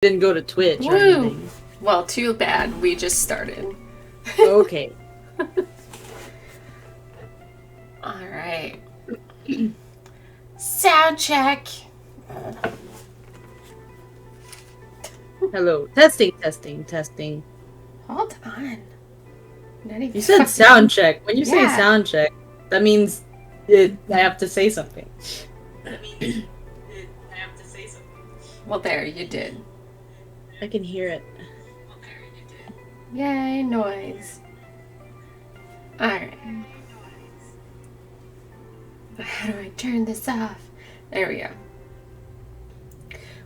didn't go to Twitch or Woo! anything. Well, too bad. We just started. Okay. Alright. Sound check. Hello. Testing, testing, testing. Hold on. Not even You said sound check. When you say Yeah. sound check, that means I have to say something. Well, there, you did. I can hear it. Yay, noise. Alright. How do I turn this off? There we go.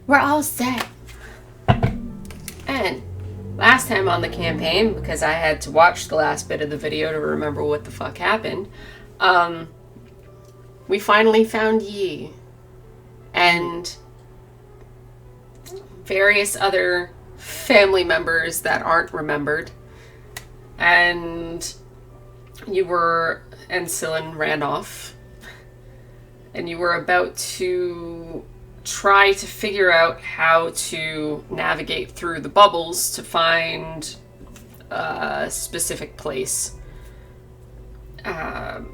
We're all set. And last time on the campaign, because I had to watch the last bit of the video to remember what the fuck happened, we finally found Yi. And various other family members that aren't remembered. And Cylin ran off. And you were about to try to figure out how to navigate through the bubbles to find a specific place. The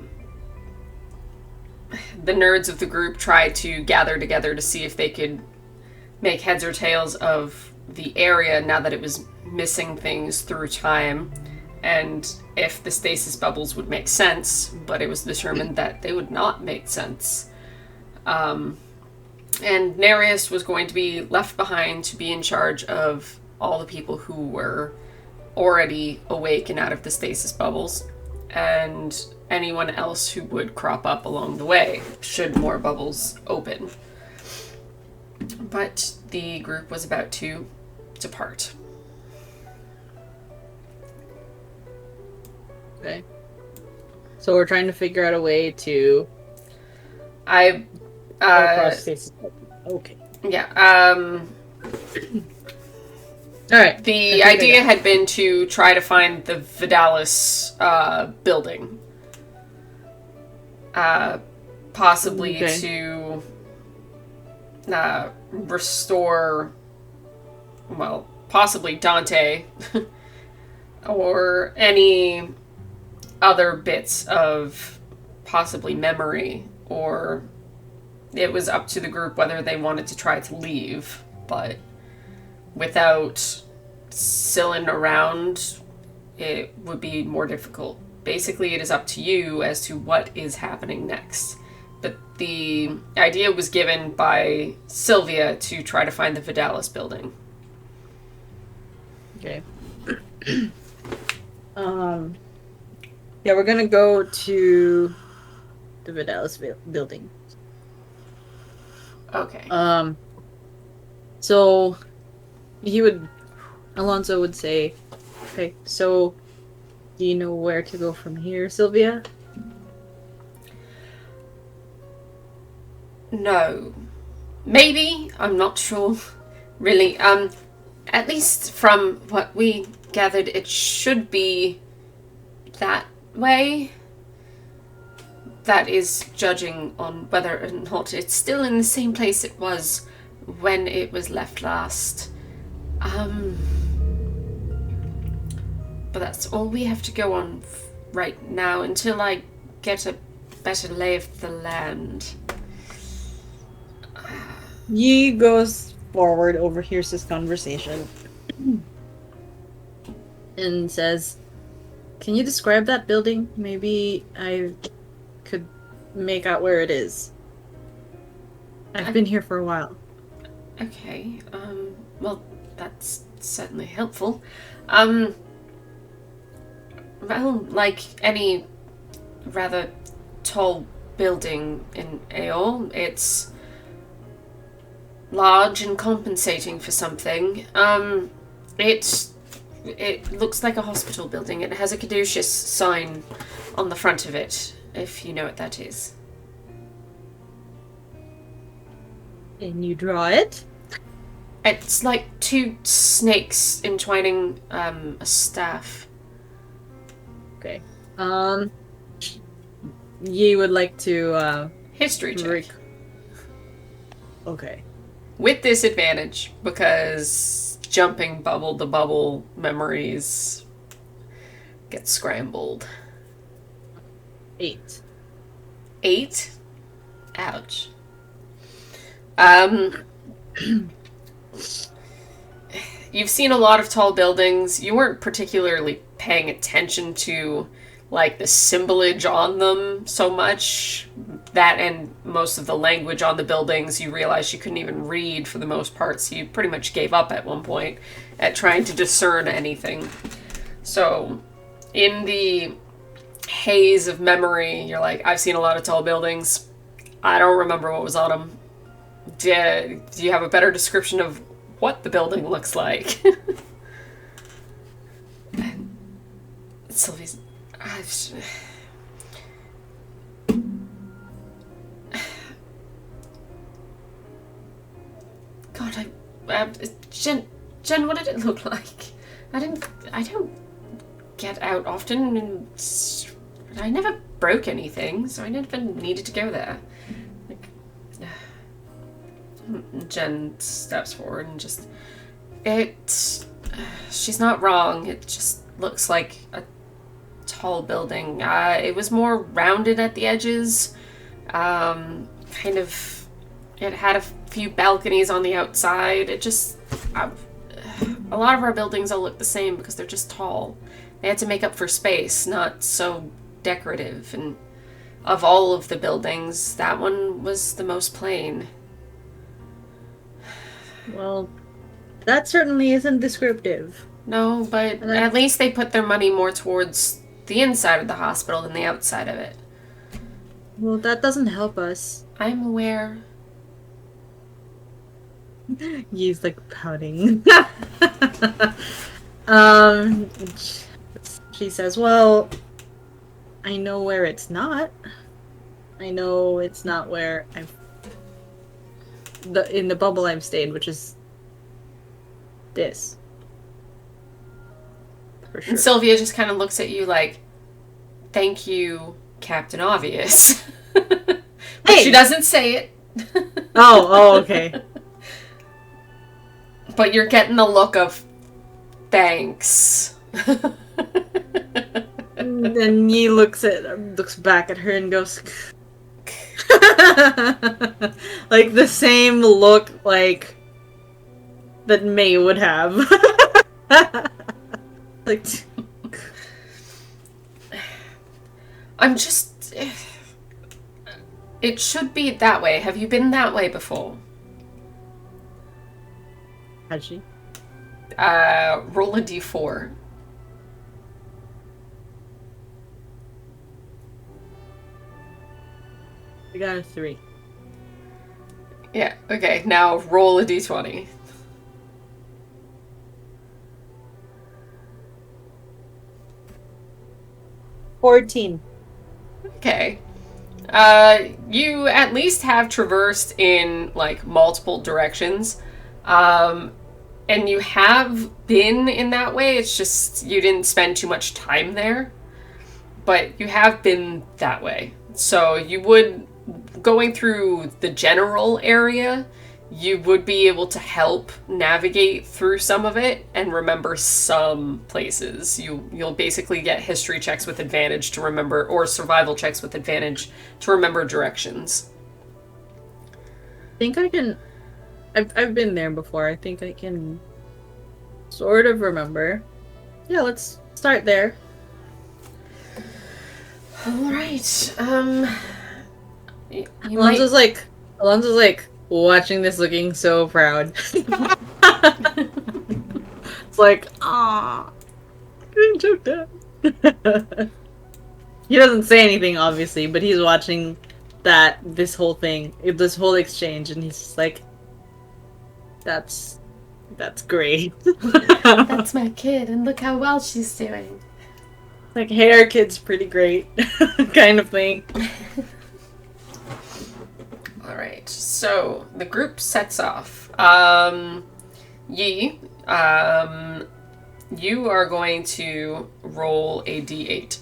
nerds of the group tried to gather together to see if they could make heads or tails of the area now that it was missing things through time, and if the stasis bubbles would make sense, but it was determined that they would not make sense. And Nereus was going to be left behind to be in charge of all the people who were already awake and out of the stasis bubbles, and anyone else who would crop up along the way, should more bubbles open. But the group was about to depart. Okay. So we're trying to figure out a way to cross spaces. Okay. Yeah, Alright. the idea had been to try to find the Vidalis building. Possibly to restore, well, possibly Dante, or any other bits of possibly memory, or it was up to the group whether they wanted to try to leave, but without Cylin around, it would be more difficult. Basically, it is up to you as to what is happening next. But the idea was given by Sylvia to try to find the Vidalis building. Okay. Yeah, we're gonna go to the Vidalis building. Okay. So Alonzo would say, okay, so do you know where to go from here, Sylvia? No. Maybe, I'm not sure. Really, at least from what we gathered, it should be that way. That is judging on whether or not it's still in the same place it was when it was left last. But that's all we have to go on right now until I get a better lay of the land. Yi goes forward, overhears this conversation, and says, can you describe that building? Maybe I could make out where it is. I've been here for a while. Okay, well, that's certainly helpful. Well, like any rather tall building in Aeol, it's large and compensating for something. It looks like a hospital building. It has a caduceus sign on the front of it, if you know what that is. Can you draw it? It's like two snakes entwining a staff. Okay. Ye would like to History check. Okay. with disadvantage because jumping bubble to bubble memories get scrambled. 8. 8? Ouch. Um, you've seen a lot of tall buildings. You weren't particularly paying attention to, like, the symbolage on them so much. That and most of the language on the buildings, you realized you couldn't even read for the most part, so you pretty much gave up at one point at trying to discern anything. So, in the haze of memory, you're like, I've seen a lot of tall buildings. I don't remember what was on them. Do you have a better description of what the building looks like? Sylvie's... God, Jen, what did it look like? I don't get out often, and I never broke anything, so I never needed to go there. Like, Jen steps forward and just... She's not wrong. It just looks like a tall building. It was more rounded at the edges. Kind of... It had a few balconies on the outside. It just... a lot of our buildings all look the same because they're just tall. They had to make up for space, not so decorative. And of all of the buildings, that one was the most plain. Well, that certainly isn't descriptive. No, but at least they put their money more towards the inside of the hospital than the outside of it. Well, that doesn't help us. I'm aware. He's like pouting. um, she says, well, I know where it's not. I know it's not where in the bubble I've stayed, which is this. For sure. And Sylvia just kind of looks at you like, thank you, Captain Obvious. But hey! She doesn't say it. Oh, okay. But you're getting the look of thanks. And then he looks back at her and goes like the same look like that May would have. Like I'm just... It should be that way. Have you been that way before? Had she? Roll a d4. I got a 3. Yeah, okay. Now roll a d20. $14. Okay. You at least have traversed in, like, multiple directions. And you have been in that way, it's just you didn't spend too much time there. But you have been that way. So you would, going through the general area, you would be able to help navigate through some of it and remember some places. You'll basically get history checks with advantage to remember, or survival checks with advantage to remember directions. I think I can... I've been there before. I think I can sort of remember. Yeah, let's start there. Alright, Alonzo's like watching this looking so proud. It's like, ah, good joke, Dad. He doesn't say anything, obviously, but he's watching this whole exchange, and he's just like, that's great. That's my kid, and look how well she's doing. Like, hey, our kid's pretty great, kind of thing. Alright, so the group sets off. Yi, you are going to roll a d8.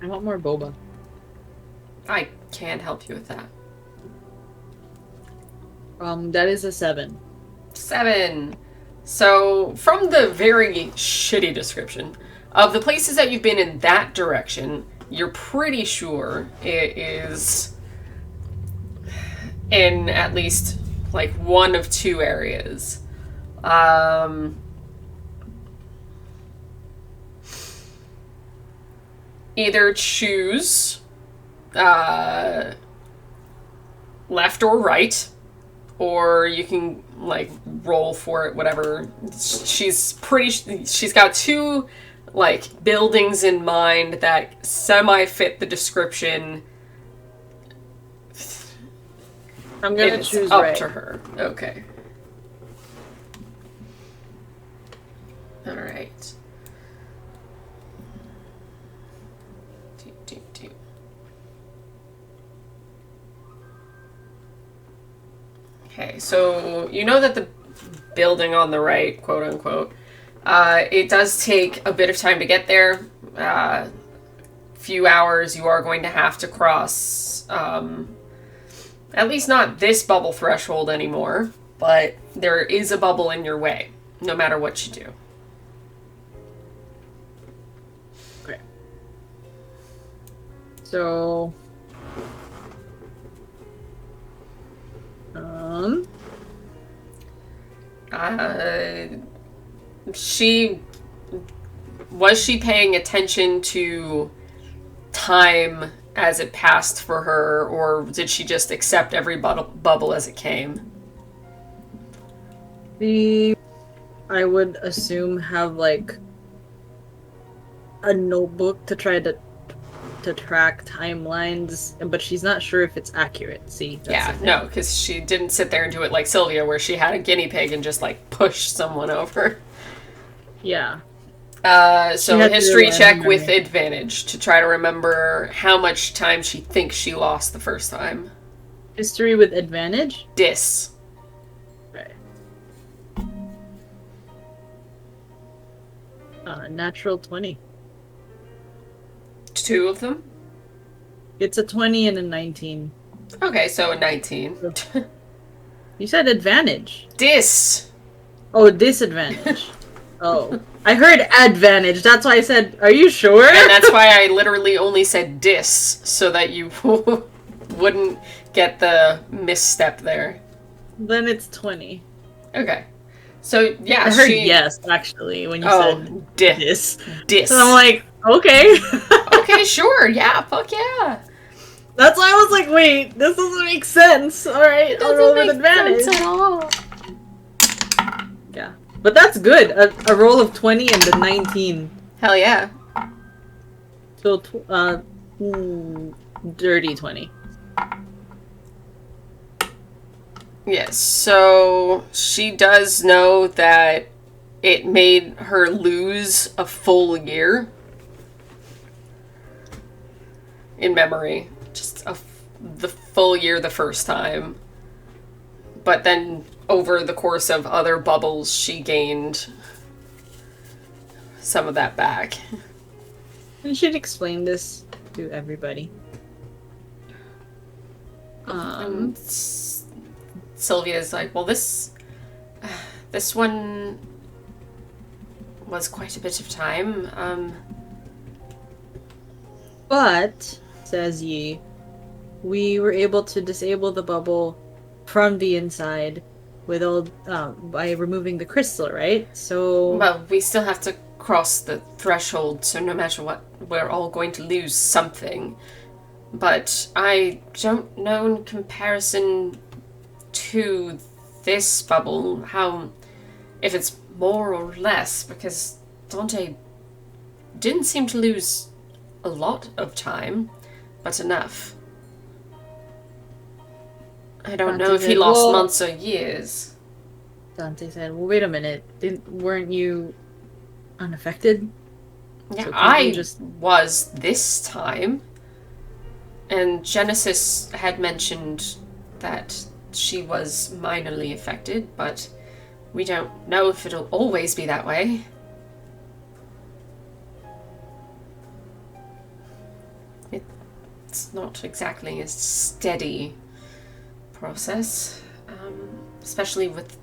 I want more boba. I can help you with that. That is a 7. 7. So, from the very shitty description of the places that you've been in that direction, you're pretty sure it is in at least like one of two areas. Either choose left or right, or you can like roll for it, whatever. She's got two like buildings in mind that semi fit the description. I'm gonna It's choose up right. to her. Okay. All right. Okay, so you know that the building on the right, quote unquote, it does take a bit of time to get there. Few hours. You are going to have to cross. At least not this bubble threshold anymore, but there is a bubble in your way, no matter what you do. Okay. So, she was she paying attention to time as it passed for her, or did she just accept every bubble as it came? I would assume, have like a notebook to try to track timelines, but she's not sure if it's accurate. See? Yeah, no, because she didn't sit there and do it like Sylvia, where she had a guinea pig and just like push someone over. Yeah. So history check with advantage to try to remember how much time she thinks she lost the first time. History with advantage? Dis. Okay. Natural 20. 2 of them? It's a 20 and a 19. Okay, so a 19. You said advantage. Dis. Oh, disadvantage. Oh. I heard advantage. That's why I said, are you sure? And that's why I literally only said dis, so that you wouldn't get the misstep there. Then it's 20. Okay. So, yeah, I heard yes, actually, when you said dis. Dis. And I'm like, okay. Okay, sure. Yeah, fuck yeah. That's why I was like, wait, this doesn't make sense. Alright, I'll roll with advantage. Sense at all. Yeah. But that's good. A roll of 20 and a 19. Hell yeah. So, dirty 20. Yes, so she does know that it made her lose a full year in memory. Just the full year the first time. But then over the course of other bubbles, she gained some of that back. You should explain this to everybody. And Sylvia's like, well, this one was quite a bit of time. But, says Yi, we were able to disable the bubble from the inside with all by removing the crystal, right? So, Well, we still have to cross the threshold, so no matter what, we're all going to lose something. But I don't know in comparison to this bubble how, if it's more or less, because Dante didn't seem to lose a lot of time, but enough. I don't know if he lost months or years. Dante said, well, wait a minute. Weren't you unaffected? Yeah, So I was this time. And Genesis had mentioned that she was minorly affected, but we don't know if it'll always be that way. it's not exactly a steady process, especially with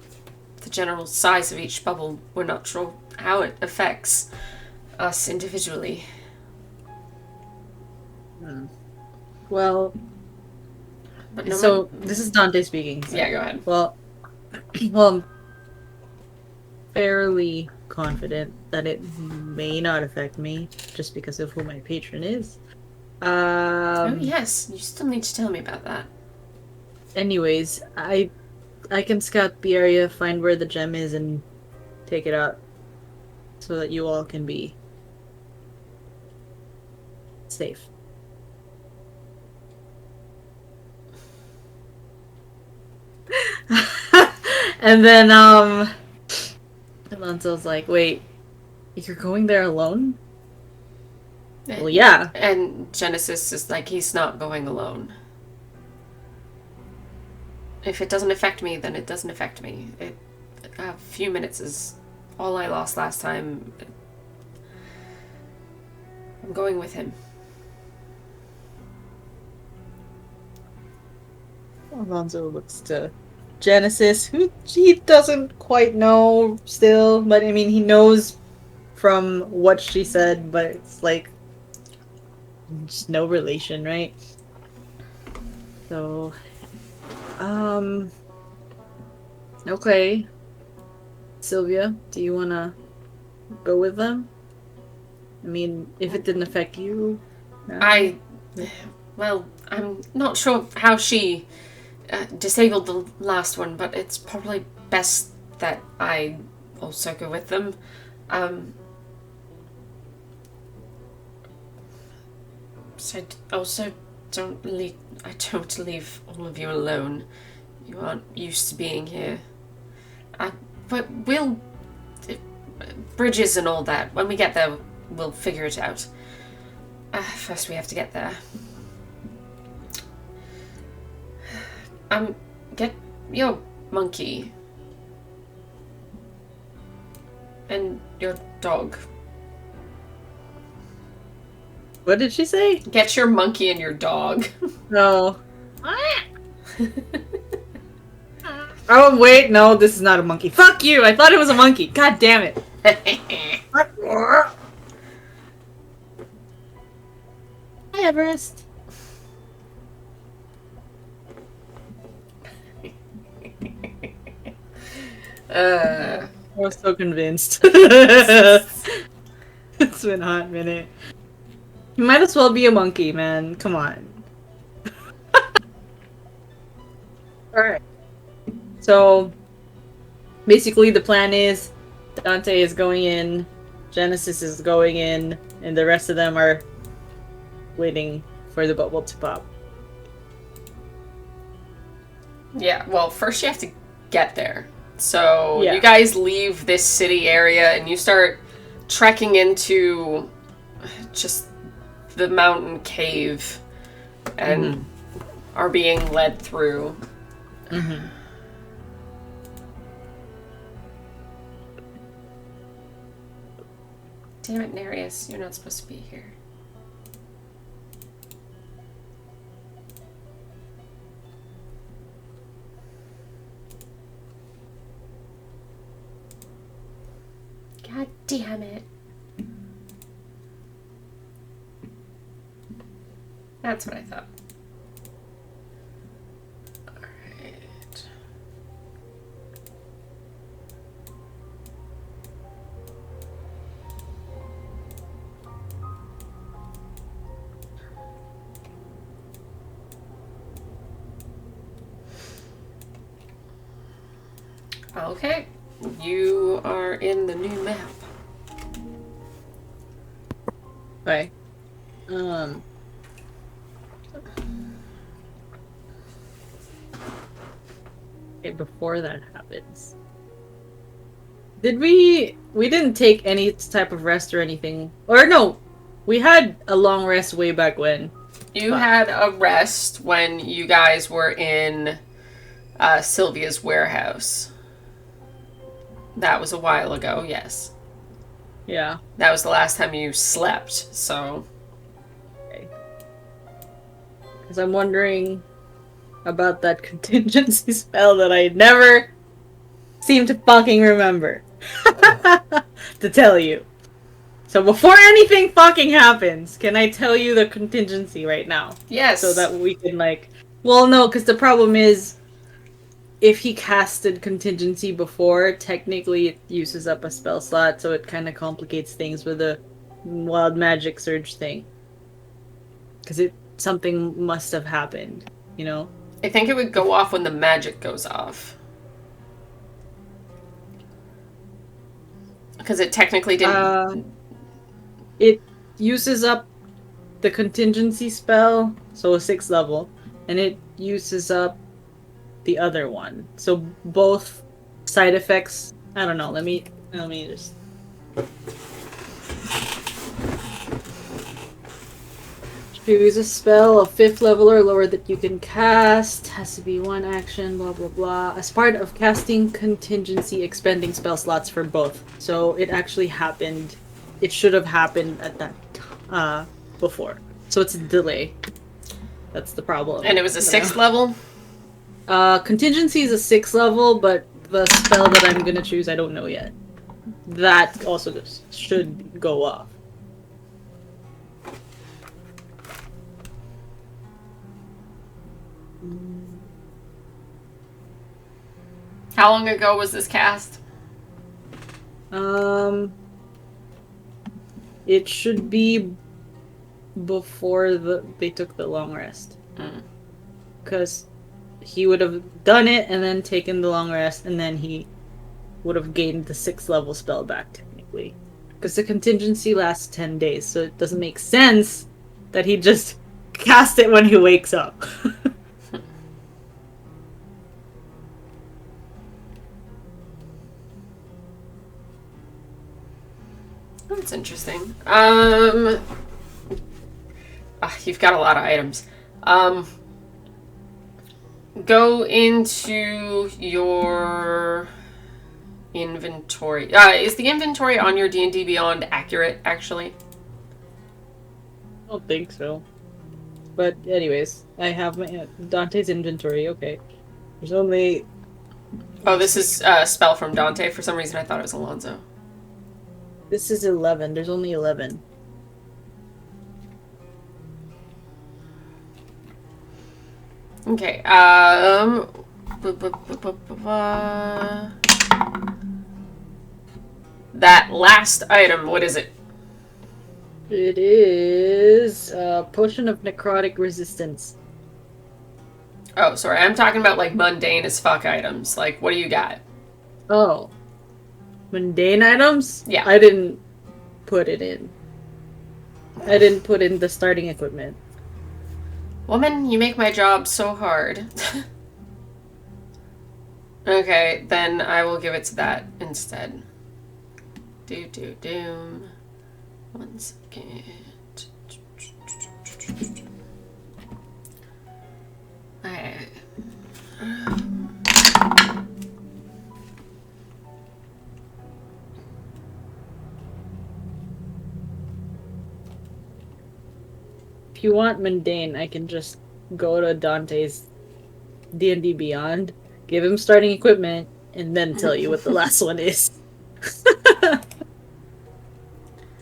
the general size of each bubble. We're not sure how it affects us individually. Well, But no so this is Dante speaking. So. Yeah, go ahead. Well, I'm fairly confident that it may not affect me just because of who my patron is. Oh yes, you still need to tell me about that. Anyways, I can scout the area, find where the gem is, and take it out so that you all can be safe. And then Alonzo's like, "Wait, you're going there alone?" Well, yeah. And Genesis is like, he's not going alone. If it doesn't affect me, then it doesn't affect me. A few minutes is all I lost last time. I'm going with him. Alonzo looks to Genesis, who he doesn't quite know still, but I mean, he knows from what she said, but it's like just no relation, right? So, okay. Sylvia, do you wanna go with them? I mean, if it didn't affect you. Well, I'm not sure how she disabled the last one, but it's probably best that I also go with them. So I also don't leave all of you alone. You aren't used to being here. But we'll bridges and all that. When we get there, we'll figure it out. First, we have to get there. Get your monkey and your dog. What did she say? Get your monkey and your dog. No. Oh, wait, no, this is not a monkey. Fuck you! I thought it was a monkey. God damn it. Hi, Everest. I was so convinced. It's been a hot minute. You might as well be a monkey, man. Come on. Alright. So, basically the plan is Dante is going in, Genesis is going in, and the rest of them are waiting for the bubble to pop. Yeah, well, first you have to get there. So Yeah. you guys leave this city area and you start trekking into just the mountain cave and are being led through. Mm-hmm. Damn it, Nereus, you're not supposed to be here. God damn it. That's what I thought. Alright. Okay. You are in the new map. Okay. Okay, before that happens. We didn't take any type of rest or anything. Or no, we had a long rest way back when. You had a rest when you guys were in Sylvia's warehouse. That was a while ago, yes. Yeah. That was the last time you slept, so... Okay. Because I'm wondering about that contingency spell that I never seem to fucking remember. To tell you. So before anything fucking happens, can I tell you the contingency right now? Yes. So that we can, like... Well, no, because the problem is, if he casted contingency before, technically it uses up a spell slot, so it kind of complicates things with the wild magic surge thing. Because something must have happened, you know? I think it would go off when the magic goes off. Because it technically didn't... It uses up the contingency spell, so a 6th level, and it uses up the other one. So both side effects... I don't know, let me just... Choose a spell of 5th level or lower that you can cast. Has to be one action, blah blah blah. As part of casting contingency, expending spell slots for both. So it actually happened. It should have happened at that before. So it's a delay. That's the problem. And it was a 6th level? Contingency is a 6th level, but the spell that I'm gonna choose, I don't know yet. That also should go off. How long ago was this cast? It should be before they took the long rest. Because he would have done it and then taken the long rest, and then he would have gained the 6th level spell back, technically. Because the contingency lasts 10 days, so it doesn't make sense that he just cast it when he wakes up. That's interesting. You've got a lot of items. Go into your inventory. Is the inventory on your D&D Beyond accurate, actually? I don't think so. But anyways, I have my Dante's inventory, okay. There's only... Oh, this is a spell from Dante. For some reason I thought it was Alonzo. This is 11. There's only 11. Okay, that last item, what is it? It is a potion of necrotic resistance. Oh, sorry, I'm talking about like mundane as fuck items. Like, what do you got? Oh. Mundane items? Yeah. I didn't put it in. I didn't put in the starting equipment. Woman, you make my job so hard. Okay, then I will give it to that instead. Doom. 1 second. Alright. If you want mundane, I can just go to Dante's D&D Beyond, give him starting equipment, and then tell you what the last one is.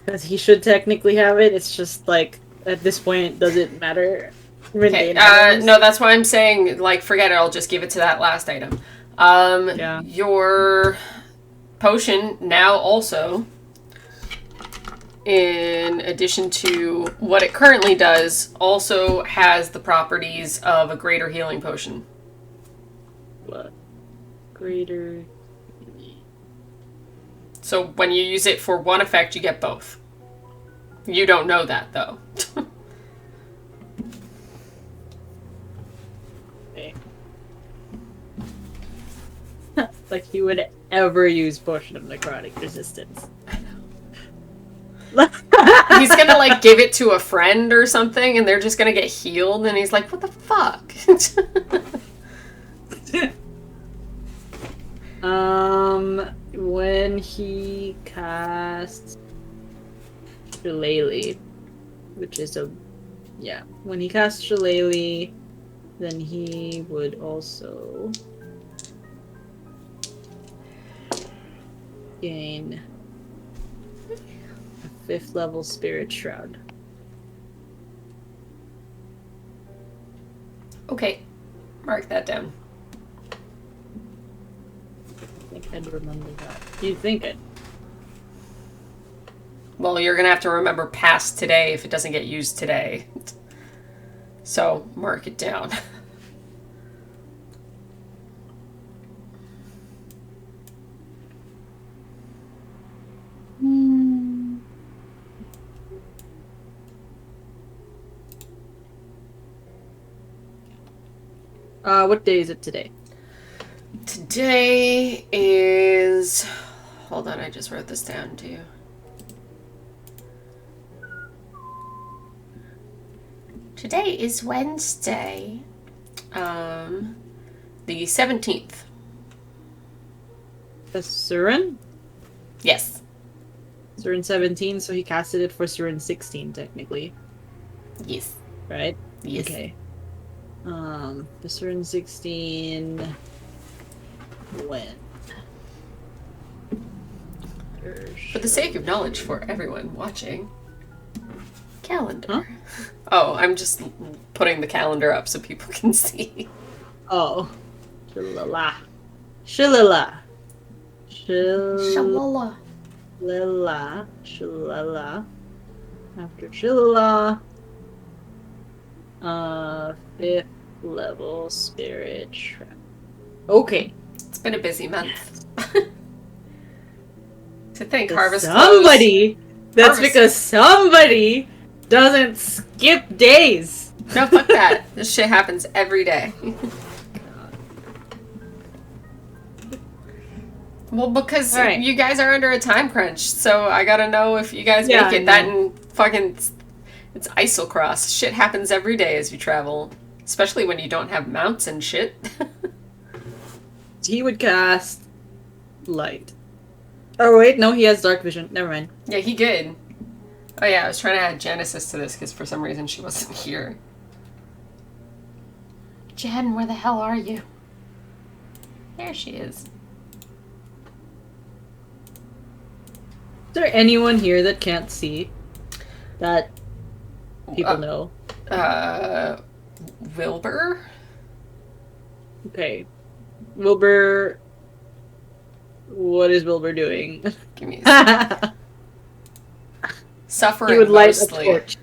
Because he should technically have it, it's just like, at this point, does it matter? Okay, no, that's why I'm saying, like, forget it, I'll just give it to that last item. Yeah. Your potion now also, in addition to what it currently does, also has the properties of a greater healing potion. What? Greater... So when you use it for one effect, you get both. You don't know that, though. Okay. Like he would ever use Potion of Necrotic Resistance. He's gonna, like, give it to a friend or something, and they're just gonna get healed, and he's like, what the fuck? When he casts Shillelagh, which is a Yeah. When he casts Shillelagh, then he would also gain a 5th level Spirit Shroud. Okay, mark that down. I think I'd remember that. You'd think it. Well, you're gonna have to remember past today if it doesn't get used today. So, mark it down. What day is it today? Today is... Hold on, I just wrote this down too. Today is Wednesday. The 17th. That's Surin? Yes. Surin 17, so he casted it for Surin 16, technically. Yes. Right? Yes. Okay. The Surin 16... When? For the sake of knowledge for everyone watching, calendar. Huh? Oh, I'm just putting the calendar up so people can see. Oh. Shillelagh. Shillelagh. Shalala. Shillelagh. After Shillelagh. 5th level Spirit Shroud. Okay. It's been a busy month. To think Harvest somebody! Close. That's Harvest. because somebody doesn't skip days! No, fuck that. This shit happens every day. Well, because you guys are under a time crunch, so I gotta know if you guys make it. That and fucking... It's Isocross. Shit happens every day as you travel. Especially when you don't have mounts and shit. He would cast Light. Oh wait, no, he has Dark Vision. Never mind. Yeah, he did. Oh yeah, I was trying to add Genesis to this because for some reason she wasn't here. Jen, where the hell are you? There she is. Is there anyone here that can't see? That people know? Wilbur? Okay. Wilbur... What is Wilbur doing? Give me a second. Suffering He would light mostly. a torch.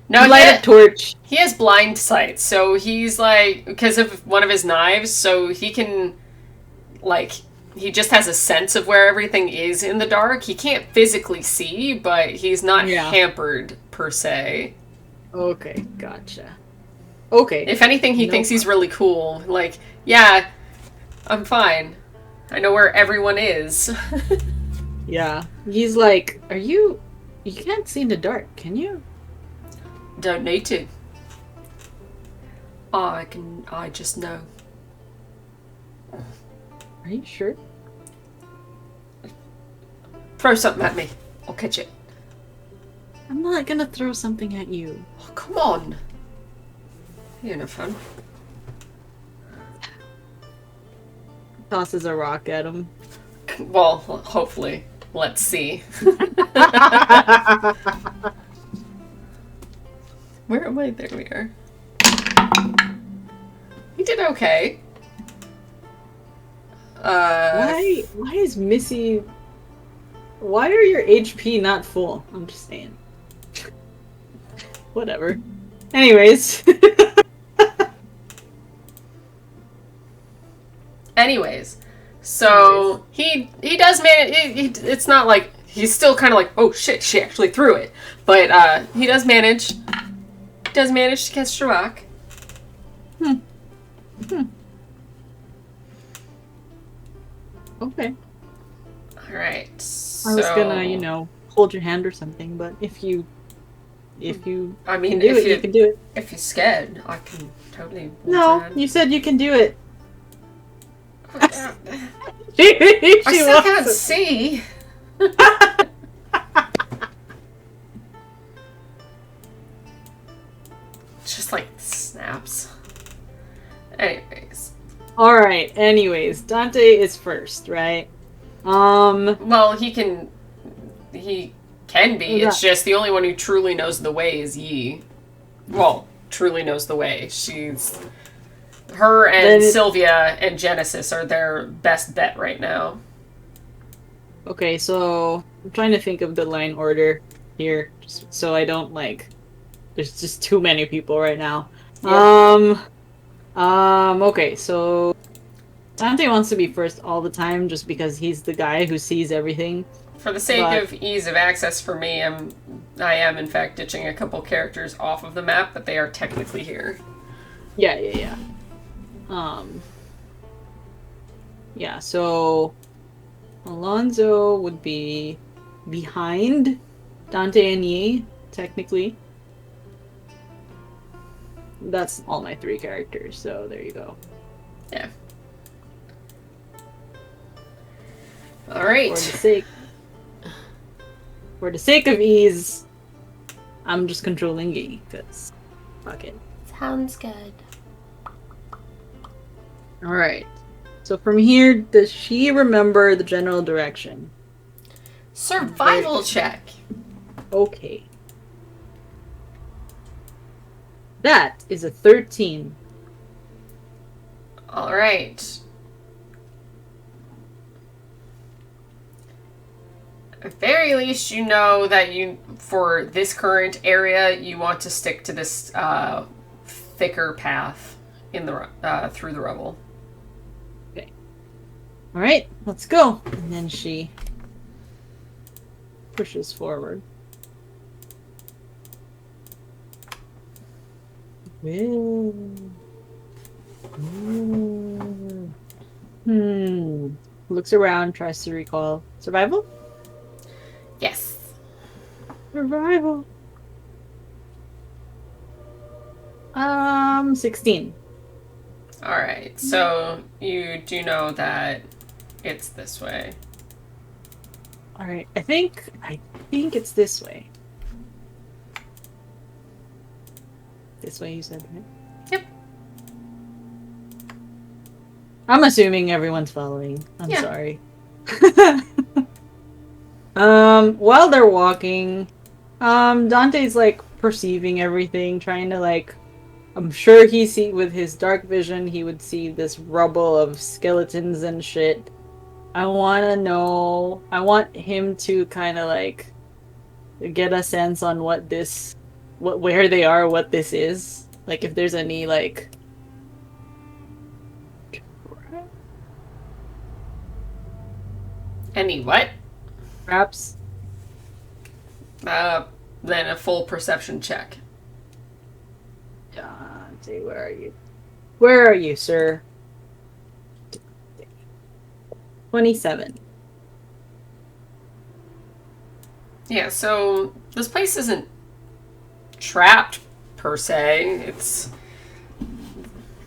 No, light a torch. He has blind sight, so he's like, because of one of his knives, so he can, like, he just has a sense of where everything is in the dark. He can't physically see, but he's not hampered, per se. Okay, gotcha. Okay. If anything, he thinks he's really cool. Like, yeah, I'm fine. I know where everyone is. Yeah. He's like, are you... You can't see in the dark, can you? Don't need to. I just know. Are you sure? Throw something at me. I'll catch it. I'm not gonna throw something at you. Oh, come on. You're no fun. Tosses a rock at him. Well, hopefully. Let's see. Where am I? There we are. He did okay. Why is Missy... Why are your HP not full? I'm just saying. Whatever. Anyways. Anyways, so he does manage. It's not like he's still kind of like, oh shit, she actually threw it, but he does manage. To catch the rock. Okay. All right. So, I was gonna, hold your hand or something, but if you I mean, can do it, you can do it. If you're scared, I can totally. No, you said you can do it. I she still can't see. Snaps. Anyways. Alright, anyways, Dante is first, right? Well, he can be. It's that, just the only one who truly knows the way is Yi. Well, truly knows the way. Her and Sylvia and Genesis are their best bet right now. Okay, so I'm trying to think of the line order here, just so I don't there's just too many people right now. Yep. Okay, so Dante wants to be first all the time just because he's the guy who sees everything. For the sake of ease of access for me, I am in fact ditching a couple characters off of the map, but they are technically here. Yeah. Yeah, so Alonzo would be behind Dante and Yi, technically. That's all my 3 characters, so there you go. Yeah. Alright. For the sake of ease, I'm just controlling Yi, because fuck it. Sounds good. Alright. So from here, does she remember the general direction? Survival check. Okay. That is a 13. Alright. At the very least, you know that for this current area, you want to stick to this thicker path in the through the rubble. Okay. All right, let's go. And then she pushes forward. Looks around, tries to recall. Survival? Yes. Survival. 16. Alright, so you do know that it's this way. Alright, I think it's this way. This way, you said, right? Yep. I'm assuming everyone's following. I'm sorry. While they're walking, Dante's perceiving everything, trying to I'm sure with his dark vision, he would see this rubble of skeletons and shit. I want him to kind of get a sense on where they are, what this is. If there's any Any what? traps. Then a full perception check. Dante, where are you? Where are you, sir? 27. Yeah, so this place isn't trapped per se.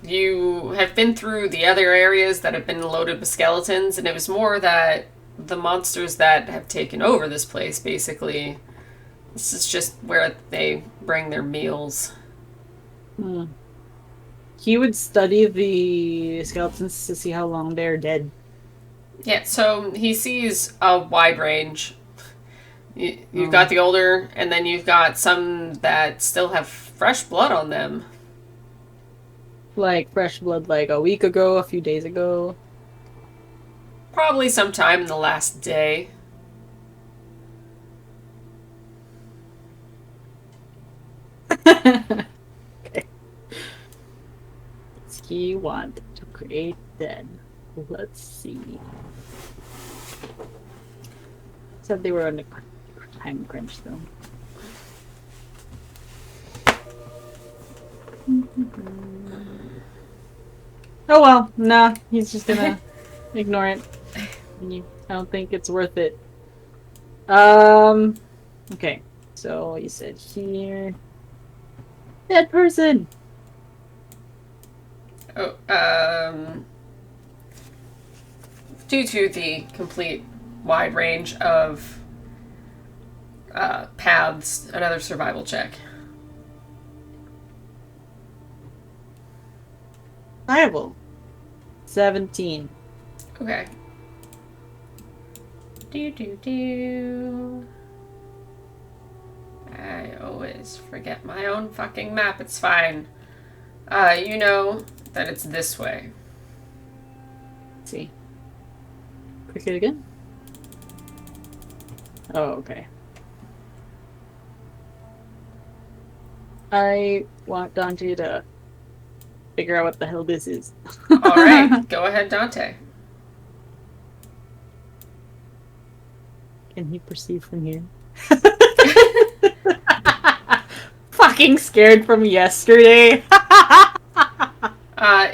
You have been through the other areas that have been loaded with skeletons, and it was more that the monsters that have taken over this place, basically, this is just where they bring their meals. He would study the skeletons to see how long they're dead. Yeah, so he sees a wide range. You've got the older, and then you've got some that still have fresh blood on them. Fresh blood, a week ago, a few days ago. Probably sometime in the last day. Okay. Does he want to create dead? Let's see. Said they were on a time crunch, though. Oh well, nah, he's just gonna ignore it. I don't think it's worth it. Okay, so you said here. Dead person! Due to the complete wide range of paths, another survival check. Survival. 17. Okay. Do. I always forget my own fucking map. It's fine. You know that it's this way. Let's see. Click it again. Oh, okay. I want Dante to figure out what the hell this is. All right, go ahead, Dante. Can he perceive from here? Fucking scared from yesterday.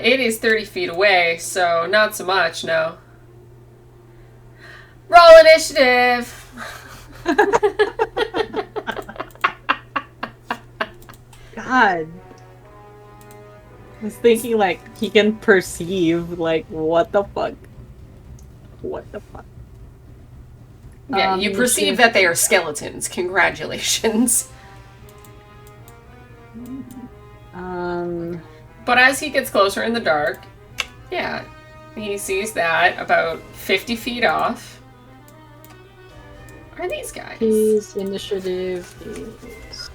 It is 30 feet away, so not so much, no. Roll initiative! God. I was thinking, like, he can perceive, like, what the fuck? What the fuck? Yeah, you perceive that they are skeletons. Congratulations. But as he gets closer in the dark, yeah, he sees that about 50 feet off are these guys. His initiative is...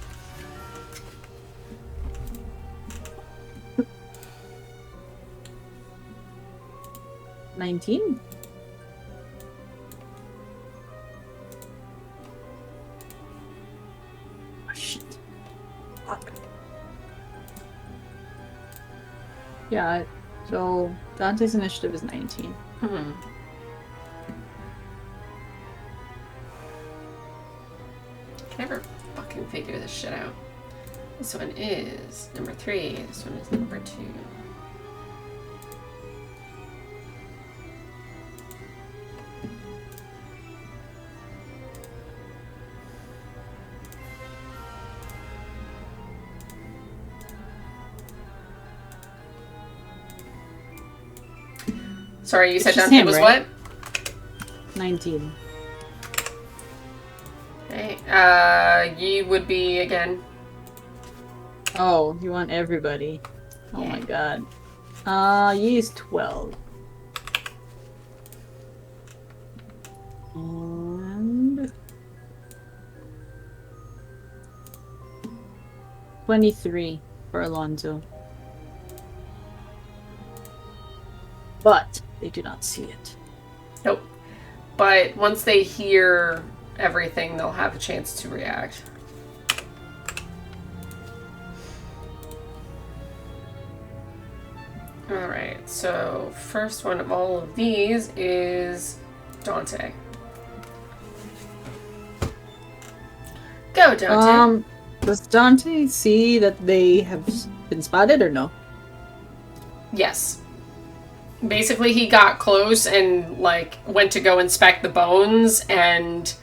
19? Oh, shit. Fuck. Yeah, so Dante's initiative is 19. Hmm. Can I ever fucking figure this shit out? This one is number 3. This one is number 2. Sorry, you said just Dante him, was right? what? 19. Okay. You would be again. Oh, you want everybody. Oh Yeah. my god. Ye is 12. And... 23 for Alonzo. But they do not see it. Nope. But once they hear everything, they'll have a chance to react. Alright, so first one of all of these is Dante. Go, Dante. Does Dante see that they have been spotted or no? Yes. Basically, he got close and, like, went to go inspect the bones, and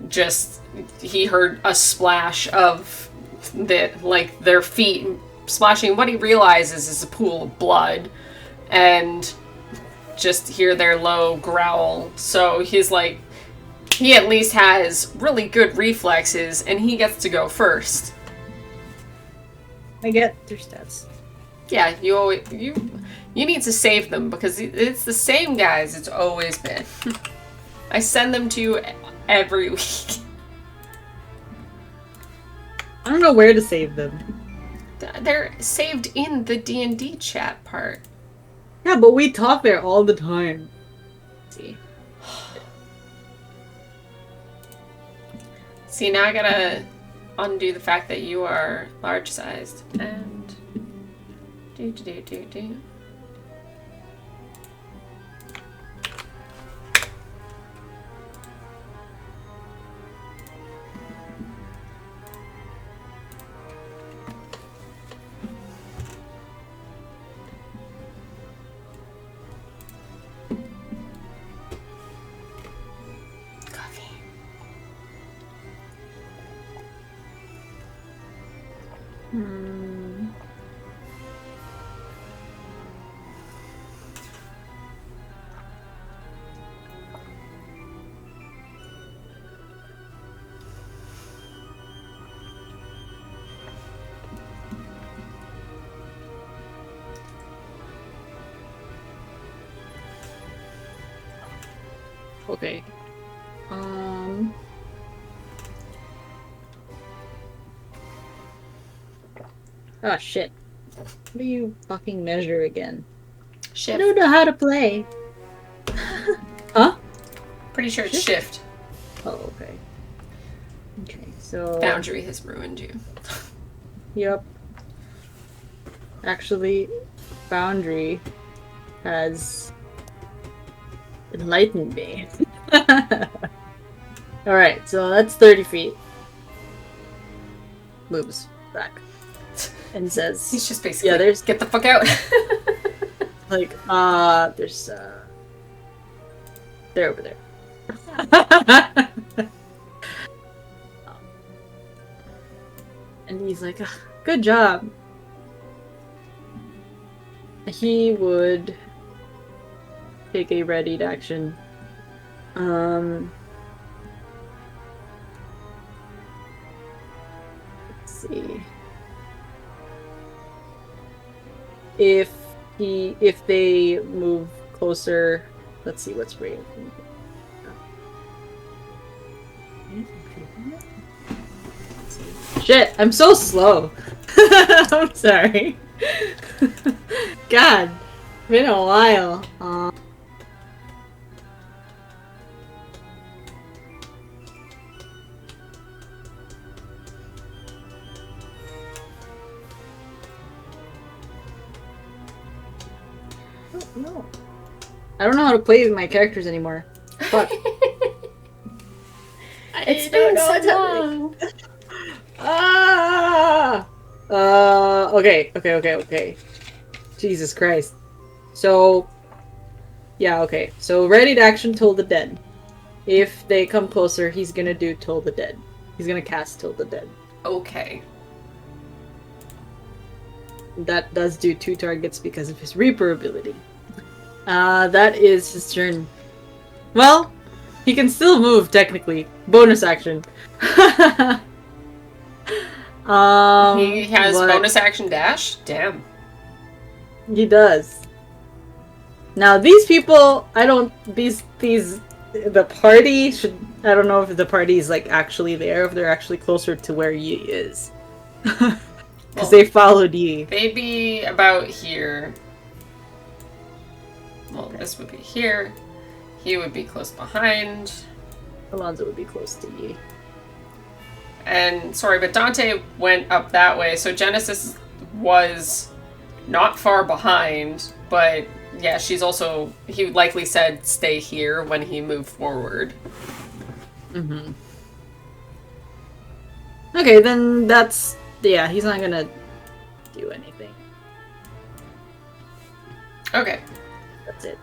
just, he heard a splash of their feet splashing. What he realizes is a pool of blood, and just hear their low growl. So he's like, he at least has really good reflexes, and he gets to go first. I get their stats. Yeah, you need to save them, because it's the same guys it's always been. I send them to you every week. I don't know where to save them. They're saved in the D&D chat part. Yeah, but we talk there all the time. Let's see. See, now I gotta undo the fact that you are large-sized. And... do. Coffee. Okay. Oh shit. What do you fucking measure again? Shift. I don't know how to play. Huh? Pretty sure it's Shift? shift. Oh, okay. Okay, so... Boundary has ruined you. Yep. Actually, Boundary has enlightened me. Alright, so that's 30 feet. Moves back. And says... He's just basically, yeah, there's... get the fuck out. like, there's, they're over there. And he's like, good job. He would take a readied action. Let's see. If they move closer, let's see what's brave. Shit, I'm so slow. I'm sorry. God, been a while. No. I don't know how to play with my characters anymore. Fuck. It's been so long. Okay. Jesus Christ. So, yeah, okay. So, readied action, Toll the Dead. If they come closer, he's gonna do Toll the Dead. He's gonna cast Toll the Dead. Okay. That does do 2 targets because of his Reaper ability. That is his turn. Well, he can still move, technically. Bonus action. He has bonus action dash? Damn. He does. Now, these people, the party should, I don't know if the party is, like, actually there, if they're actually closer to where Yi is. Because they followed Yi. They'd be about here. Well, okay. This would be here. He would be close behind. Alonzo would be close to Yi. And, sorry, but Dante went up that way, so Genesis was not far behind, but yeah, she's also, he likely said stay here when he moved forward. Mm-hmm. Okay, then that's, yeah, he's not gonna do anything. Okay. That's it.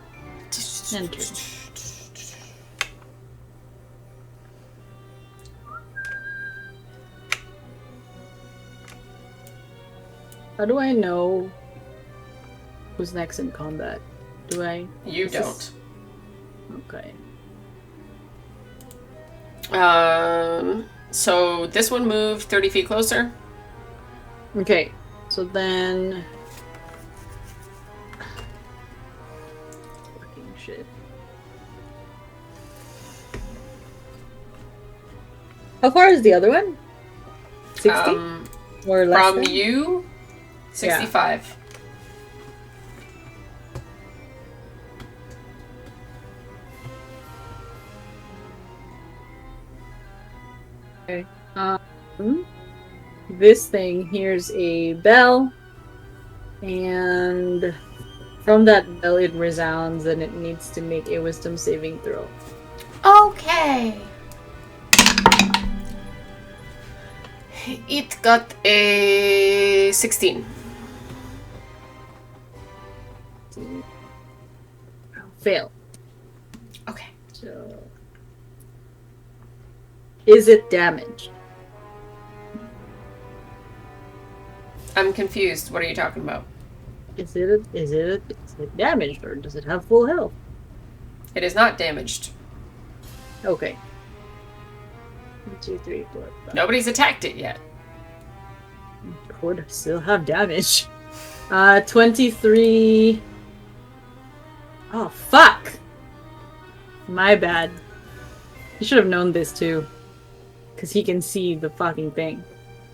Enter. How do I know who's next in combat? Do I? You don't. Okay. So this one moved 30 feet closer. Okay, so then... Fucking shit. How far is the other one? 60? Or less from than? You? 65. Yeah. Okay. This thing hears a bell, and from that bell it resounds, and it needs to make a wisdom saving throw. Okay. It got a 16. Fail. Okay. So, is it damaged? I'm confused. What are you talking about? Is it damaged, or does it have full health? It is not damaged. Okay. 1, 2, 3, 4, 5. Nobody's attacked it yet. Could still have damage. 23. Oh, fuck! My bad. He should have known this too. Because he can see the fucking thing.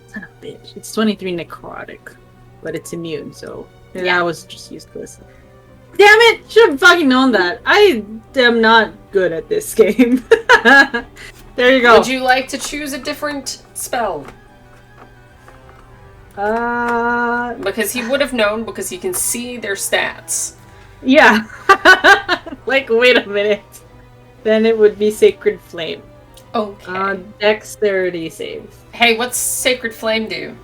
Son of a bitch. It's 23 necrotic. But it's immune, so that was just useless. Damn it! Should have fucking known that. I am not good at this game. There you go. Would you like to choose a different spell? Because he would have known because he can see their stats. Yeah. Like, wait a minute. Then it would be Sacred Flame. Okay. Dexterity save. Hey, what's Sacred Flame do?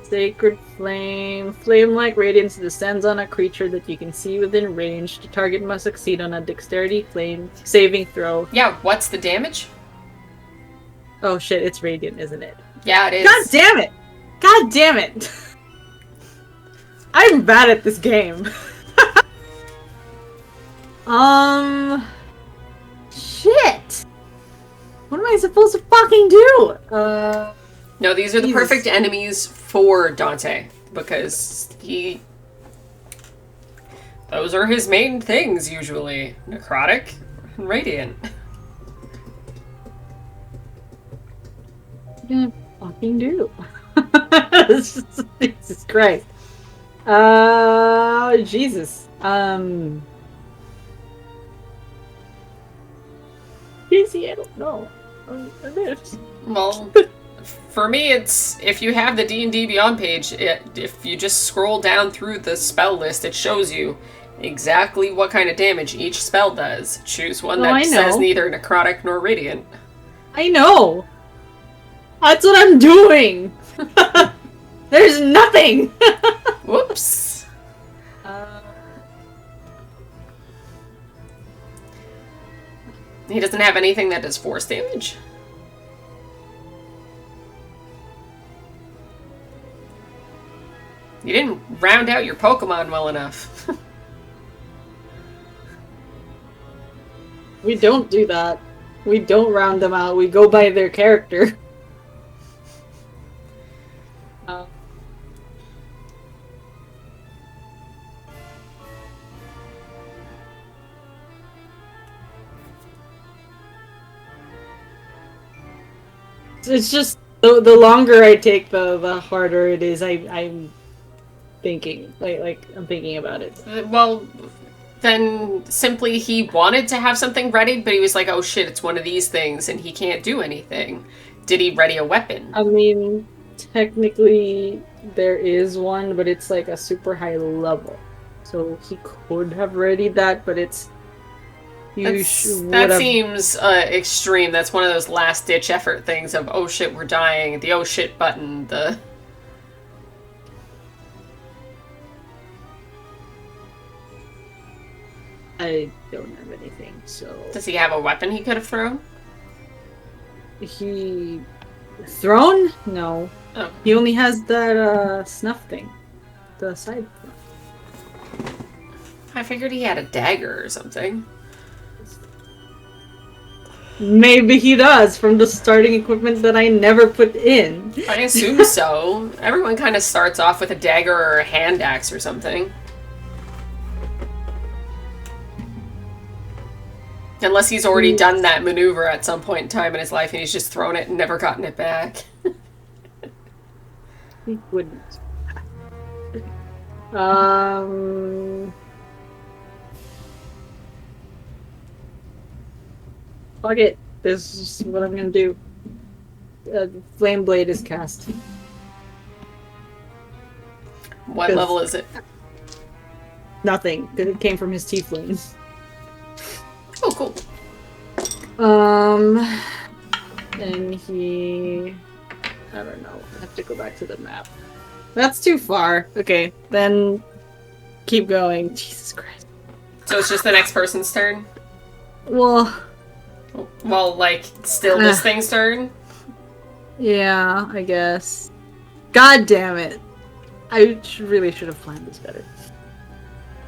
Sacred Flame. Flame-like radiance descends on a creature that you can see within range. The target must succeed on a Dexterity Flame saving throw. Yeah, what's the damage? Oh shit, it's radiant, isn't it? Yeah, it is. God damn it! God damn it! I'm bad at this game. Shit! What am I supposed to fucking do? No, these are the Jesus. perfect enemies for Dante. Because those are his main things, usually. Necrotic and Radiant. What am I gonna fucking do? Jesus Christ. Jesus. Casey, I don't know. Well, for me, it's if you have the D&D Beyond page, if you just scroll down through the spell list, it shows you exactly what kind of damage each spell does. Choose one that says neither necrotic nor radiant. I know. That's what I'm doing. There's nothing. Whoops. He doesn't have anything that does force damage. You didn't round out your Pokemon well enough. We don't do that. We don't round them out. We go by their character. It's just the longer I take, the harder it is. I'm thinking I'm thinking about it. Well, then simply he wanted to have something ready, but he was like, "Oh shit, it's one of these things, and he can't do anything." Did he ready a weapon? I mean, technically there is one, but it's like a super high level, so he could have readied that, but it's. That seems extreme. That's one of those last-ditch effort things of, oh shit, we're dying, the oh shit button, the... I don't have anything, so... Does he have a weapon he could have thrown? He... Thrown? No. Oh. He only has that, snuff thing. The side thing. I figured he had a dagger or something. Maybe he does, from the starting equipment that I never put in. I assume so. Everyone kind of starts off with a dagger or a hand axe or something. Unless he's already done that maneuver at some point in time in his life and he's just thrown it and never gotten it back. He wouldn't. Fuck it. This is what I'm gonna do. Flame Blade is cast. What level is it? Nothing. It came from his tiefling. Oh, cool. And he... I don't know. I have to go back to the map. That's too far. Okay, then keep going. Jesus Christ. So it's just the next person's turn? Well... Well, like, still this thing's turn? Yeah, I guess. God damn it. I really should have planned this better.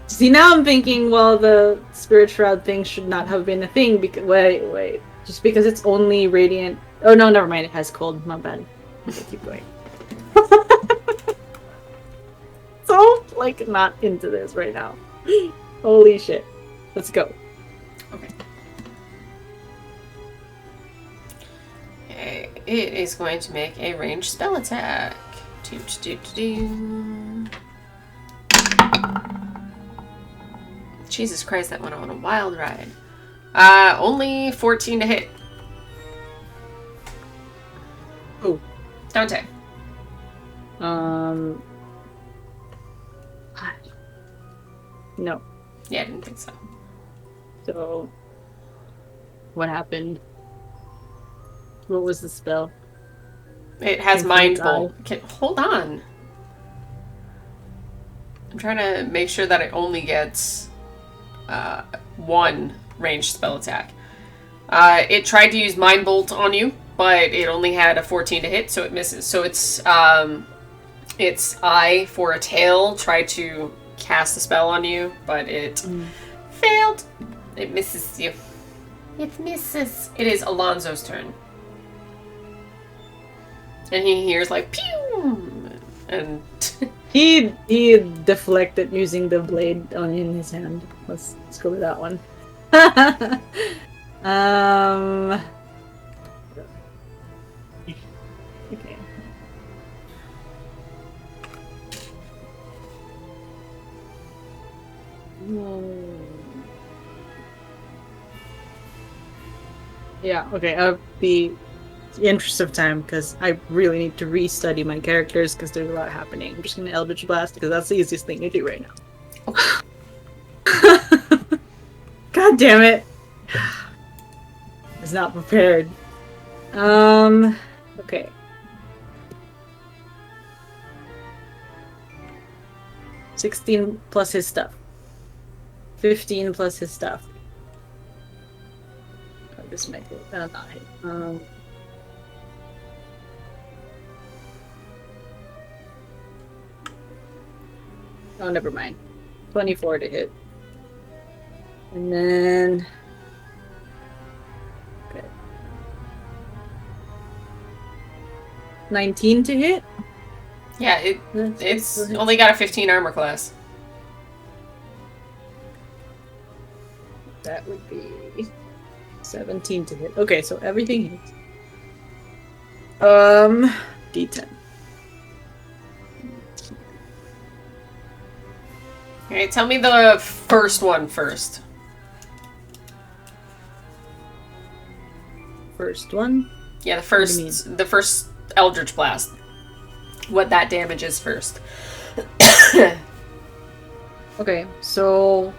See, now I'm thinking, well, the Spirit Shroud thing should not have been a thing because... Wait. Just because it's only radiant... Oh, no, never mind. It has cold. My bad. Okay, keep going. So, like, not into this right now. Holy shit. Let's go. Okay. Okay, it is going to make a ranged spell attack. Jesus Christ, that went on a wild ride. Only 14 to hit. Oh. Dante. No. Yeah, I didn't think so. So, what happened? What was the spell? It has Came from Mind its Bolt. eye. Okay, hold on. I'm trying to make sure that it only gets one ranged spell attack. It tried to use Mind Bolt on you, but it only had a 14 to hit, so it misses. So its eye for a tail tried to cast a spell on you, but it failed. It misses you. It misses. It is Alonzo's turn. And he hears like pew, and He deflected using the blade in his hand. Let's go with that one. Okay. Yeah. Okay. The interest of time, because I really need to restudy my characters because there's a lot happening. I'm just gonna Eldritch Blast because that's the easiest thing to do right now. God damn it! I was not prepared. Okay. 16 plus his stuff. 15 plus his stuff. Oh, this might be not hit. Oh, never mind. 24 to hit. And then... Okay. 19 to hit? yeah, it's only got a 15 armor class. That would be 17 to hit. Okay, so everything hits. D10. Okay, tell me the first one first. First one? Yeah, the What do you first Eldritch Blast. What that damage is first. Okay, so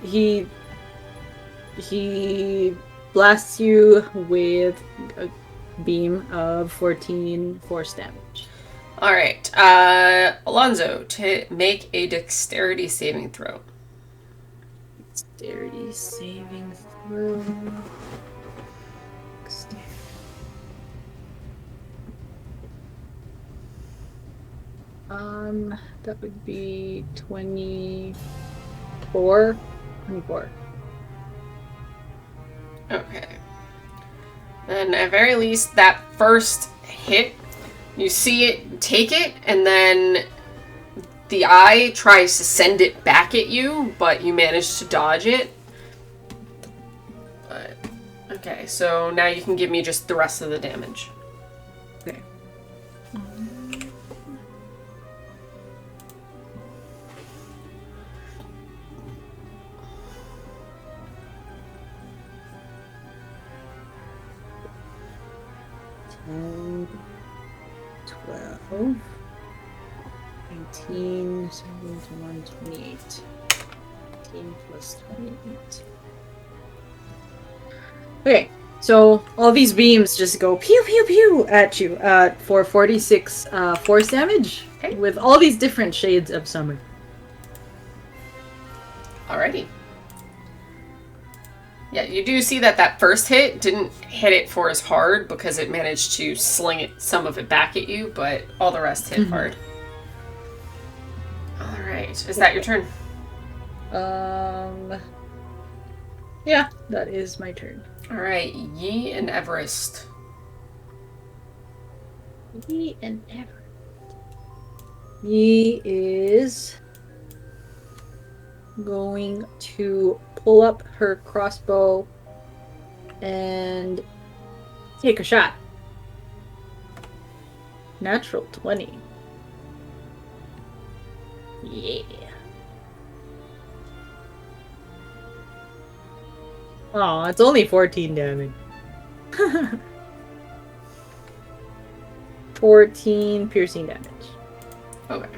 he blasts you with a beam of 14 force damage. All right, Alonzo, to make a dexterity saving throw. Dexterity saving throw. That would be 24. 24. Okay. Then at very least, that first hit, you see it take it, and then the eye tries to send it back at you, but you manage to dodge it. But, okay, so now you can give me just the rest of the damage. Okay. 10, 12, 18, 21, 28. 18 plus 28. Okay, so all these beams just go pew pew pew at you for 46 force damage Okay. with all these different shades of summer. Alrighty. Yeah, you do see that first hit didn't hit it for as hard because it managed to sling it, some of it back at you, but all the rest hit hard. Alright, is that your turn? Yeah, that is my turn. Alright, Yi and Everest. Yi and Everest. Yi is going to pull up her crossbow and take a shot. Natural 20. Yeah. Oh, it's only 14 damage. 14 piercing damage. Okay.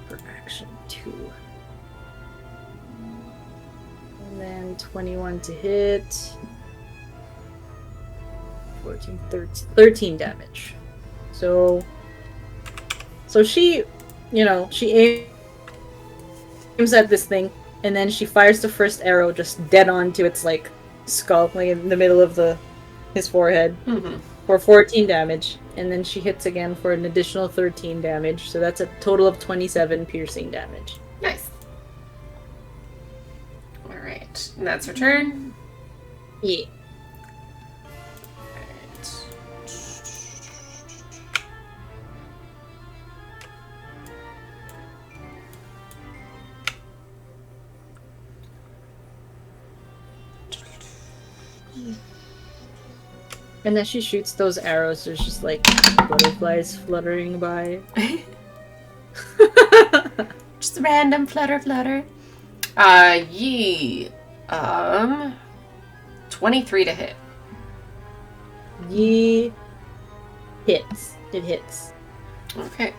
For action 2. And then 21 to hit. 14, 13 damage. So she, she aims at this thing, and then she fires the first arrow just dead onto its, like, skull, like, in the middle of his forehead, for 14 damage, and then she hits again for an additional 13 damage, so that's a total of 27 piercing damage. Nice. Alright, and that's her turn? Yeah. And then she shoots those arrows, there's just like butterflies fluttering by. Just random flutter. 23 to hit. Hits. It hits. Okay.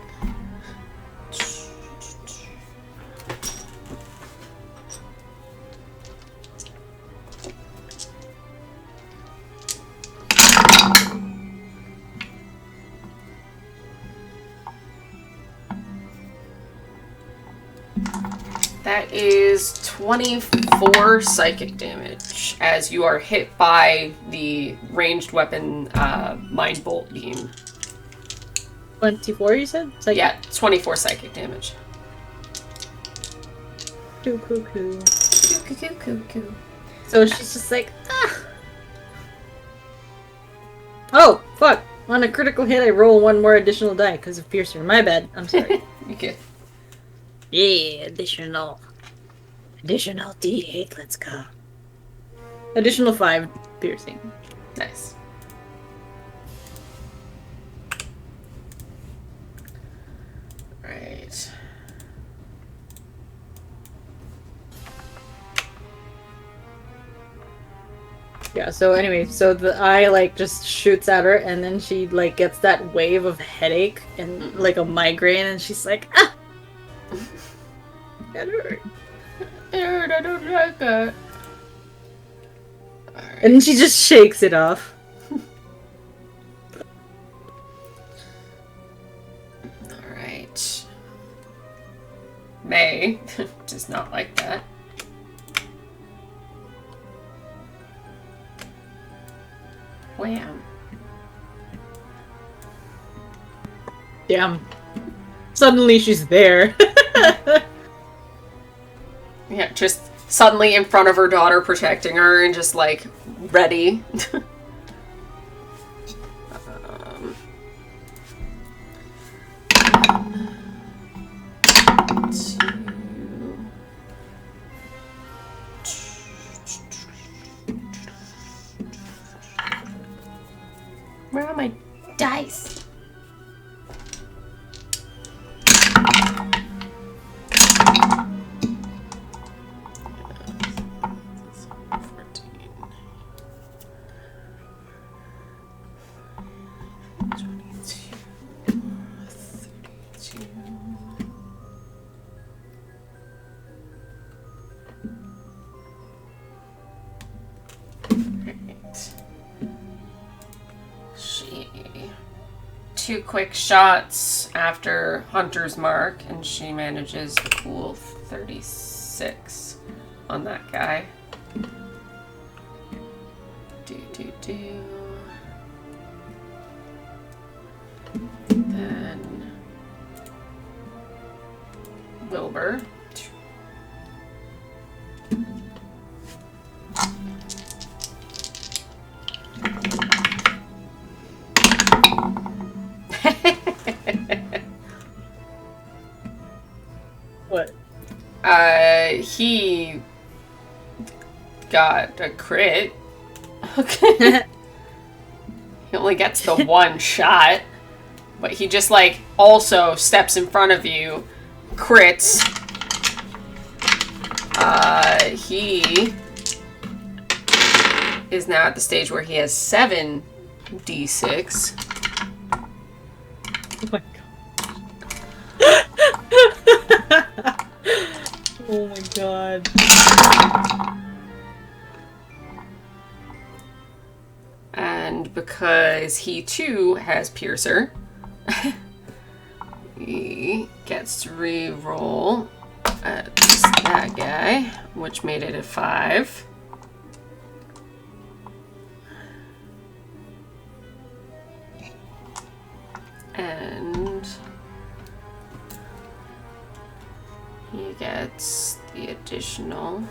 That is 24 psychic damage as you are hit by the ranged weapon mind bolt beam. 24, you said? Psychic? Yeah, 24 psychic damage. Coo. Coo. So she's just like, ah! Oh, fuck! On a critical hit, I roll one more additional die because of piercer. My bad. I'm sorry. You good. Yeah, additional D8, let's go. Additional 5 piercing. Nice. Right. Yeah, so anyway, so the eye, like, just shoots at her, and then she, like, gets that wave of headache and, like, a migraine, and she's like, ah! That hurt. I don't like it. Right. And then she just shakes it off. Alright. May does not like that. Wham. Damn. Suddenly she's there. Yeah, just suddenly in front of her daughter protecting her and just like ready. Where are my dice? Two quick shots after Hunter's Mark, and she manages a cool 36 on that guy. Then Wilbur. He got a crit. Okay. He only gets the one shot, but he just like also steps in front of you, crits. He is now at the stage where he has 7d6. Oh my god. Oh my god. And because he too has Piercer, he gets to re-roll at that guy, which made it a 5. And he gets the additional.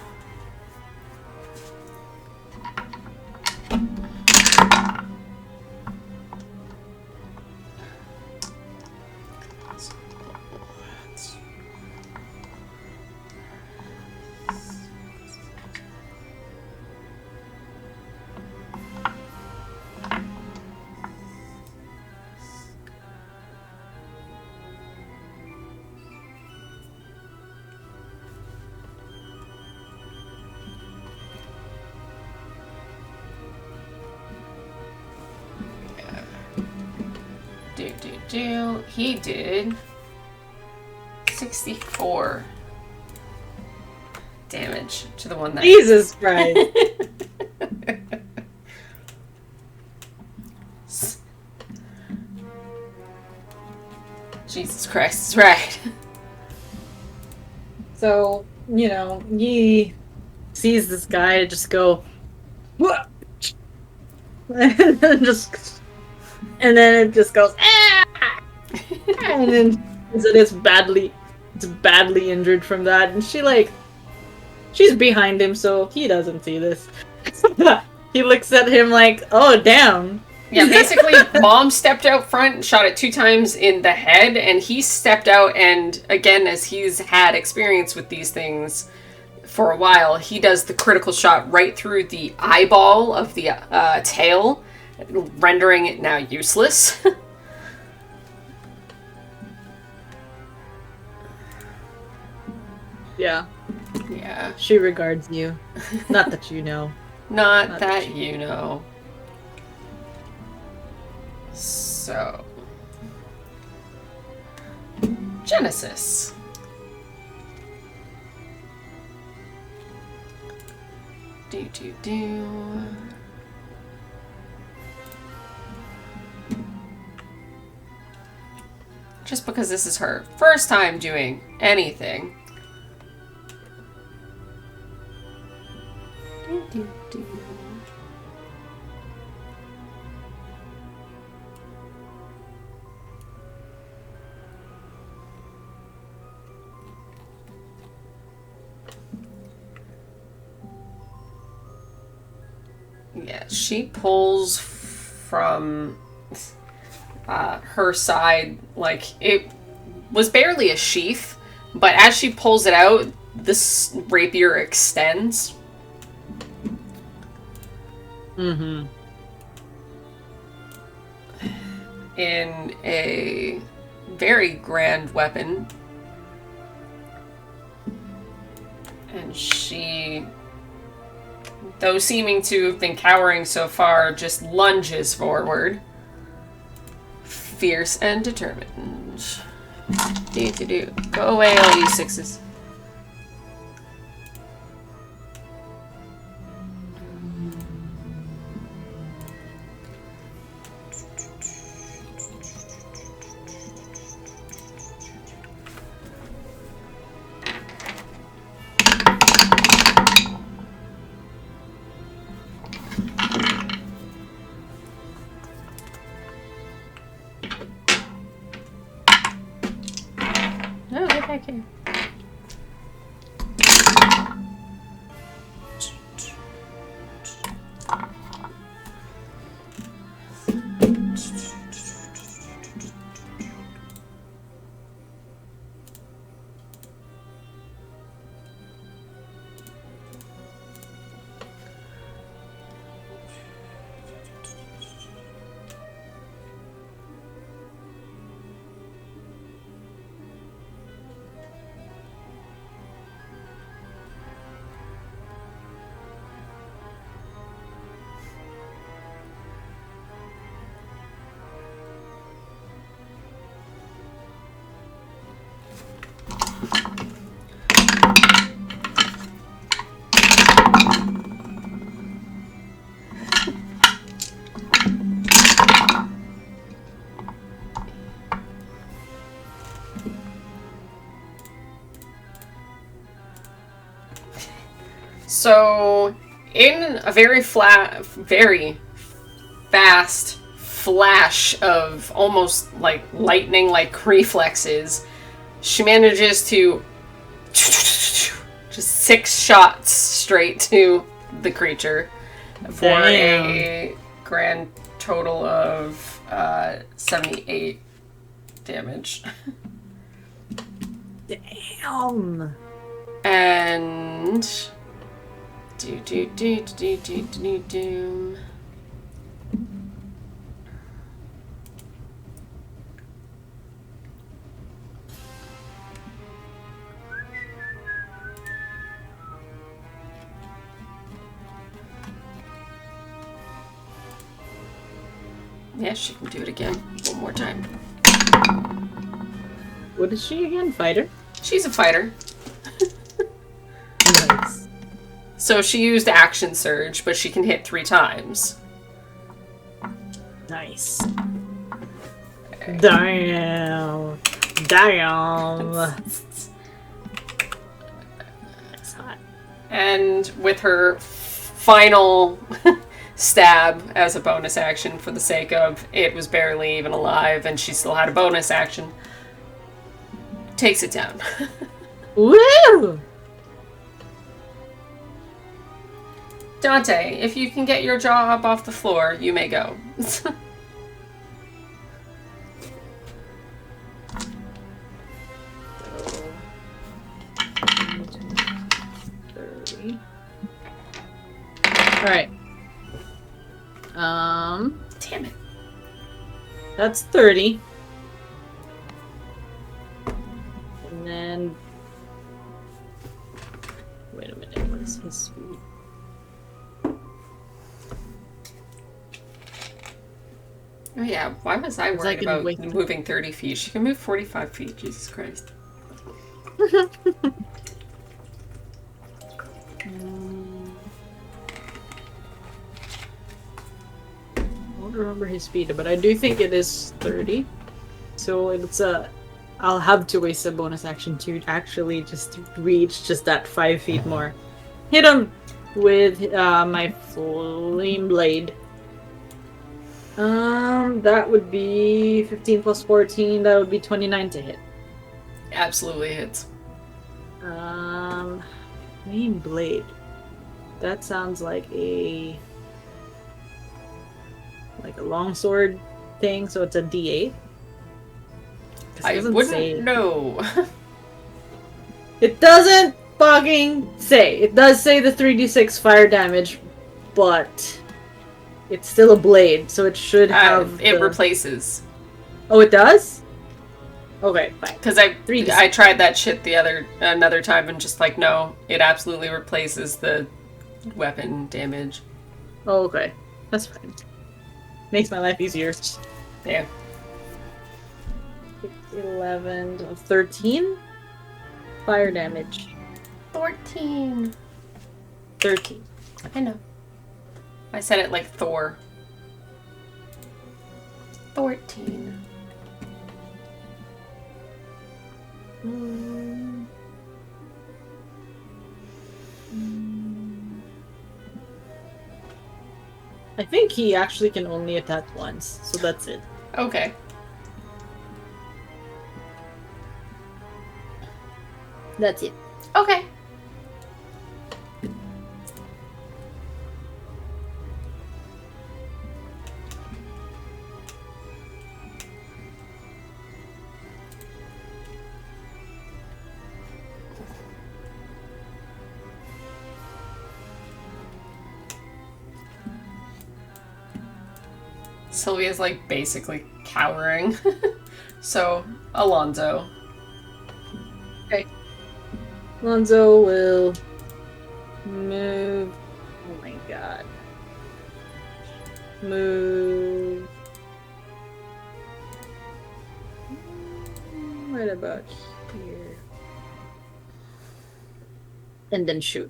He did 64 damage to the one that. Jesus Christ. Jesus Christ, right. So, you know, he sees this guy just go, what? And then it just goes, ah! And then it's badly injured from that, and she's behind him, so he doesn't see this. He looks at him like, oh damn. Yeah, basically, Mom stepped out front and shot it 2 times in the head, and he stepped out, and again, as he's had experience with these things for a while, he does the critical shot right through the eyeball of the tail, rendering it now useless. Yeah. Yeah. She regards you. Not that you know. Not that you know. So. Genesis. Do. Just because this is her first time doing anything. Do. Yeah, she pulls from her side, like it was barely a sheath, but as she pulls it out, this rapier extends. Mm-hmm. In a very grand weapon. And she, though seeming to have been cowering so far, just lunges forward. Fierce and determined. Do. Go away, all you 6s. No, get back here. So, in a very fast flash of almost like lightning-like reflexes, she manages to just 6 shots straight to the creature for a grand total of 78 damage. Damn. And do. Yeah, she can do it again one more time. What is she again? Fighter? She's a fighter. Nice. So she used action surge, but she can hit 3 times. Nice. Damn. Damn. That's hot. And with her final stab as a bonus action, for the sake of it was barely even alive and she still had a bonus action, takes it down. Woo! Dante, if you can get your jaw up off the floor, you may go. Alright. Damn it. That's 30. And then... Wait a minute, what is his speed? Oh yeah, why was I worried can about wait. moving 30 feet? She can move 45 feet, Jesus Christ. I don't remember his speed, but I do think it is 30. So it's I'll have to waste a bonus action to actually just reach just that 5 feet more. Hit him with my flame blade. That would be 15 plus 14. That would be 29 to hit. Absolutely hits. Flame blade. That sounds like a longsword thing. So it's a D8. I wouldn't know. It doesn't fucking say. It does say the 3d6 fire damage, but it's still a blade, so it should have. It replaces. Oh, it does? Okay, fine. Because I tried that shit another time and just like, no, it absolutely replaces the weapon damage. Oh, okay. That's fine. Makes my life easier. Yeah. 11, 13 fire damage. 14. 13. I know. I said it like Thor. 14. I think he actually can only attack once, so that's it. Okay. That's it. Okay. Sylvia's like basically cowering. So, Alonzo. Okay. Alonzo will move. Oh my god. Move. Right about here. and then shoot.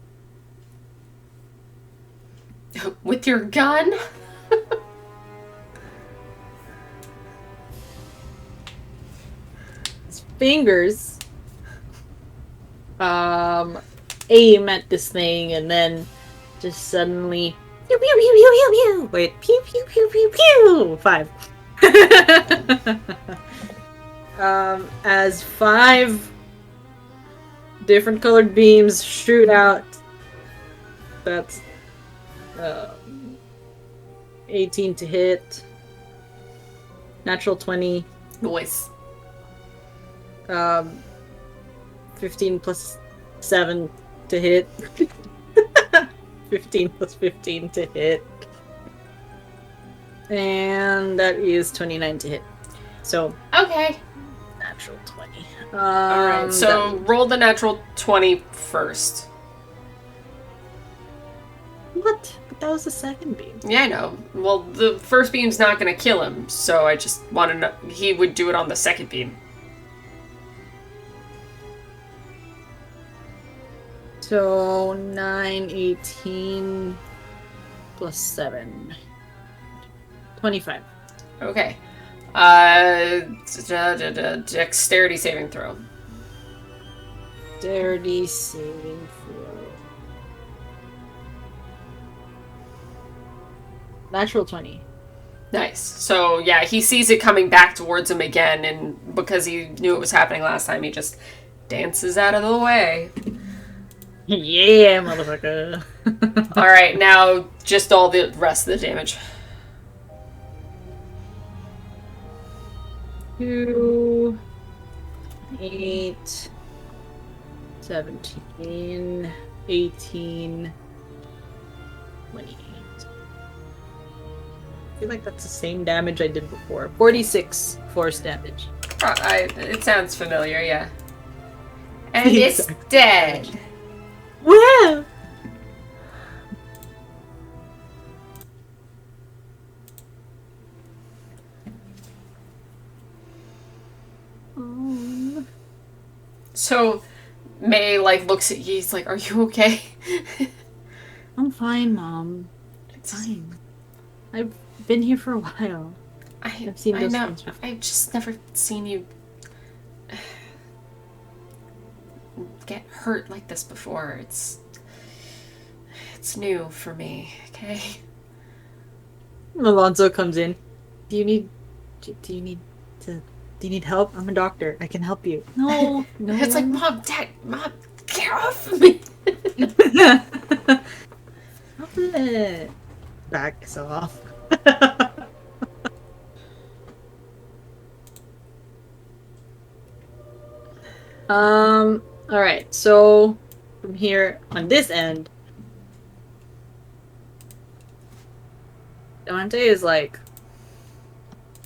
With your gun? His fingers aim at this thing and then just suddenly pew pew pew pew pew pew. Wait, pew pew pew pew pew. 5. As 5 different colored beams shoot out. That's 18 to hit. Natural 20. Noise. 15 plus 7 to hit. 15 plus 15 to hit. And that is 29 to hit. So, Okay. natural 20. Alright, so roll the natural 20 first. What? But that was the second beam. Yeah, I know. Well, the first beam's not gonna kill him, so I just want to know. He would do it on the second beam. So, 9, 18, plus 7. 25. Okay. Dexterity saving throw. Dexterity saving throw. Natural 20. Nice. So, yeah, he sees it coming back towards him again, and because he knew it was happening last time, he just dances out of the way. Yeah, motherfucker. Alright, now just all the rest of the damage. 2, 8, 17, 18, 28. I feel like that's the same damage I did before. 46 force damage. It sounds familiar, yeah. And it's dead. Wow! So May looks at you. He's like, "Are you okay?" I'm fine, Mom. It's fine. I've been here for a while. I've seen those things before. I've just never seen you get hurt like this before. It's new for me. Okay. Alonzo comes in. Do you need help? I'm a doctor. I can help you. No. It's like, Mom, Dad, Mom, get off of me. Stop it. Backs off. Alright, so from here on this end, Dante is like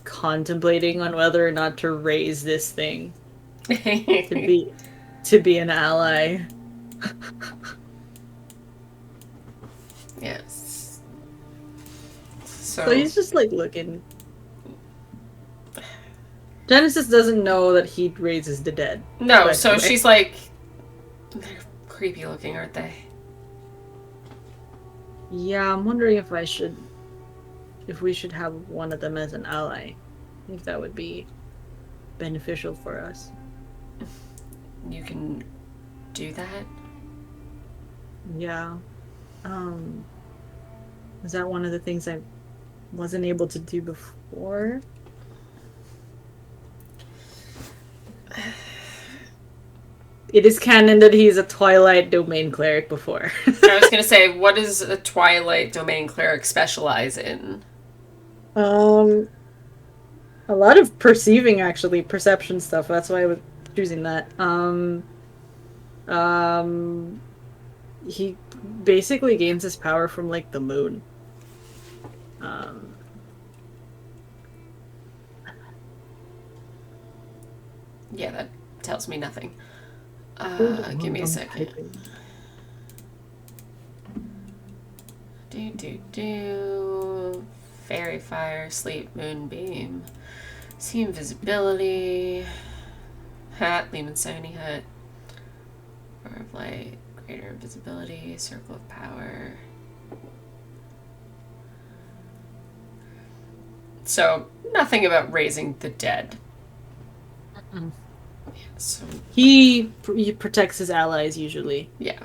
contemplating on whether or not to raise this thing to be an ally. Yes. So he's just like looking. Genesis doesn't know that he raises the dead. No, so she's like, they're creepy looking, aren't they? Yeah, I'm wondering if we should have one of them as an ally. I think that would be beneficial for us. You can do that? Yeah. Was that one of the things I wasn't able to do before? It is canon that he's a Twilight Domain cleric before. I was gonna say, what does a Twilight Domain cleric specialize in? A lot of perceiving, actually, perception stuff. That's why I was choosing that. He basically gains his power from like the moon. Yeah, that tells me nothing. Give me a second. Fairy fire, sleep, moonbeam, see invisibility, hat, Lehman Sony hat, bar of light, Greater invisibility, circle of power. So, nothing about raising the dead. Mm. So, He protects his allies usually. yeah.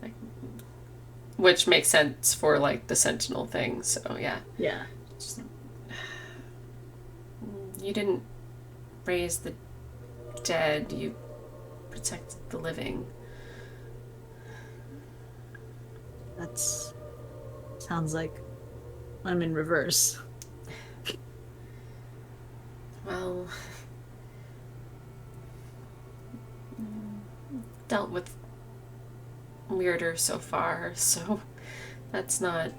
Like, which makes sense for, like, the Sentinel thing, so yeah. Yeah. Just, you didn't raise the dead, you protect the living. That's sounds like I'm in reverse. Well, dealt with weirder so far, so that's not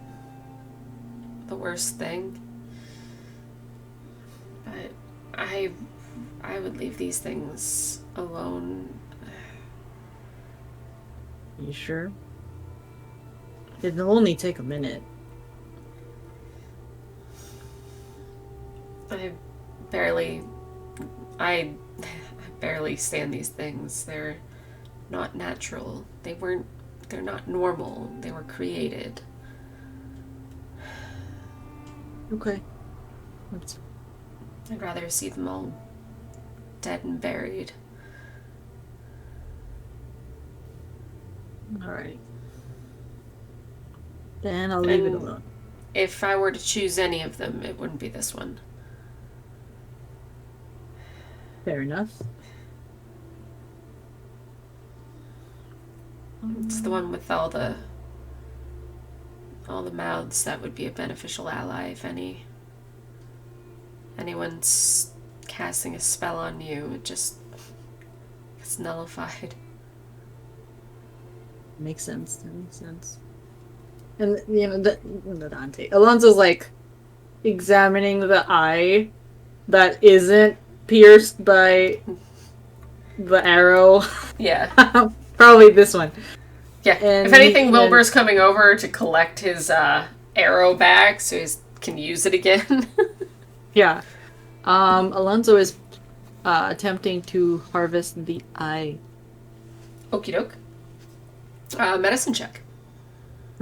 the worst thing. But I would leave these things alone. You sure? It'll only take a minute. I barely I barely stand these things. They're not natural. They're not normal. They were created. Okay. That's I'd rather see them all dead and buried. all right. Then I'll leave it And alone. if I were to choose any of them, it wouldn't be this one. Fair enough. It's the one with all the mouths that would be a beneficial ally if anyone's casting a spell on you. It just gets nullified. Makes sense. That makes sense. And the Dante. Alonso's like examining the eye that isn't pierced by the arrow. Yeah. Probably this one. Yeah. And if anything, Wilbur's coming over to collect his arrow back so he can use it again. Yeah. Alonso is attempting to harvest the eye. Okie doke. Medicine check.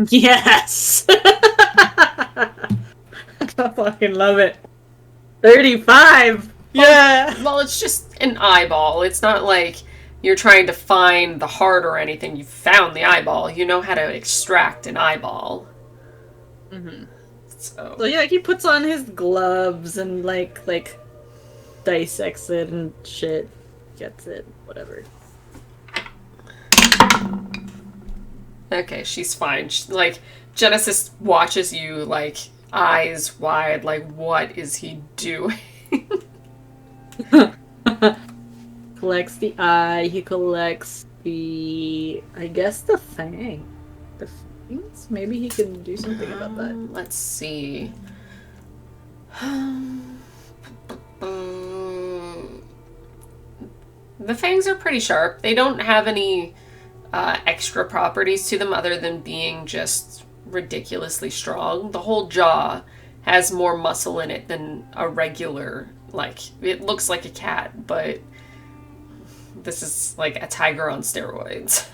Yes! I fucking love it. 35! Yeah! Well, it's just an eyeball. It's not like you're trying to find the heart or anything. You found the eyeball. You know how to extract an eyeball. Mm-hmm. So yeah, he puts on his gloves and like dissects it and shit. Gets it, whatever. okay, she's fine. Like Genesis watches you like eyes wide. Like, what is he doing? Collects the eye. He collects I guess the fang. The fangs? Maybe he can do something about that. Let's see. The fangs are pretty sharp. They don't have any extra properties to them other than being just ridiculously strong. The whole jaw has more muscle in it than a regular, like, it looks like a cat, but this is like a tiger on steroids.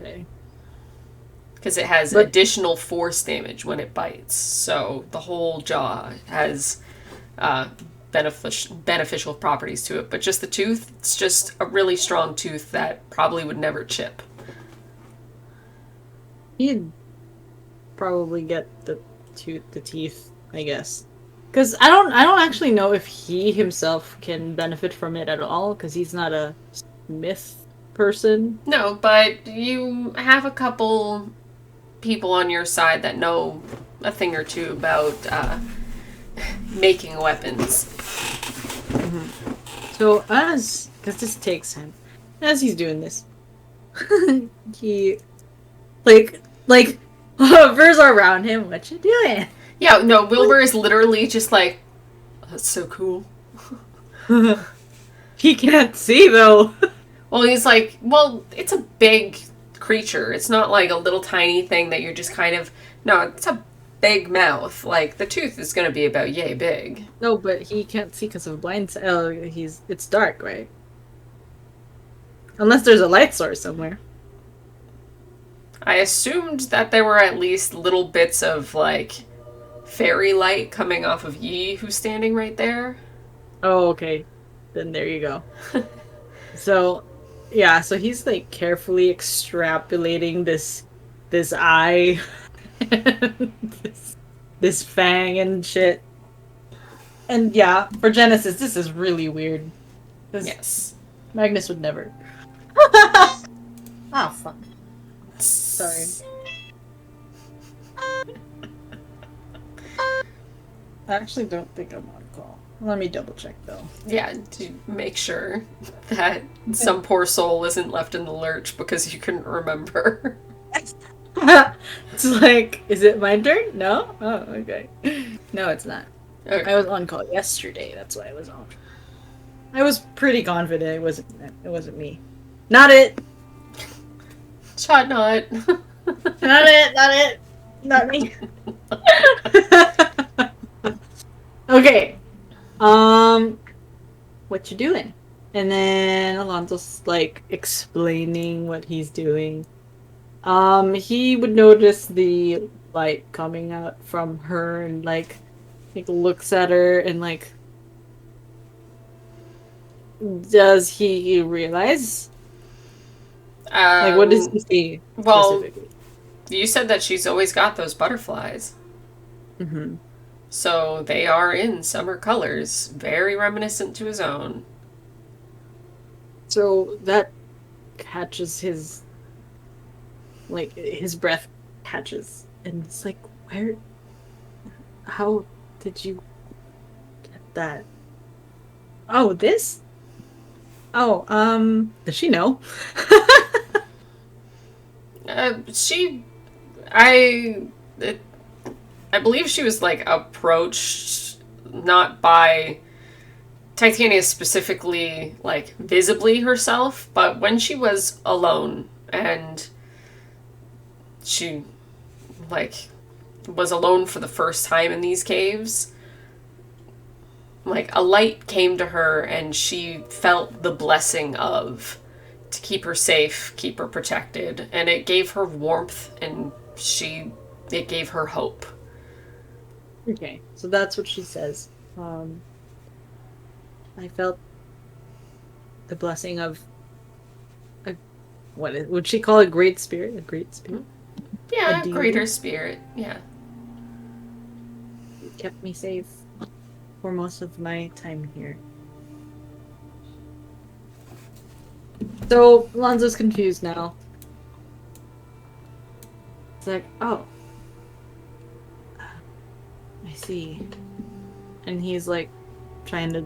Okay. Because it has additional force damage when it bites. So the whole jaw has beneficial properties to it. But just the tooth, it's just a really strong tooth that probably would never chip. He'd probably get the teeth, I guess. Because I don't actually know if he himself can benefit from it at all, because he's not a smith person. No, but you have a couple people on your side that know a thing or two about making weapons. Mm-hmm. So because this takes him, as he's doing this, he hovers around him. What you doing? Yeah, no, Wilbur is literally just like, oh, that's so cool. He can't see though. Well, he's like, well, it's a big creature. It's not like a little tiny thing that you're just kind of... No, it's a big mouth. Like, the tooth is going to be about yay big. No, but he can't see because of blind. It's dark, right? Unless there's a light source somewhere. I assumed that there were at least little bits of, like, fairy light coming off of Yi, who's standing right there. Oh, okay. Then there you go. So, yeah, so he's like carefully extrapolating this eye this this fang and shit. And yeah, for Genesis, this is really weird. Because Yes. Magnus would never. Ah, fuck. Sorry. I actually don't think I'm on call. Let me double check though. Yeah, to make sure that some poor soul isn't left in the lurch because you couldn't remember. It's like, is it my turn? No? Oh, okay. No, it's not. Okay. I was on call yesterday. That's why I was on. I was pretty confident it wasn't me. Not it. Shot not. Not it. Not it. Not me. Okay. What you doing? And then Alonso's like explaining what he's doing. He would notice the light coming out from her and like looks at her and like does he realize? Like what does he see Well, specifically? you said that she's always got those butterflies. Mm-hmm. So they are in summer colors, very reminiscent to his own. So that catches his his breath catches and it's like where how did you get that? Oh, this? Oh, does she know? She, I, it, I believe she was like approached not by Titania specifically, like visibly herself, but when she was alone and she, like, was alone for the first time in these caves, like a light came to her and she felt the blessing of to keep her safe, keep her protected, and it gave her warmth and it gave her hope. Okay, so that's what she says. I felt the blessing of a would she call it great spirit? A great spirit? Yeah, A greater deity? spirit. Yeah. It kept me safe for most of my time here. So Lonzo's confused now. It's like, oh, I see. And he's like trying to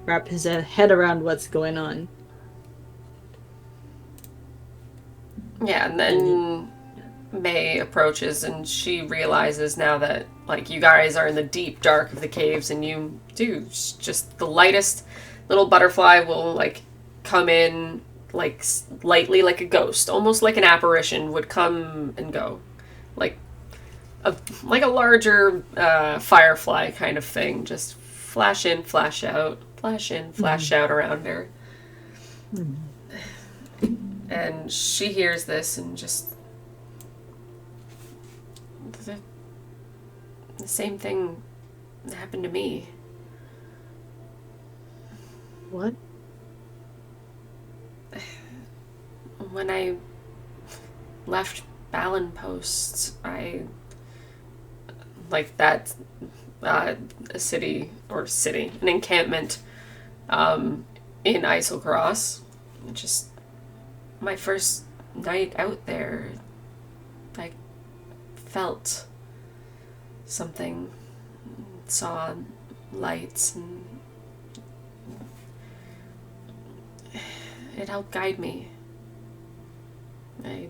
wrap his head around what's going on. Yeah, and then May approaches and she realizes now that, like, you guys are in the deep dark of the caves and you do just the lightest little butterfly will, like, come in, like, lightly like a ghost, almost like an apparition would come and go. Like like a larger firefly kind of thing, just flash in, flash out, flash in, flash out around her. And she hears this and just the same thing happened to me. What? When I left Balin Post, I like that a city or city, an encampment in Islecross. Just my first night out there, I felt something, saw lights, and it helped guide me. I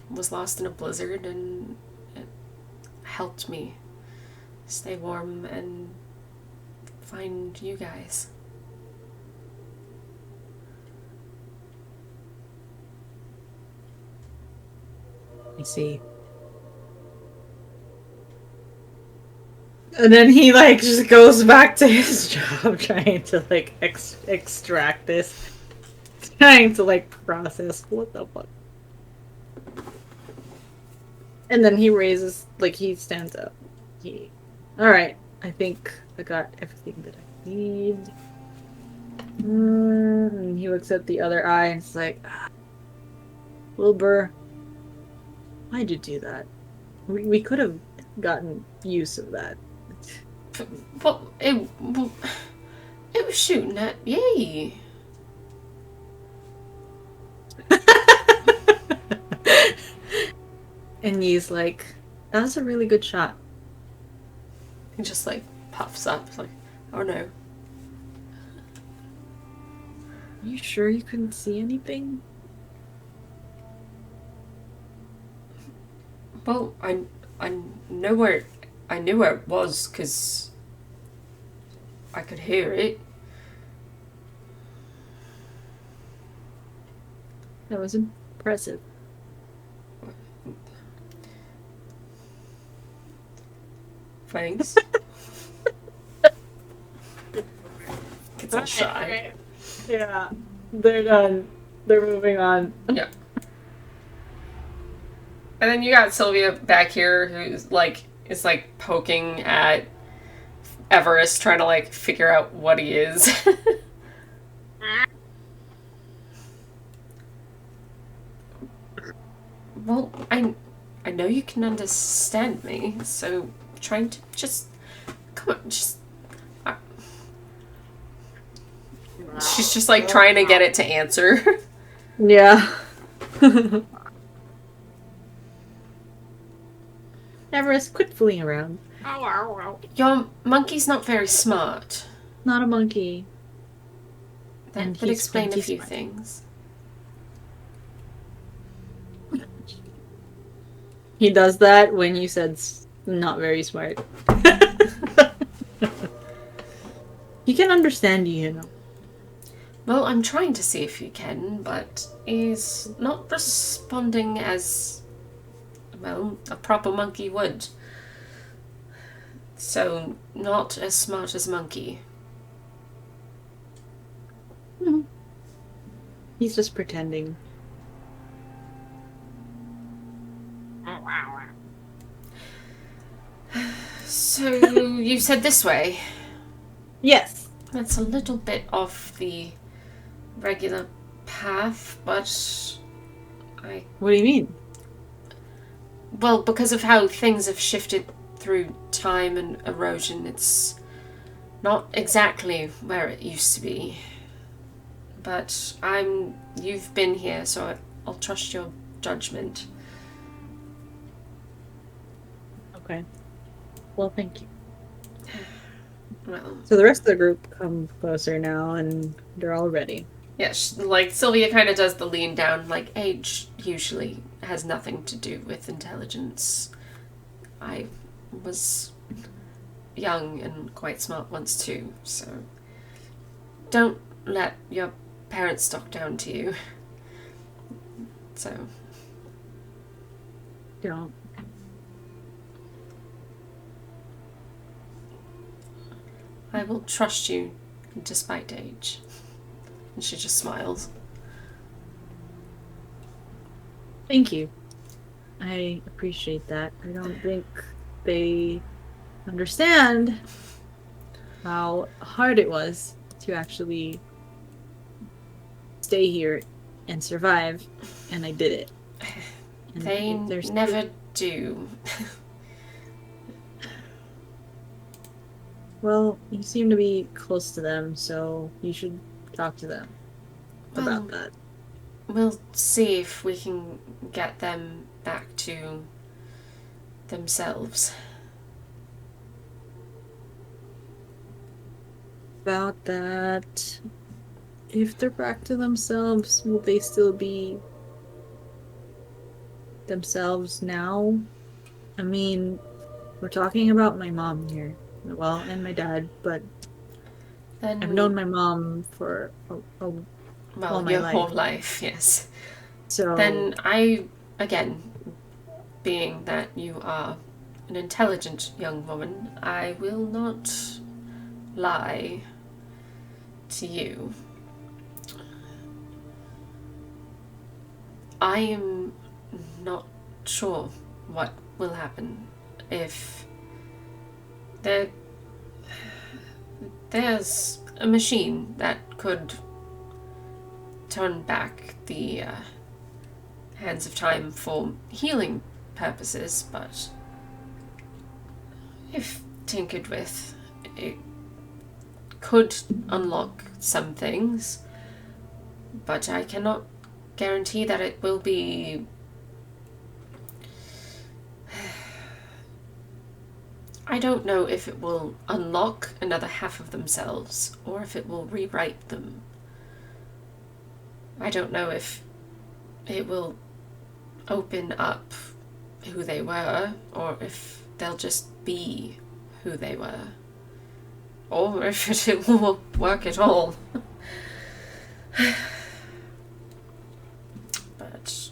was lost in a blizzard and it helped me stay warm and find you guys. I see. And then he like just goes back to his job trying to like extract this. trying to like process what the fuck. And then he raises, like he stands up. All right. I think I got everything that I need. And he looks at the other eye and it's like, Wilbur, why'd you do that? We could have gotten use of that. Well, it was shooting at Yay. And he's like, that was a really good shot. He just like puffs up, like, oh no. Are you sure you couldn't see anything? Well, I know where I knew where it was because I could hear it. That was impressive. Thanks. It's all shy. Yeah, they're done. They're moving on. Yeah. And then you got Sylvia back here who's like is like poking at Everest, trying to like figure out what he is. Well, I know you can understand me, so trying to just come on, just. She's just like trying to get it to answer. Yeah. Everest, quit fooling around. Your monkey's not very smart. Not a monkey. That And would he's explain a plenty few smart. things. He does that when you said not very smart. He can understand you, you know. Well, I'm trying to see if you can, but he's not responding as, well, a proper monkey would. So, not as smart as a monkey. He's just pretending. So, you said this way. Yes. That's a little bit off the regular path, but What do you mean? well, because of how things have shifted through time and erosion, it's not exactly where it used to be. But you've been here, so I'll trust your judgment. Okay. Well, thank you. Well, So the rest of the group come closer now, and they're all ready. yeah, like Sylvia kind of does the lean down. Like age usually has nothing to do with intelligence. I was young and quite smart once too, so don't let your parents talk down to you. So Don't. I will trust you despite age. And she just smiles. Thank you. I appreciate that. I don't think they understand how hard it was to actually stay here and survive, and I did it. And They there's never do. Well, you seem to be close to them, so you should talk to them about that. We'll see if we can get them back to themselves. About that. If they're back to themselves, will they still be themselves now? I mean, we're talking about my mom here. Well, and my dad, but Then I've known my mom for all my your life. whole life, yes. So Then again, being that you are an intelligent young woman, I will not lie to you. I am not sure what will happen if there, there's a machine that could turn back the hands of time for healing purposes, but if tinkered with, it could unlock some things, but I cannot guarantee that it will be. I don't know if it will unlock another half of themselves or if it will rewrite them. I don't know if it will open up who they were or if they'll just be who they were. Or if it will work at all. But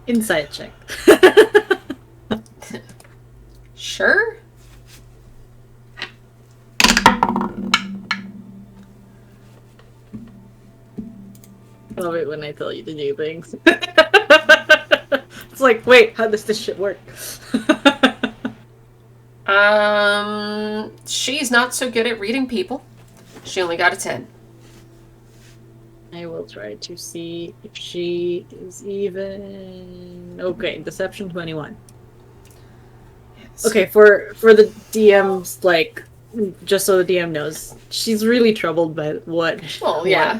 Insight check. sure. Love it when I tell you to do things. It's like, wait, how does this shit work? She's not so good at reading people. She only got a 10. I will try to see if she is even. Okay, deception 21. Yes. Okay, for the DM's, like, just so the DM knows, she's really troubled by what. Well, yeah.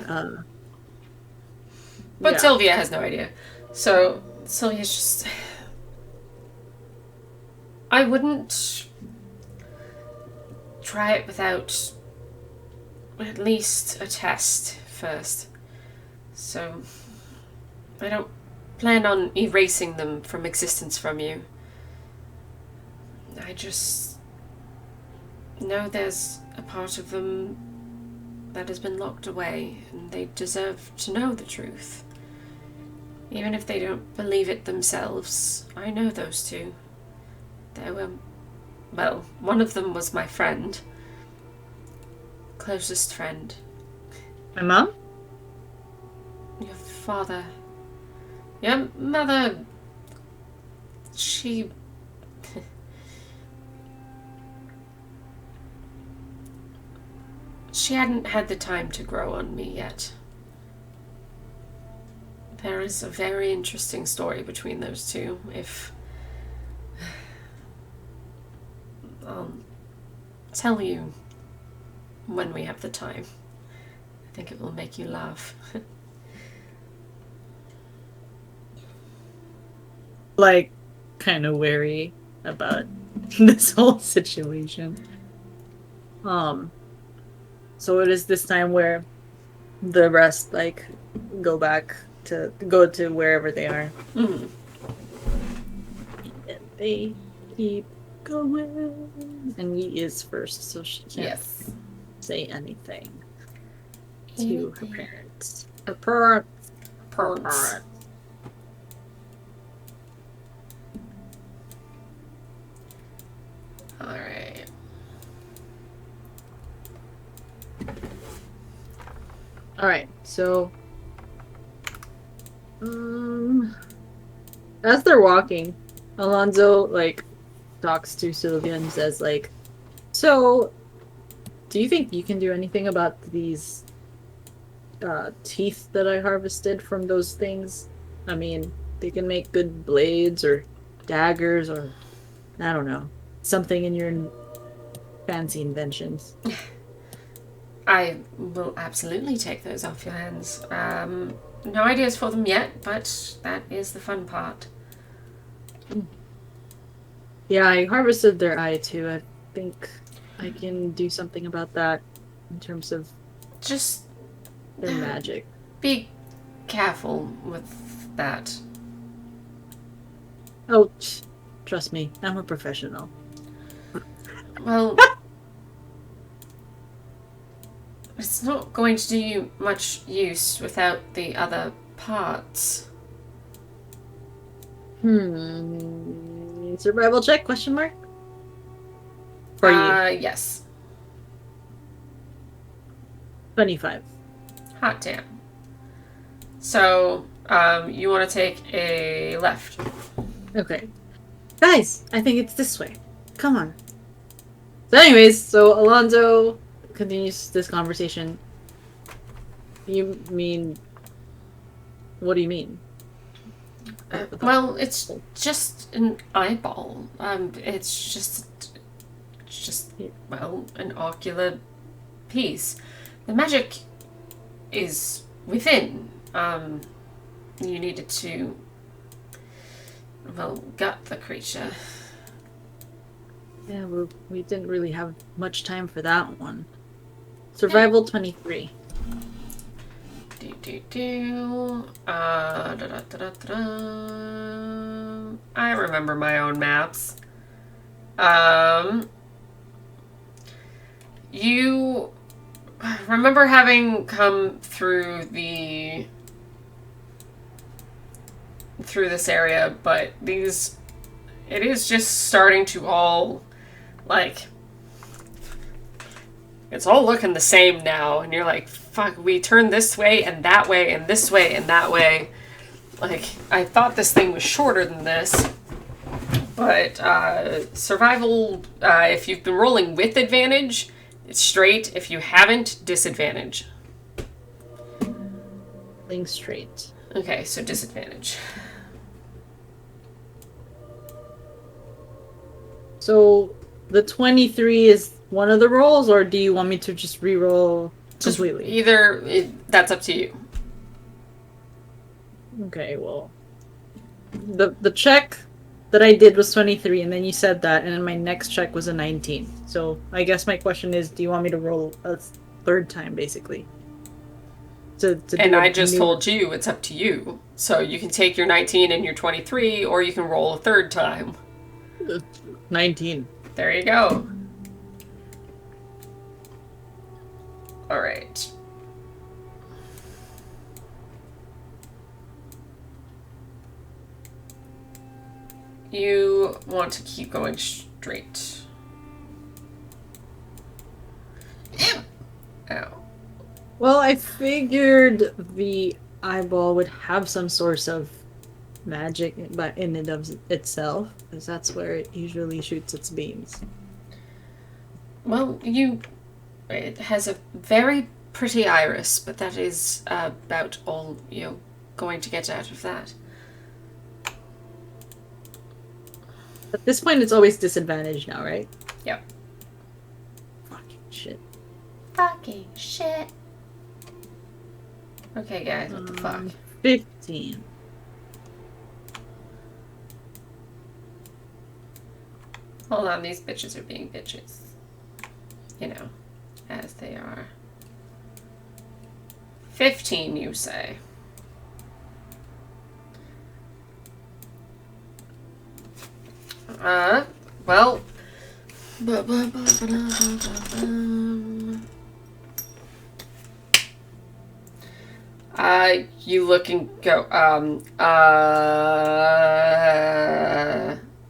But yeah. Sylvia has no idea. So Sylvia's just. I wouldn't try it without at least a test first. So I don't plan on erasing them from existence from you. I just know there's a part of them that has been locked away, and they deserve to know the truth. Even if they don't believe it themselves, I know those two. They were, well, one of them was my friend. Closest friend. My mom? Your father. Your mother. She. She hadn't had the time to grow on me yet. There is a very interesting story between those two. If. I'll tell you when we have the time. I think it will make you laugh. Like, kind of wary about this whole situation. So it is this time where the rest, like, go to wherever they are. Mm. And they keep going. And he is first, so she can't say anything to her parents. Her parents. Alright. Alright, so as they're walking, Alonzo, like, talks to Sylvia and says, like, so, do you think you can do anything about these teeth that I harvested from those things? I mean, they can make good blades or daggers or, I don't know, something in your fancy inventions. I will absolutely take those off your hands. No ideas for them yet, but that is the fun part. Yeah, I harvested their eye too. I think I can do something about that in terms of just their magic. Be careful with that. Oh, trust me, I'm a professional. Well, it's not going to do you much use without the other parts. Survival check? Question mark? For you. Yes. 25. Hot damn. So, you want to take a left. Okay. Guys, I think it's this way. Come on. So anyways, so Alonzo continues this conversation. You mean... What do you mean? Well, it's just an eyeball. It's just, well, an ocular piece. The magic is within. You needed to, well, gut the creature. Yeah, we didn't really have much time for that one. Survival 23. I remember my own maps. You remember having come through this area, but it is just starting to all, like, it's all looking the same now, and you're like, fuck, we turned this way and that way and this way and that way. Like, I thought this thing was shorter than this. But survival, if you've been rolling with advantage, it's straight. If you haven't, disadvantage. Link straight. Okay, so disadvantage. So the 23 is one of the rolls, or do you want me to just re-roll completely? That's up to you. Okay, well, the check that I did was 23, and then you said that, and then my next check was a 19. So I guess my question is, do you want me to roll a third time, basically? And I just told you it's up to you. So you can take your 19 and your 23, or you can roll a third time. 19. There you go. All right. You want to keep going straight. Ow. Well, I figured the eyeball would have some source of magic in and of itself, because that's where it usually shoots its beams. Well, it has a very pretty iris, but that is about all you're going to get out of that. At this point, it's always disadvantage now, right? Yep. Fucking shit. Fucking shit. Okay, guys, what the fuck? 15. Hold on, these bitches are being bitches. You know, as they are. 15, you say? Well. You look and go,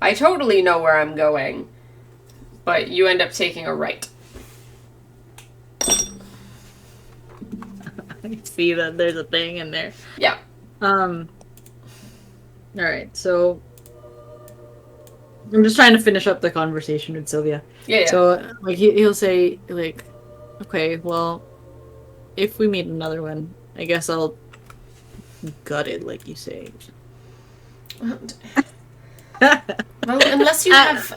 I totally know where I'm going, but you end up taking a right. I see that there's a thing in there. Yeah. Alright, so I'm just trying to finish up the conversation with Sylvia. Yeah. So, like, he'll say, like, okay, well, if we meet another one, I guess I'll gut it, like you say. Well, unless you have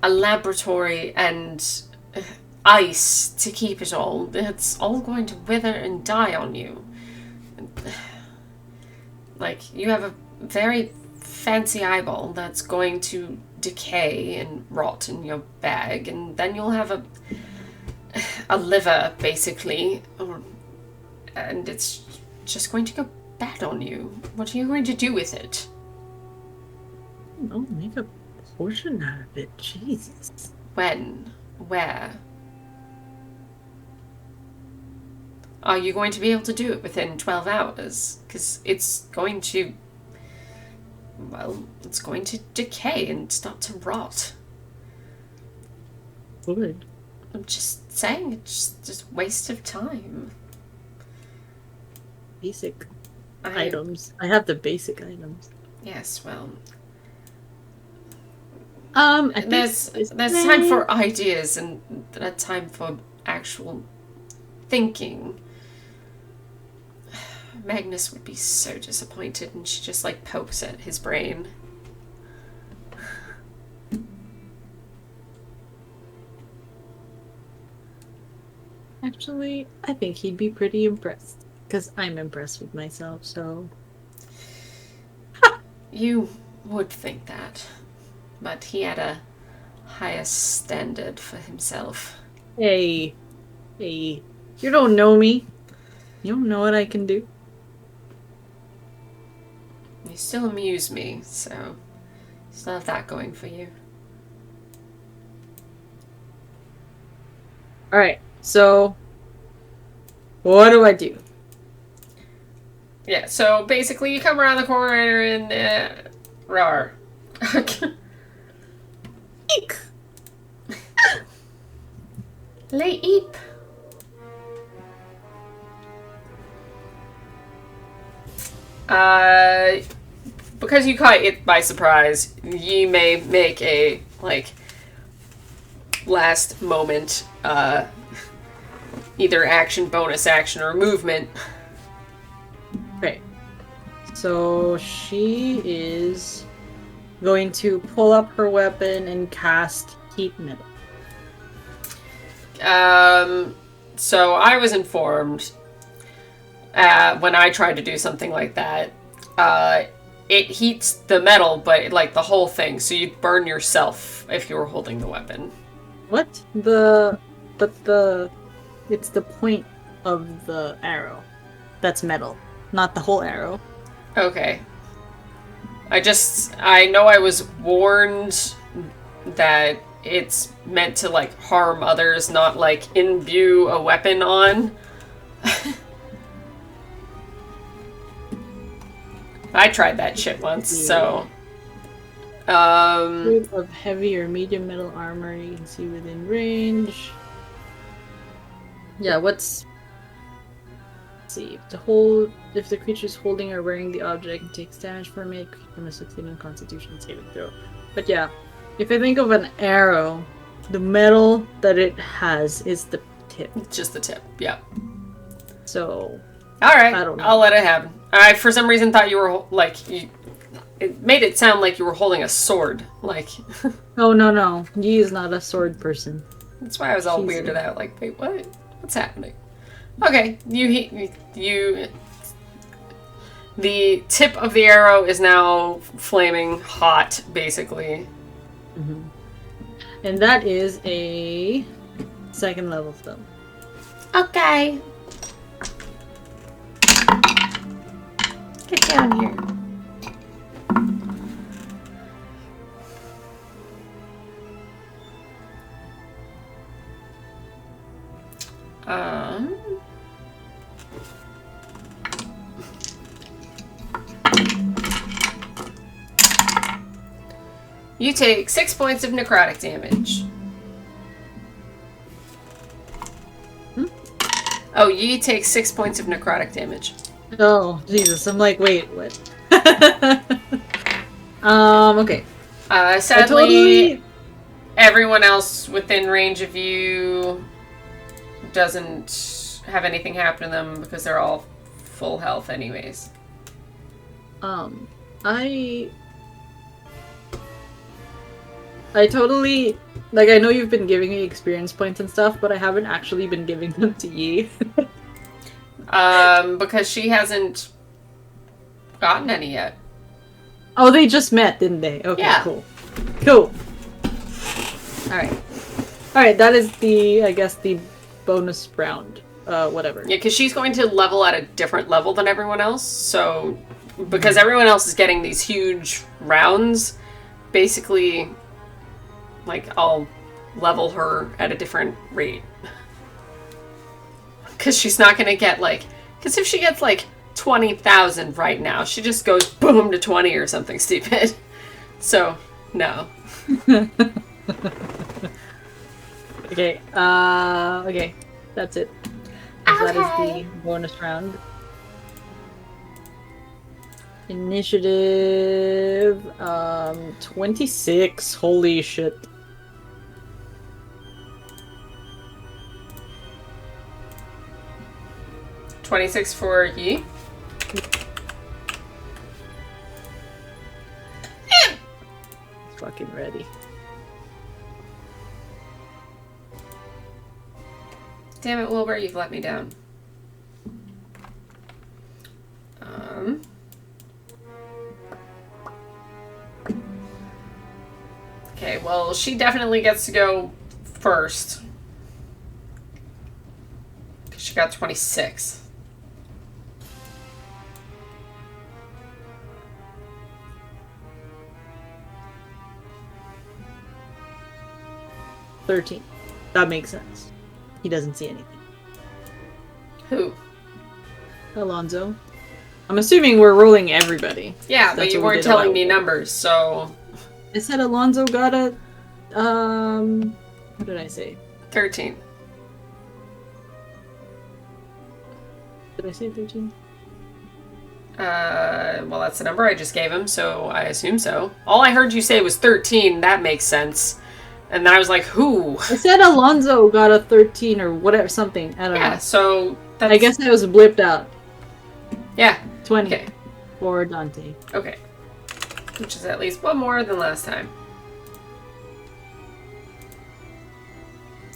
a laboratory and ice to keep it all, it's all going to wither and die on you. Like, you have a very fancy eyeball that's going to decay and rot in your bag, and then you'll have a liver, basically, and it's just going to go bad on you. What are you going to do with it? Oh, make a portion out of it. Jesus. When? Where? Are you going to be able to do it within 12 hours? Because it's going to... Well, it's going to decay and start to rot. Good. I'm just saying, it's just a waste of time. basic I items. I have the basic items. yes, well, I think there's time for ideas and a time for actual thinking. Magnus would be so disappointed, and she just like pokes at his brain. Actually, I think he'd be pretty impressed. Because I'm impressed with myself, so... You would think that, but he had a higher standard for himself. Hey, hey, you don't know me. You don't know what I can do. You still amuse me, so you still have that going for you. Alright, so... What do I do? Yeah, so basically you come around the corner and... rawr. Eek! Lay eep. Because you caught it by surprise, you may make a, like, last moment, either action, bonus action, or movement. Okay. So she is going to pull up her weapon and cast Heat Metal. So I was informed when I tried to do something like that, it heats the metal, but like the whole thing, so you'd burn yourself if you were holding the weapon. What? It's the point of the arrow. That's metal, not the whole arrow. Okay. I know I was warned that it's meant to, like, harm others, not, like, imbue a weapon on. I tried that shit once, so... Of heavy or medium metal armor you can see within range. Yeah, let's see. If the creature's holding or wearing the object, it takes damage from it from a succeeding Constitution saving throw. But yeah, if I think of an arrow, the metal that it has is the tip. Just the tip, yeah. So, alright, I don't know. I'll let it happen. I, for some reason, thought you were, like, it made it sound like you were holding a sword, like... Oh, no. Yi is not a sword person. That's why I was all weirded out, like, wait, what? What's happening? Okay, the tip of the arrow is now flaming hot, basically. Mm-hmm. And that is a 2nd level spell. Okay. Get down here. You take 6 points of necrotic damage. Oh, you take 6 points of necrotic damage. Oh, Jesus. I'm like, wait, what? Okay. Sadly, everyone else within range of you doesn't have anything happen to them because they're all full health anyways. I totally, like, I know you've been giving me experience points and stuff, but I haven't actually been giving them to Yi. Because she hasn't gotten any yet. Oh, they just met, didn't they? Okay, yeah. Cool. Alright, that is I guess, the bonus round. Whatever. Yeah, because she's going to level at a different level than everyone else, so... Because everyone else is getting these huge rounds, basically, like, I'll level her at a different rate. Because she's not going to get, like... Because if she gets, like, 20,000 right now, she just goes boom to 20 or something stupid. So, no. Okay, okay. That's it. That is the bonus round. Initiative 26. Holy shit. $26 for Yi. Fucking ready. Damn it, Wilbur, you've let me down. Okay, well, she definitely gets to go first. She got 26. $13. That makes sense. He doesn't see anything. Who? Alonzo. I'm assuming we're rolling everybody. Yeah, but you weren't telling me numbers, so... I said Alonzo got a... What did I say? 13. Did I say 13? Well, that's the number I just gave him, so I assume so. All I heard you say was 13. That makes sense. And then I was like, who? I said Alonzo got a 13 or whatever, something. I don't know. Yeah, so that's... I guess I was blipped out. Yeah. 20 Okay. for Dante. Okay. Which is at least one more than last time.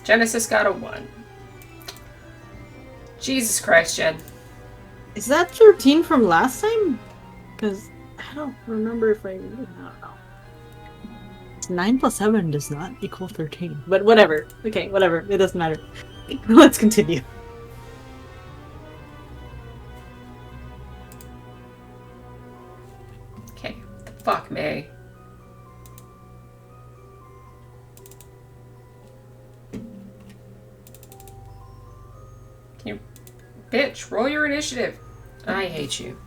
Genesis got a 1. Jesus Christ, Jen. Is that 13 from last time? Because I don't remember if I don't know. 9 plus 7 does not equal 13. But whatever. Okay, whatever. It doesn't matter. Let's continue. Okay. What the fuck, May? Can you... Bitch, roll your initiative. I hate you.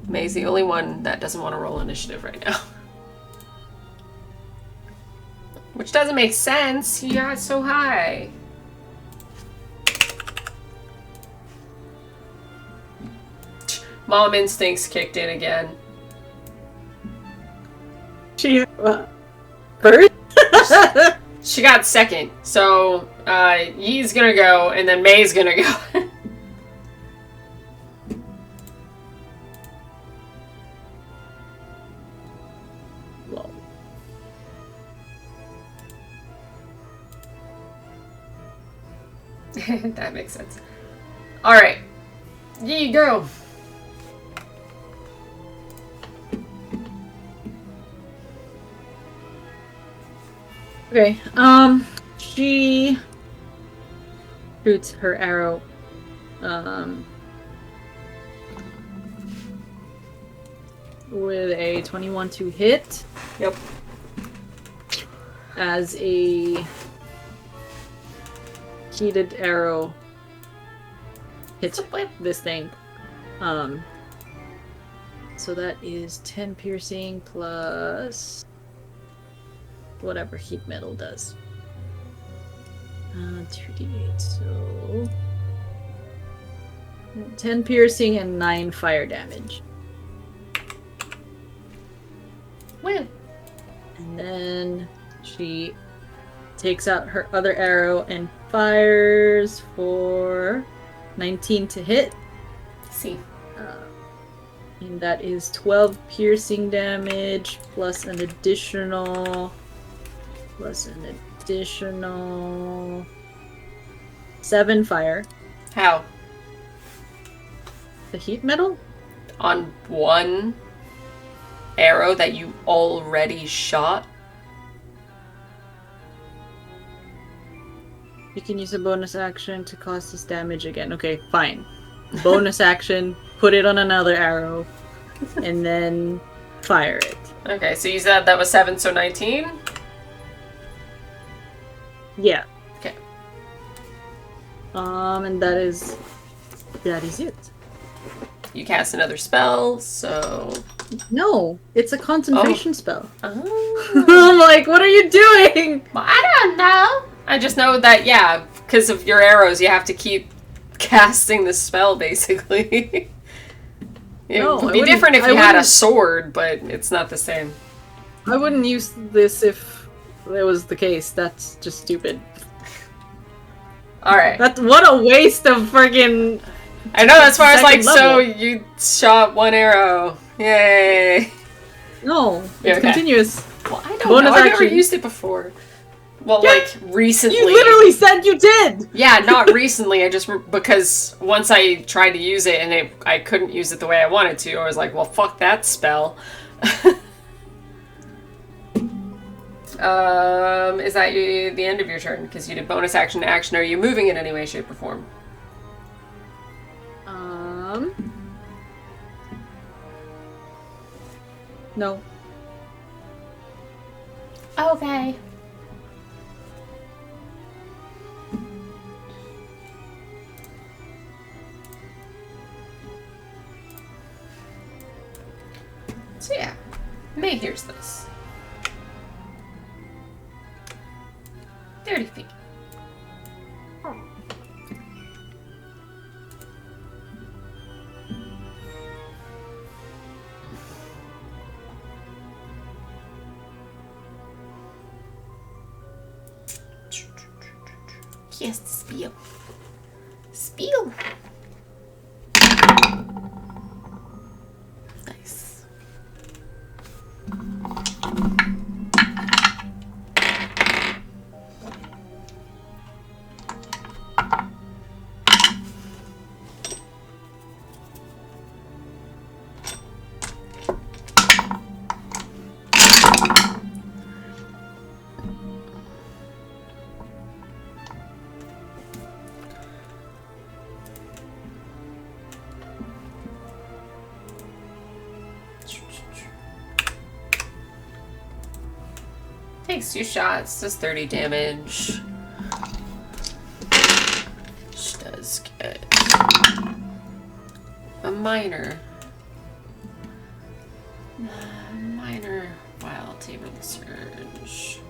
May's the only one that doesn't want to roll initiative right now. Which doesn't make sense. He got so high. Mom instincts kicked in again. She first? She got second. So Yi's gonna go, and then May's gonna go. That makes sense. Alright. Yi, go. Okay, she shoots her arrow, with a 21 to hit. Yep. As a heated arrow hits this thing. So that is 10 piercing plus whatever heat metal does. 2d8, so 10 piercing and 9 fire damage. Win. And then she takes out her other arrow and fires for 19 to hit. See. And that is 12 piercing damage plus an additional 7 fire. How? The heat metal? On one arrow that you already shot? You can use a bonus action to cause this damage again. Okay, fine. Bonus action, put it on another arrow, and then fire it. Okay, so you said that was 7, so 19? Yeah. Okay. And that is it. You cast another spell, so... No, it's a concentration spell. Oh. I'm like, what are you doing? Well, I don't know. I just know that, yeah, because of your arrows, you have to keep casting the spell, basically. It No, would I be wouldn't- different if I you had a wouldn't- sword, but it's not the same. I wouldn't use this if that was the case. That's just stupid. Alright. What a waste of friggin' I know, that's why I was like, second so level. you shot one arrow. Yay. No, Yeah, it's okay. continuous. Well, I don't Bonus know. I've never action. used it before. Well, Yeah, like, recently. You literally said you did! Yeah, not recently. I just because once I tried to use it and I couldn't use it the way I wanted to, I was like, well, fuck that spell. Is that the end of your turn? Because you did bonus action to action. Are you moving in any way, shape, or form? No. Okay. So yeah, May hears this. 30 feet. Yes, spiel. Spiel. Nice. Takes 2 shots, does 30 damage. She does get a minor wild tamer the surge.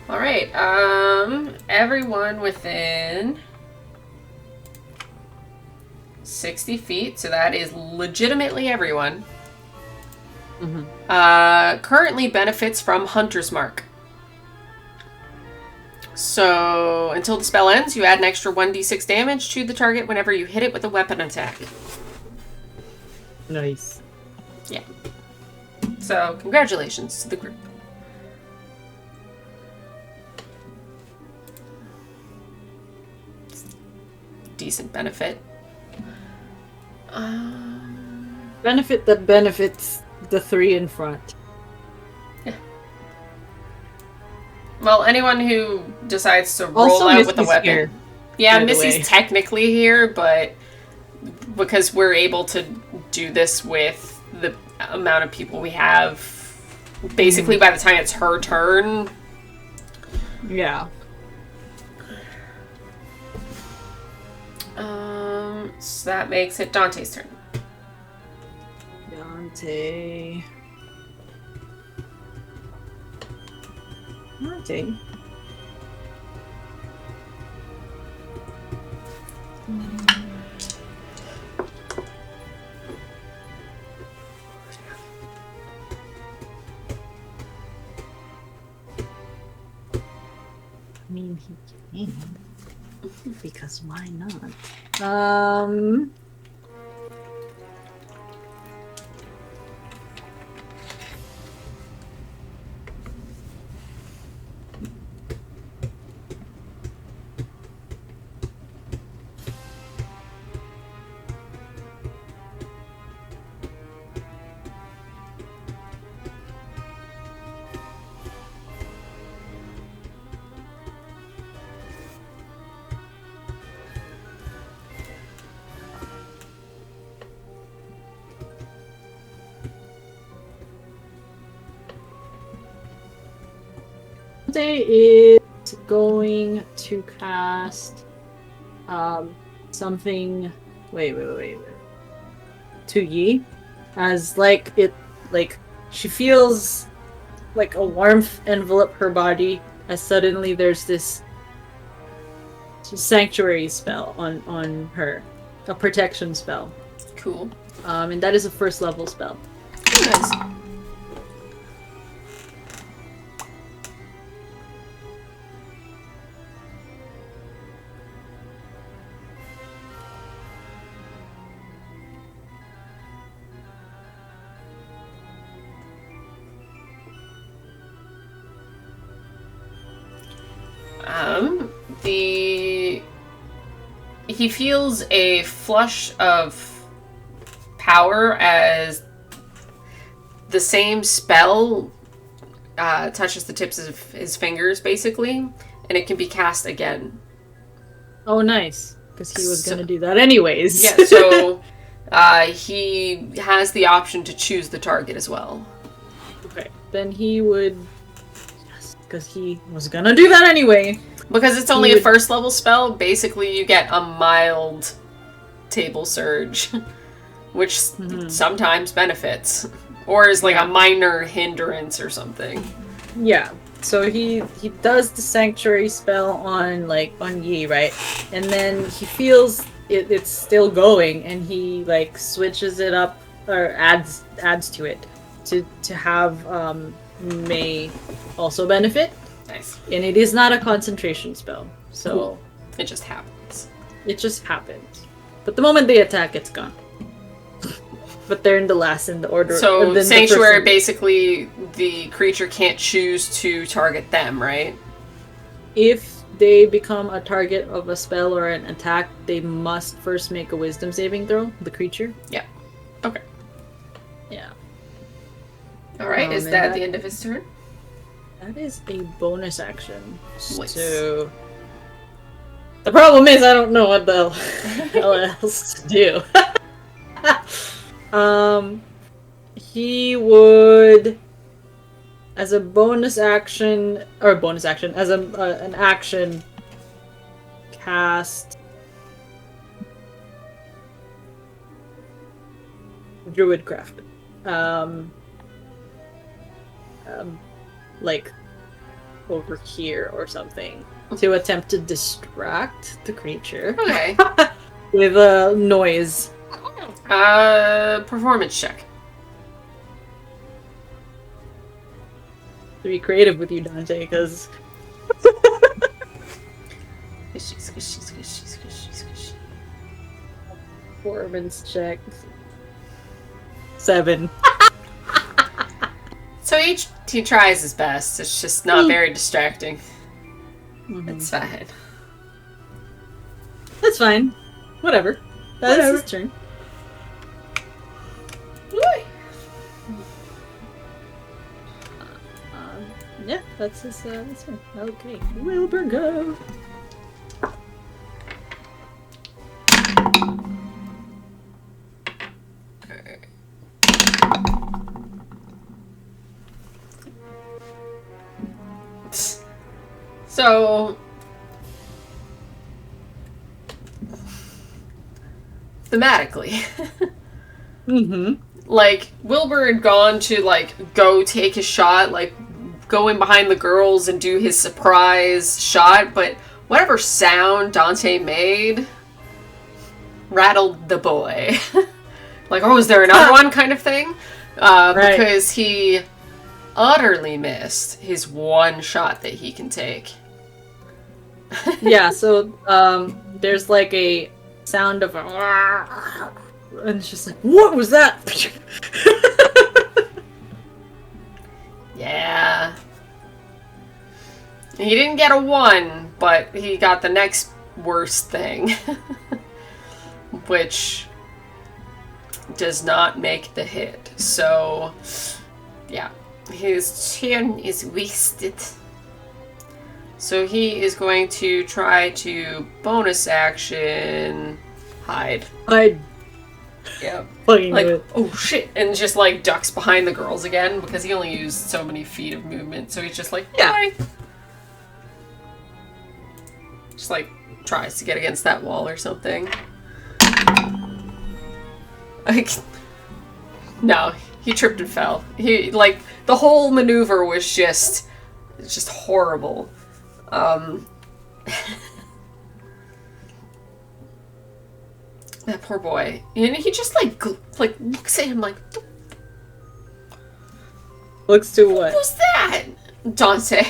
Alright, everyone within 60 feet, so that is legitimately everyone, currently benefits from Hunter's Mark. So, until the spell ends, you add an extra 1d6 damage to the target whenever you hit it with a weapon attack. Nice. Yeah. So, congratulations to the group. Decent benefit. Benefit that benefits the 3 in front. Yeah. Well, anyone who decides to roll Also, out with a Missy's weapon. here, Yeah, by the Missy's way. technically here, but because we're able to do this with the amount of people we have, basically by the time it's her turn. Yeah. So that makes it Dante's turn. Dante. I mean, he can. Because why not? Dante is going to cast something. Wait. To Yi, as like she feels like a warmth envelop her body as suddenly there's this sanctuary spell on her, a protection spell. Cool. And that is a first level spell. Nice. He feels a flush of power as the same spell touches the tips of his fingers, basically, and it can be cast again. Oh, nice. Because he was going to do that anyways. Yeah, so he has the option to choose the target as well. Okay, then he would... Yes, because he was going to do that anyway. Because it's only a first level spell, basically you get a mild table surge, which sometimes benefits. Or is like a minor hindrance or something. Yeah. So he does the sanctuary spell on Yi, right? And then he feels it's still going, and he like switches it up or adds to it to have May also benefit. Nice. And it is not a concentration spell, so cool. It just happens. It just happens. But the moment they attack, it's gone. But they're in the order. So Sanctuary, basically, the creature can't choose to target them, right? If they become a target of a spell or an attack, they must first make a Wisdom saving throw, the creature. Yeah. Okay. Yeah. Alright, is that the end of his turn? That is a bonus action. Nice. So... The problem is I don't know what the hell else to do. He would, as a bonus action, as an action, cast Druidcraft. Like over here or something, to attempt to distract the creature. Okay. With a noise. Performance check. To be creative with you, Dante, because... Performance check. 7. So he tries his best. It's just not very distracting. It's fine. That's fine. Whatever. That's his turn. Yeah, that's his turn. Okay. Wilbur, go! So, thematically, like, Wilbur had gone to, like, go take his shot, like, go in behind the girls and do his surprise shot, but whatever sound Dante made rattled the boy. Like, oh, is there another one kind of thing? Right. Because he utterly missed his one shot that he can take. Yeah, so there's like a sound of a... And it's just like, what was that? Yeah. He didn't get a 1, but he got the next worst thing. Which does not make the hit. So, yeah. His turn is wasted. So he is going to try to bonus action hide. Hide. Yeah. Like, oh shit, and just like ducks behind the girls again because he only used so many feet of movement. So he's just like, yeah. Just like tries to get against that wall or something. Like, no, He tripped and fell. He like the whole maneuver was just horrible. That poor boy, and he just like looks at him like, Looks to what what? was that, Dante?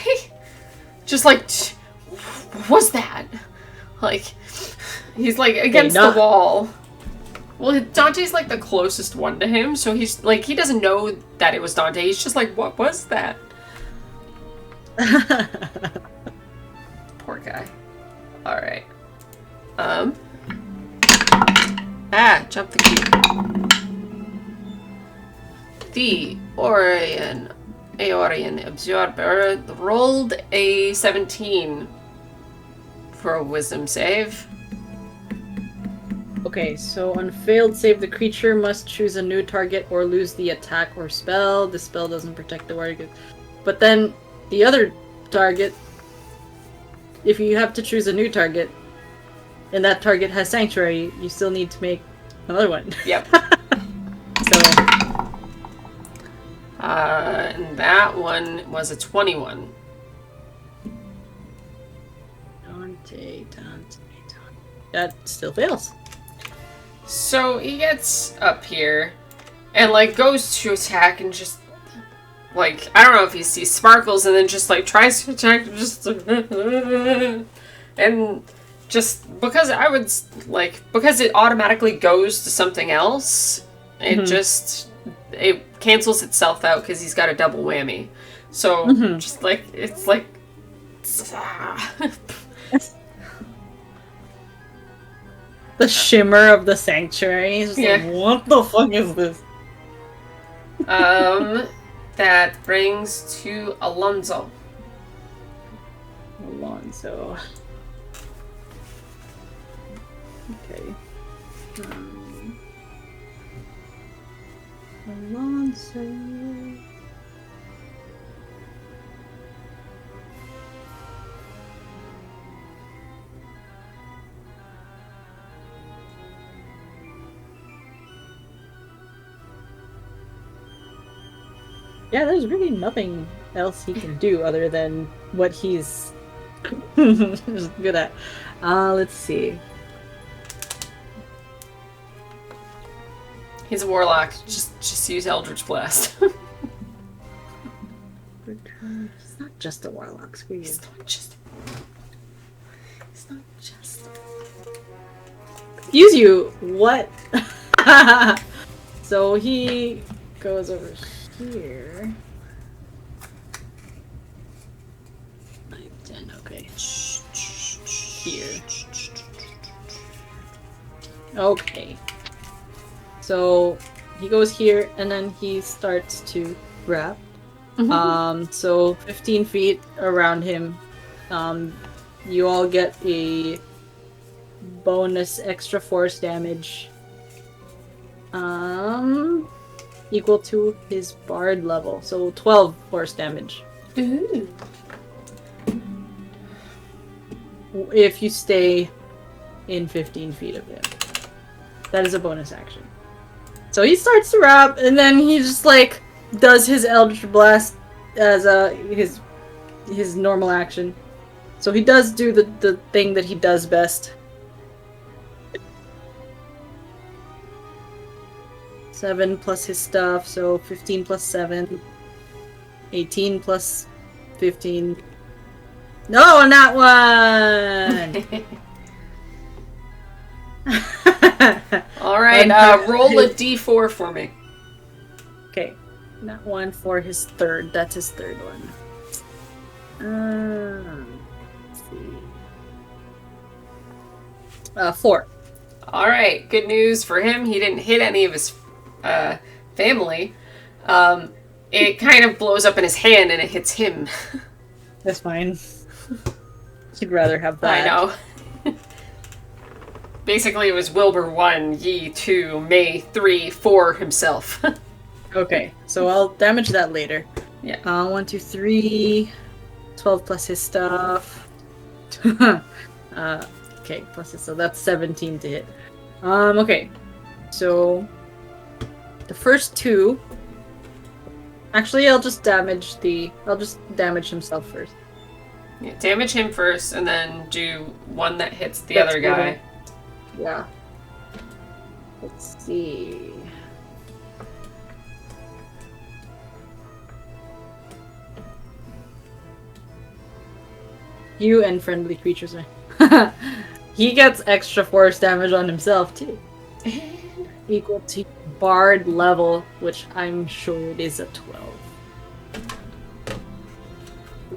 Just like, what was that? Like, he's like against the wall. Well, Dante's like the closest one to him, so he's like, he doesn't know that it was Dante. He's just like, what was that? Poor guy. Alright. Jump the key. The Aeorian Absorber rolled a 17 for a wisdom save. Okay, so on failed save, the creature must choose a new target or lose the attack or spell. The spell doesn't protect the target. But then the other target, if you have to choose a new target, and that target has Sanctuary, you still need to make another one. Yep. So... and that one was a 21. Dante. That still fails. So he gets up here and like goes to attack and just like, I don't know if he sees sparkles and then just like tries to attack just and just because I would like, because it automatically goes to something else, it cancels itself out because he's got a double whammy. So just like, it's like the shimmer of the Sanctuary. He's just like, what the fuck is this? That brings to Alonzo. Alonzo. Okay. Alonzo. Yeah, there's really nothing else he can do other than what he's good at. Let's see. He's a warlock. Just use Eldritch Blast. It's not just a warlock. Screw you. It's not just. Excuse you. What? So he goes over here. 9, 10, okay. Here. Okay. So he goes here and then he starts to wrap. So 15 feet around him. You all get a bonus extra force damage. Equal to his bard level. So 12 force damage. Ooh. If you stay in 15 feet of him. That is a bonus action. So he starts to wrap, and then he just like does his Eldritch Blast as his normal action. So he does do the thing that he does best. 7 plus his stuff, so 15 plus 7. 18 plus 15. No, not one! Alright, roll a d4 for me. Okay, not one for his third. That's his third one. Let's see. 4. Alright, good news for him. He didn't hit any of his family. It kind of blows up in his hand and it hits him. That's fine. He'd rather have that. I know. Basically, it was Wilbur 1, Yi 2, May 3, 4 himself. Okay, so I'll damage that later. Yeah. 1, 2, 3. 12 plus his stuff. Okay, plus his, so that's 17 to hit. Okay. So the first 2 Actually, I'll just damage himself first. Yeah, damage him first, and then do one that hits the That's other guy. Yeah. Let's see. You and friendly creatures are. He gets extra force damage on himself too. Equal to Bard level, which I'm sure it is a 12.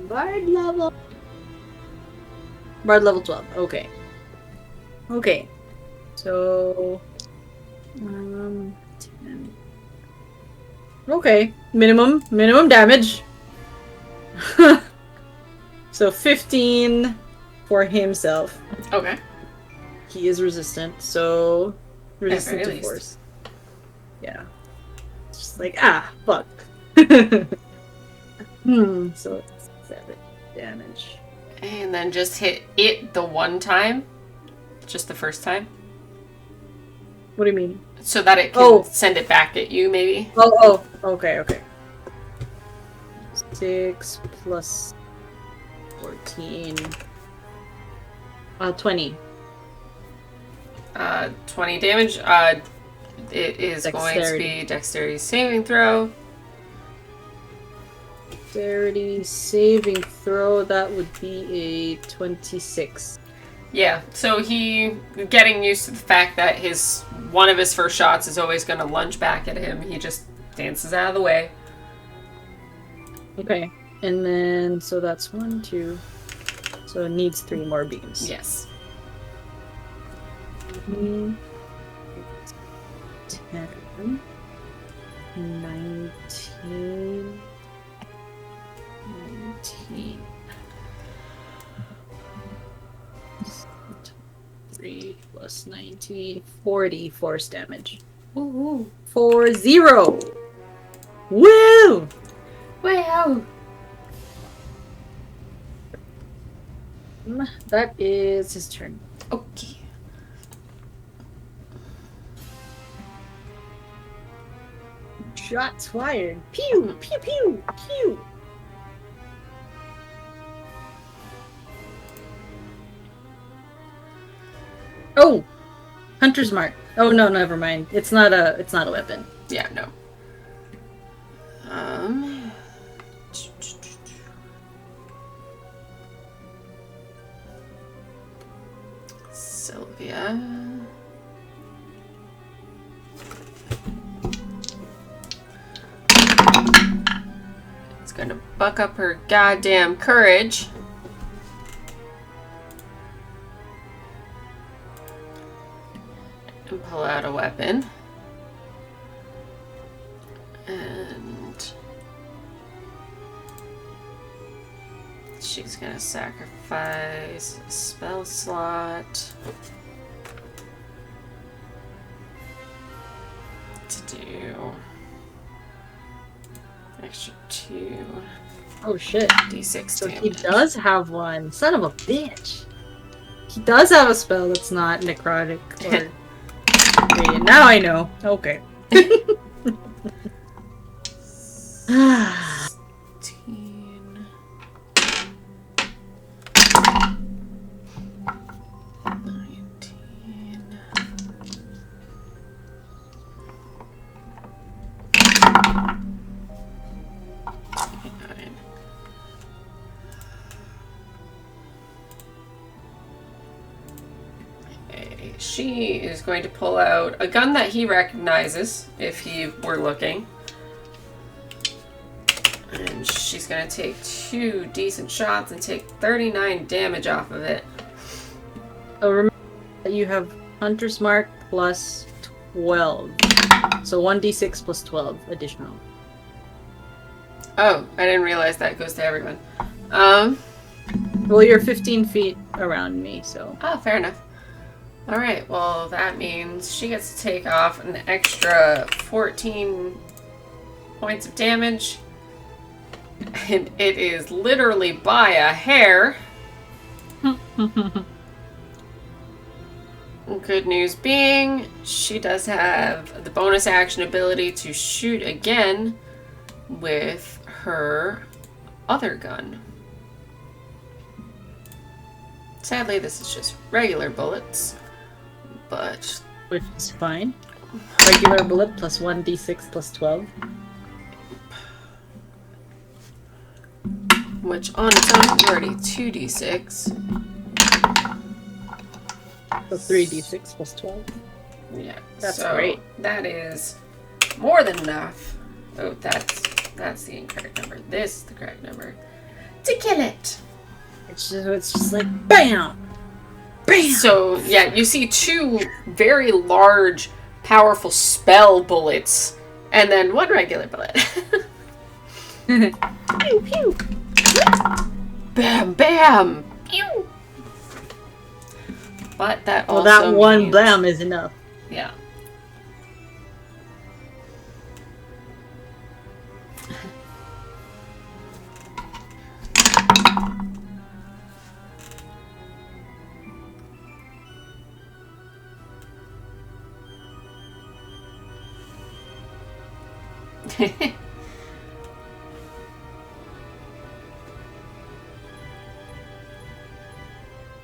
Bard level. Bard level 12. Okay. Okay. So 10. Okay. Minimum damage. So 15 for himself. Okay. He is resistant, so resistant to least. force. Yeah. It's just like, fuck. So it's 7 damage. And then just hit it the one time. Just the first time. What do you mean? So that it can send it back at you, maybe. Okay. 6 plus 14. 20. 20 damage. It is going to be dexterity saving throw. Dexterity saving throw, that would be a 26. Yeah, so he, getting used to the fact that one of his first shots is always going to lunge back at him, he just dances out of the way. Okay, and then, so that's 1, 2, so it needs 3 more beams. Yes. 10, 19, 3 plus 19, 40 force damage. Woo-hoo. 40. Woo! Wow. That is his turn. Okay. Shots fired. Pew! Pew! Pew! Pew! Oh! Hunter's Mark. Oh no, never mind. It's not a weapon. Yeah, no. Sylvia. It's gonna buck up her goddamn courage. And pull out a weapon. And she's gonna sacrifice a spell slot to do extra 2. Oh shit. D6 So damage. he does have one. Son of a bitch. He does have a spell that's not necrotic or radiant. Now I know. Okay. 16. 19. She is going to pull out a gun that he recognizes if he were looking. And she's going to take 2 decent shots and take 39 damage off of it. So remember that you have Hunter's Mark plus 12. So 1d6 plus 12 additional. Oh, I didn't realize that goes to everyone. Well, you're 15 feet around me, so... Oh, fair enough. Alright, well, that means she gets to take off an extra 14 points of damage. And it is literally by a hair. Good news being, she does have the bonus action ability to shoot again with her other gun. Sadly, this is just regular bullets, but... Which is fine. Regular bullet plus 1d6 plus 12. Which on its own is already 2d6. So 3d6 plus 12. Yeah, That's so great. That is more than enough. Oh, that's the incorrect number. This is the correct number. To kill it. It's just like BAM! BAM! So, yeah, you see two very large, powerful spell bullets, and then one regular bullet. Pew pew! Bam, bam! Pew! But that Well, also that one means... blam is enough. Yeah.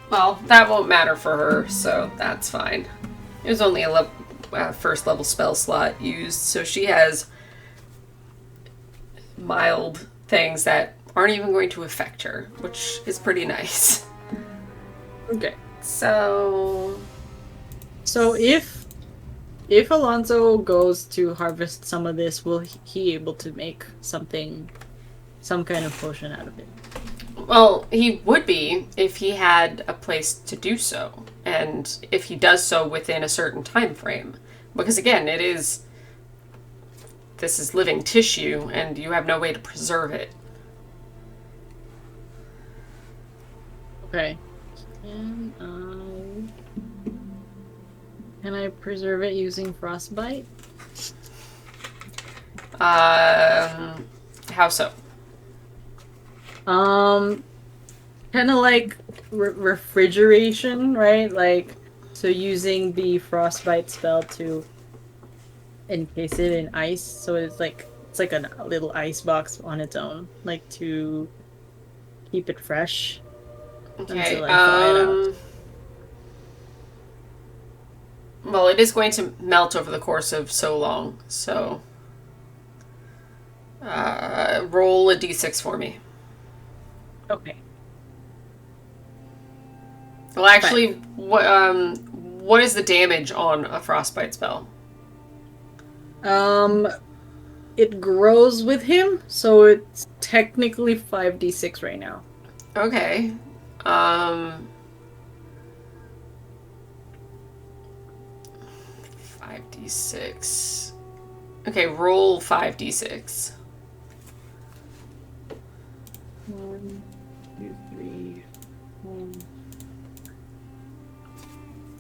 Well, that won't matter for her, so that's fine. It was only a first level spell slot used, so she has mild things that aren't even going to affect her, which is pretty nice. Okay. So if Alonzo goes to harvest some of this, will he able to make some kind of potion out of it? well, he would be if he had a place to do so, and if he does so within a certain time frame. Because again, this is living tissue, and you have no way to preserve it. Okay. Can I preserve it using frostbite? How so? Kind of like refrigeration, right? Like, so using the frostbite spell to encase it in ice, so it's like a little ice box on its own, like to keep it fresh Okay. until I thaw it out. Well, it is going to melt over the course of so long, so roll a d6 for me. Okay. Well, actually, what is the damage on a frostbite spell? It grows with him, so it's technically 5d6 right now. Okay. 5d6. Okay, roll 5d6. 1, 2, 3, 4,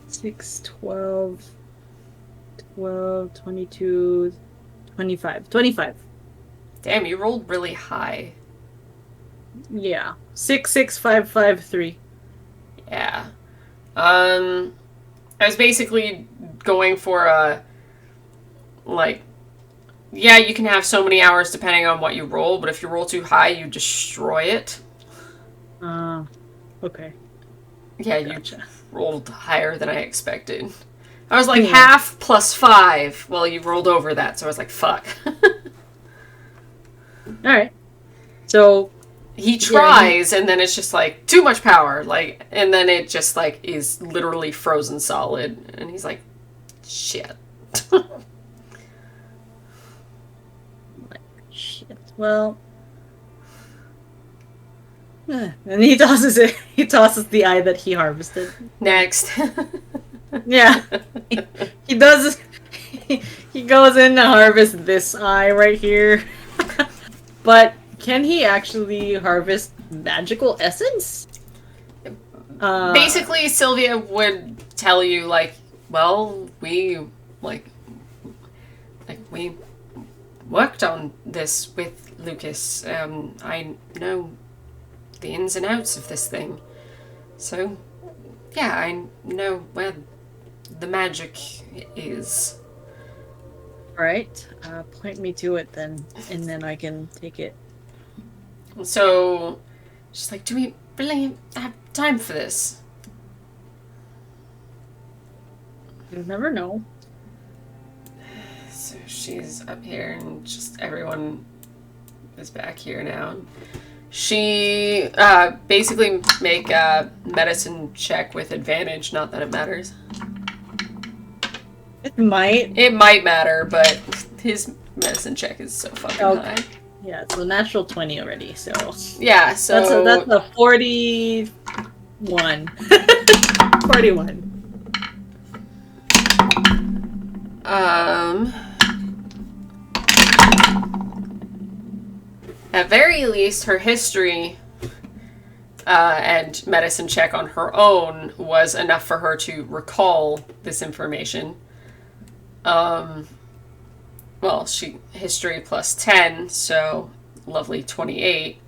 6, 12, 12, 22, 25. 25. Damn, you rolled really high. Yeah. 6, 6, 5, 5, 3. Yeah. I was basically going for a, like, yeah, you can have so many hours depending on what you roll, but if you roll too high, you destroy it. Okay. Yeah, Gotcha. you rolled higher than I expected. I was like, half plus 5. Well, you rolled over that, so I was like, fuck. Alright. So, he tries, and then it's just like, too much power. Like, and then it just, like, is literally frozen solid. And he's like, shit. shit. Well. And he tosses it. He tosses the eye that he harvested. Next. Yeah. He does. He goes in to harvest this eye right here. But can he actually harvest magical essence? Basically, Sylvia would tell you, like, well, we worked on this with Lucas. I know the ins and outs of this thing. So, yeah, I know where the magic is. Right. Point me to it then, and then I can take it. So she's like, do we really have time for this? You never know. So she's up here, and just everyone is back here now. She basically make a medicine check with advantage. Not that it matters. It might. It might matter, but his medicine check is so fucking high. Yeah, it's a natural 20 already, so Yeah, so that's a 41. 41. At very least, her history and medicine check on her own was enough for her to recall this information. Well, history plus 10, so lovely 28.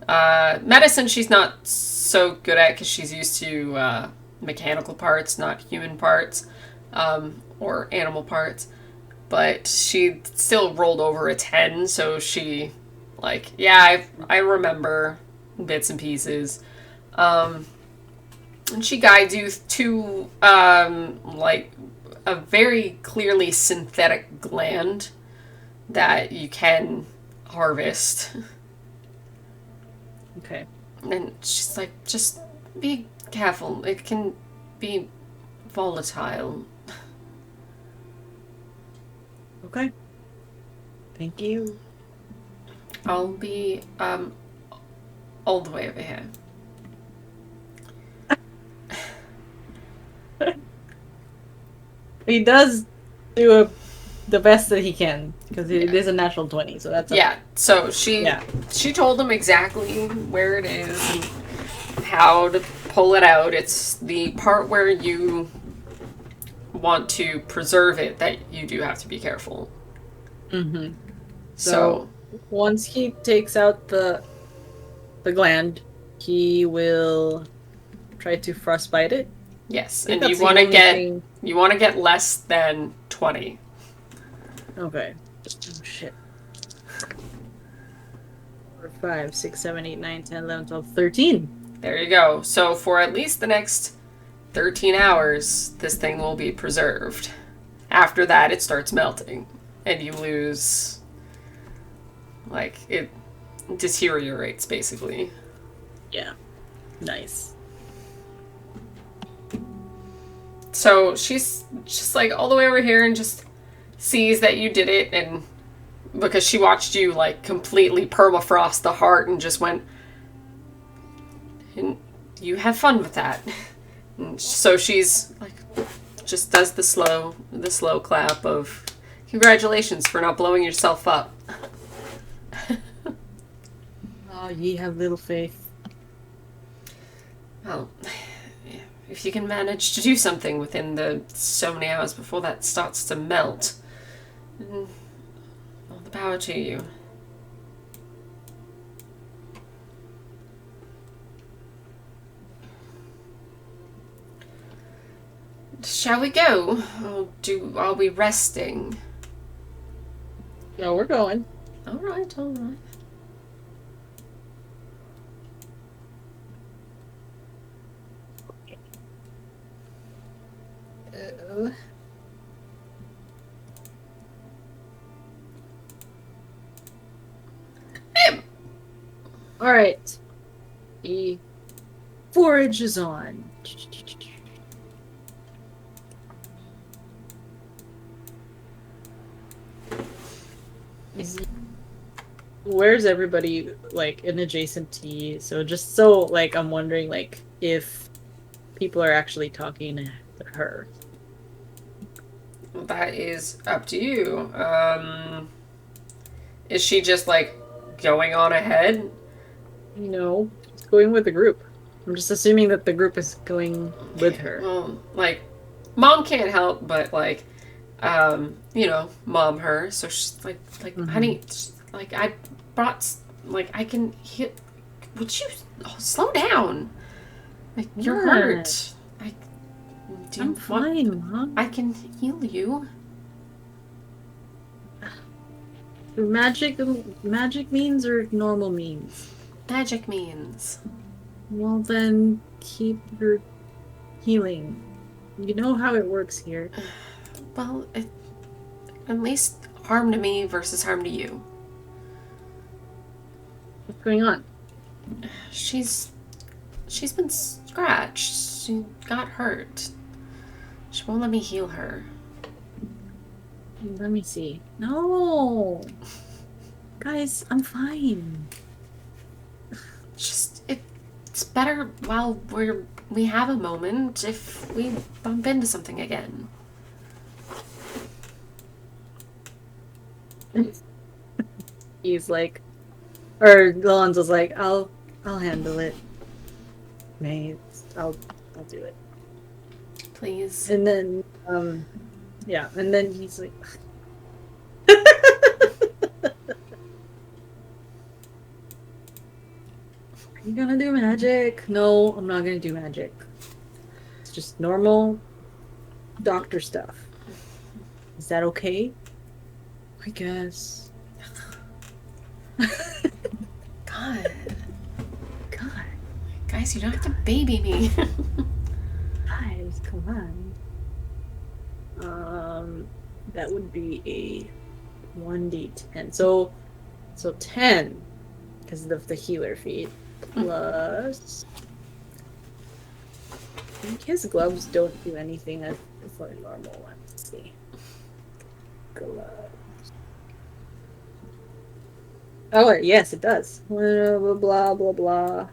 Medicine she's not so good at because she's used to mechanical parts, not human parts, or animal parts. But she still rolled over a 10, so she, like, yeah, I remember bits and pieces. And she guides you to, like, a very clearly synthetic gland that you can harvest. Okay. And she's like, just be careful. It can be volatile. Okay. Thank you. I'll be, all the way over here. He does do the best that he can because it is a natural 20, so that's So she told him exactly where it is and how to pull it out. It's the part where you want to preserve it that you do have to be careful. Mm-hmm. So once he takes out the gland, he will try to frostbite it. Yes, and you want to get less than 20. Okay. Oh shit. 4, 5, 6, 7, 8, 9, 10, 11, 12, 13. There you go. So for at least the next 13 hours, this thing will be preserved. After that, it starts melting, and you lose, like, it deteriorates, basically. Yeah. Nice. So she's just, like, all the way over here and just sees that you did it, and because she watched you, like, completely permafrost the heart and just went, and you have fun with that. And so she's, like, just does the slow clap of, congratulations for not blowing yourself up. Oh, ye have little faith. Well, if you can manage to do something within the so many hours before that starts to melt, all the power to you. Shall we go? Or are we resting? No, we're going. All right. All right. He forages on. Where's everybody, like, in adjacent to you? So just so, like, I'm wondering, like, if people are actually talking to her. That is up to you. Is she just, like, going on ahead? No, it's going with the group. I'm just assuming that the group is going with her. Well, like, Mom can't help but, like, mom her. So she's like, honey, like, I brought, like, I can hit. Would you slow down? Like, you're hurt. I'm fine, Mom. I can heal you. magic means or normal means? Magic means. Well, then keep your healing. You know how it works here. Well, at least harm to me versus harm to you. What's going on? She's been scratched. She got hurt. She won't let me heal her. Let me see. No! Guys, I'm fine. Just it's better while we have a moment if we bump into something again. He's like, or Alonzo's like, I'll handle it. May, I'll do it. Please. And then, yeah, and then he's like, are you gonna do magic? No, I'm not gonna do magic. It's just normal doctor stuff. Is that okay? I guess. God. God, Guys, you don't have to baby me. guys, come on. That would be a 1d10. So 10 because of the healer feat plus. I think his gloves don't do anything as for normal ones. Let's see. Gloves. Oh yes, it does. Blah blah blah blah blah.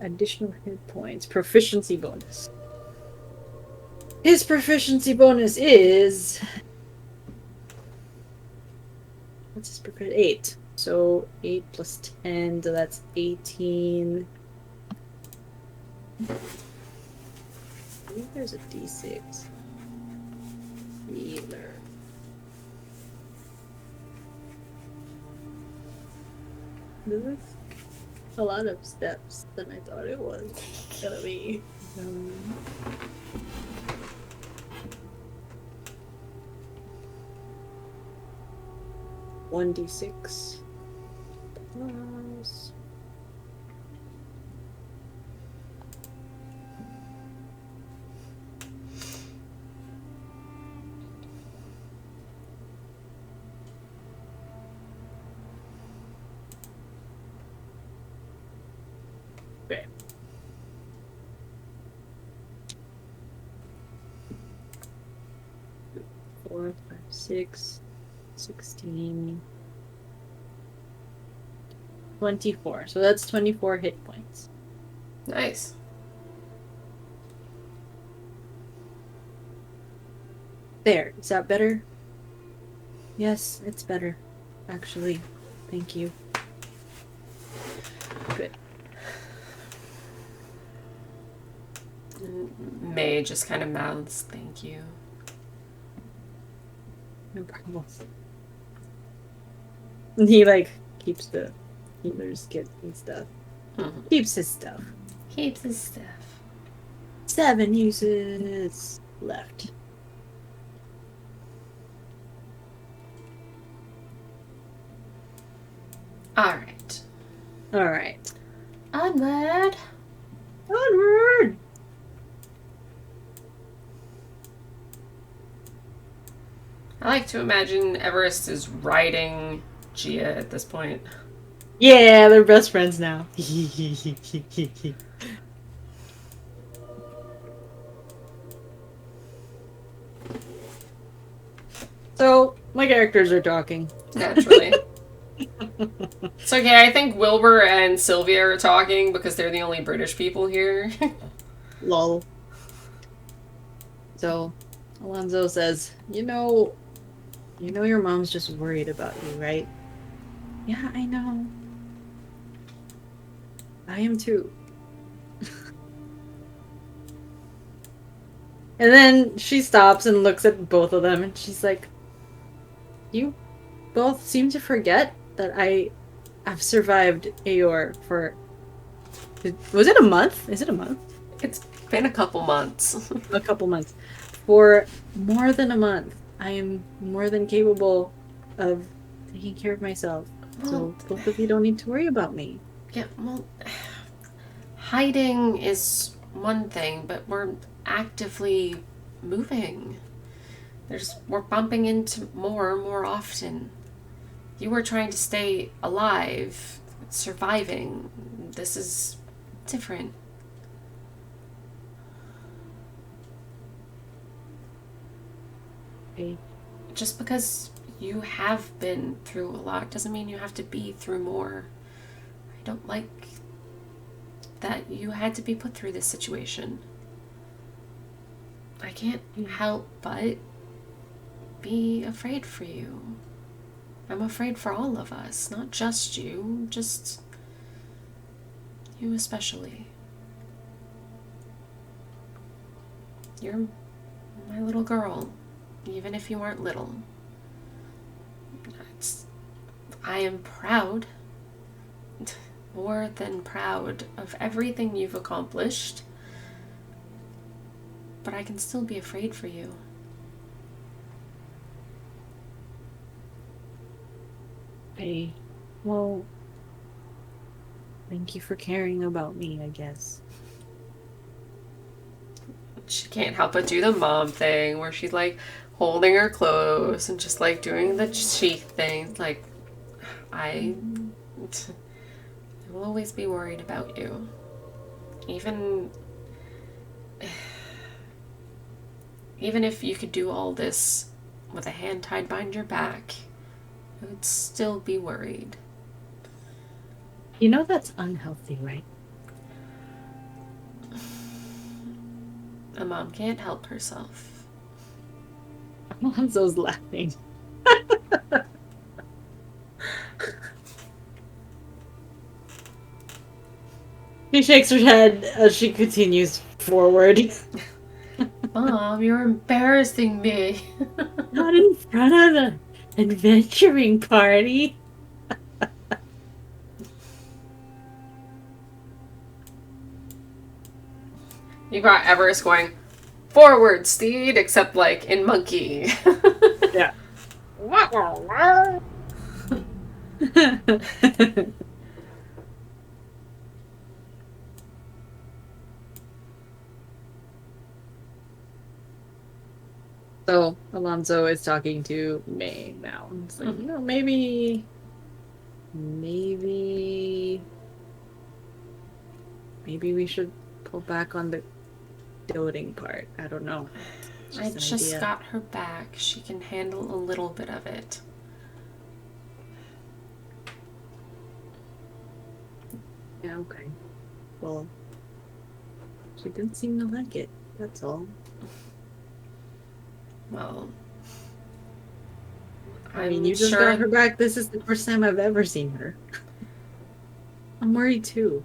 Additional hit points. Proficiency bonus. His proficiency bonus is. What's his proficiency? 8. So 8 plus 10, so that's 18. I think there's a d6. Healer. This is a lot of steps than I thought it was gonna be. 1d6 plus. Okay. Four, 5, 6, 16, 24. So that's 24 hit points. Nice. There. Is that better? Yes, it's better. Actually. Thank you. Good. May just kind of mouths, thank you. No problem. And he, like, keeps the healer's kit and stuff. Mm-hmm. Keeps his stuff. Keeps his stuff. 7 uses left. Alright. Alright. Onward! Onward! I like to imagine Everest is riding Gia at this point. Yeah, they're best friends now. So, my characters are talking. Naturally. It's okay, I think Wilbur and Sylvia are talking because they're the only British people here. Lol. So, Alonzo says, you know your mom's just worried about you, right? Yeah, I know. I am too. And then she stops and looks at both of them and she's like, you both seem to forget that I've survived Aor for... Was it a month? Is it a month? It's been a couple months. A couple months. for more than a month. I am more than capable of taking care of myself. Well, So both of you don't need to worry about me. yeah, well, hiding is one thing, but we're actively moving. We're bumping into more often. You were trying to stay alive, surviving. This is different. Okay. Just because you have been through a lot doesn't mean you have to be through more. I don't like that you had to be put through this situation. I can't help but be afraid for you. I'm afraid for all of us, not just you, just you especially. You're my little girl, even if you aren't little. I am proud, more than proud, of everything you've accomplished, but I can still be afraid for you. Okay. Well, thank you for caring about me, I guess. She can't help but do the mom thing where she's like holding her close and just like doing the cheek thing. Like, I will always be worried about you. Even if you could do all this with a hand tied behind your back, I would still be worried. You know that's unhealthy, right? A mom can't help herself. Alonzo's laughing. She shakes her head as she continues forward. Mom, you're embarrassing me. Not in front of the adventuring party. You got Everest going, forward, Steed, except like in monkey. Yeah. So Alonzo is talking to May now. It's like, maybe, maybe we should pull back on the doting part. I don't know. It's I just an just idea. got her back. She can handle a little bit of it. Yeah, okay. Well, she didn't seem to like it. That's all. Well, I mean, I'm you just got sure. her back. This is the first time I've ever seen her. I'm worried too.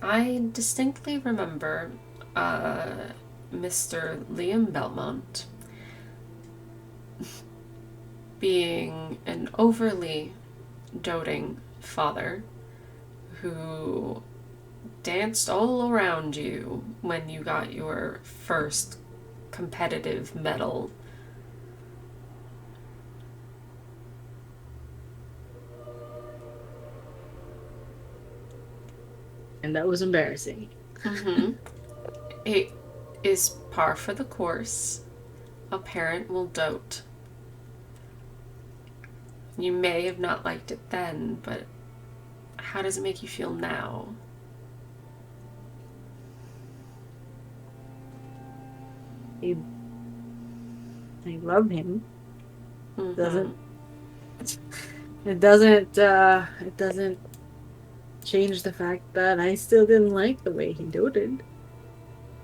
I distinctly remember Mr. Liam Belmont being an overly doting father who danced all around you when you got your first competitive medal. And that was embarrassing. Mm-hmm. It is par for the course. A parent will dote. You may have not liked it then, but how does it make you feel now? I, I love him. Mm-hmm. Doesn't it doesn't change the fact that I still didn't like the way he doted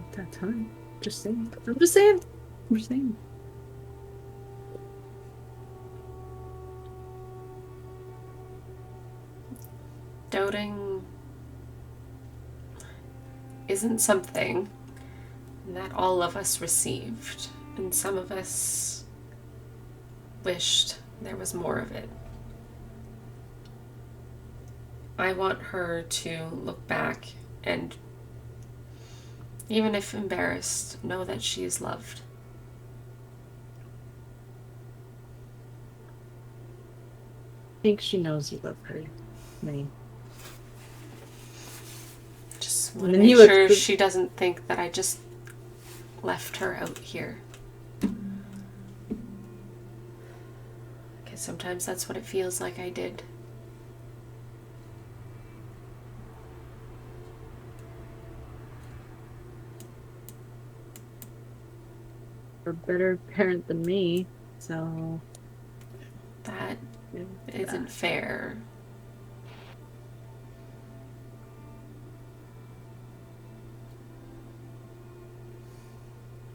at that time. Just saying. I'm just saying. I'm just saying. Doting isn't something that all of us received, and some of us wished there was more of it. I want her to look back and Even if embarrassed, know that she is loved. I think she knows you love her. Me. Just And want to then make he looks. sure she doesn't think that I just left her out here. Because sometimes that's what it feels like I did. A better parent than me, so That yeah, isn't fair.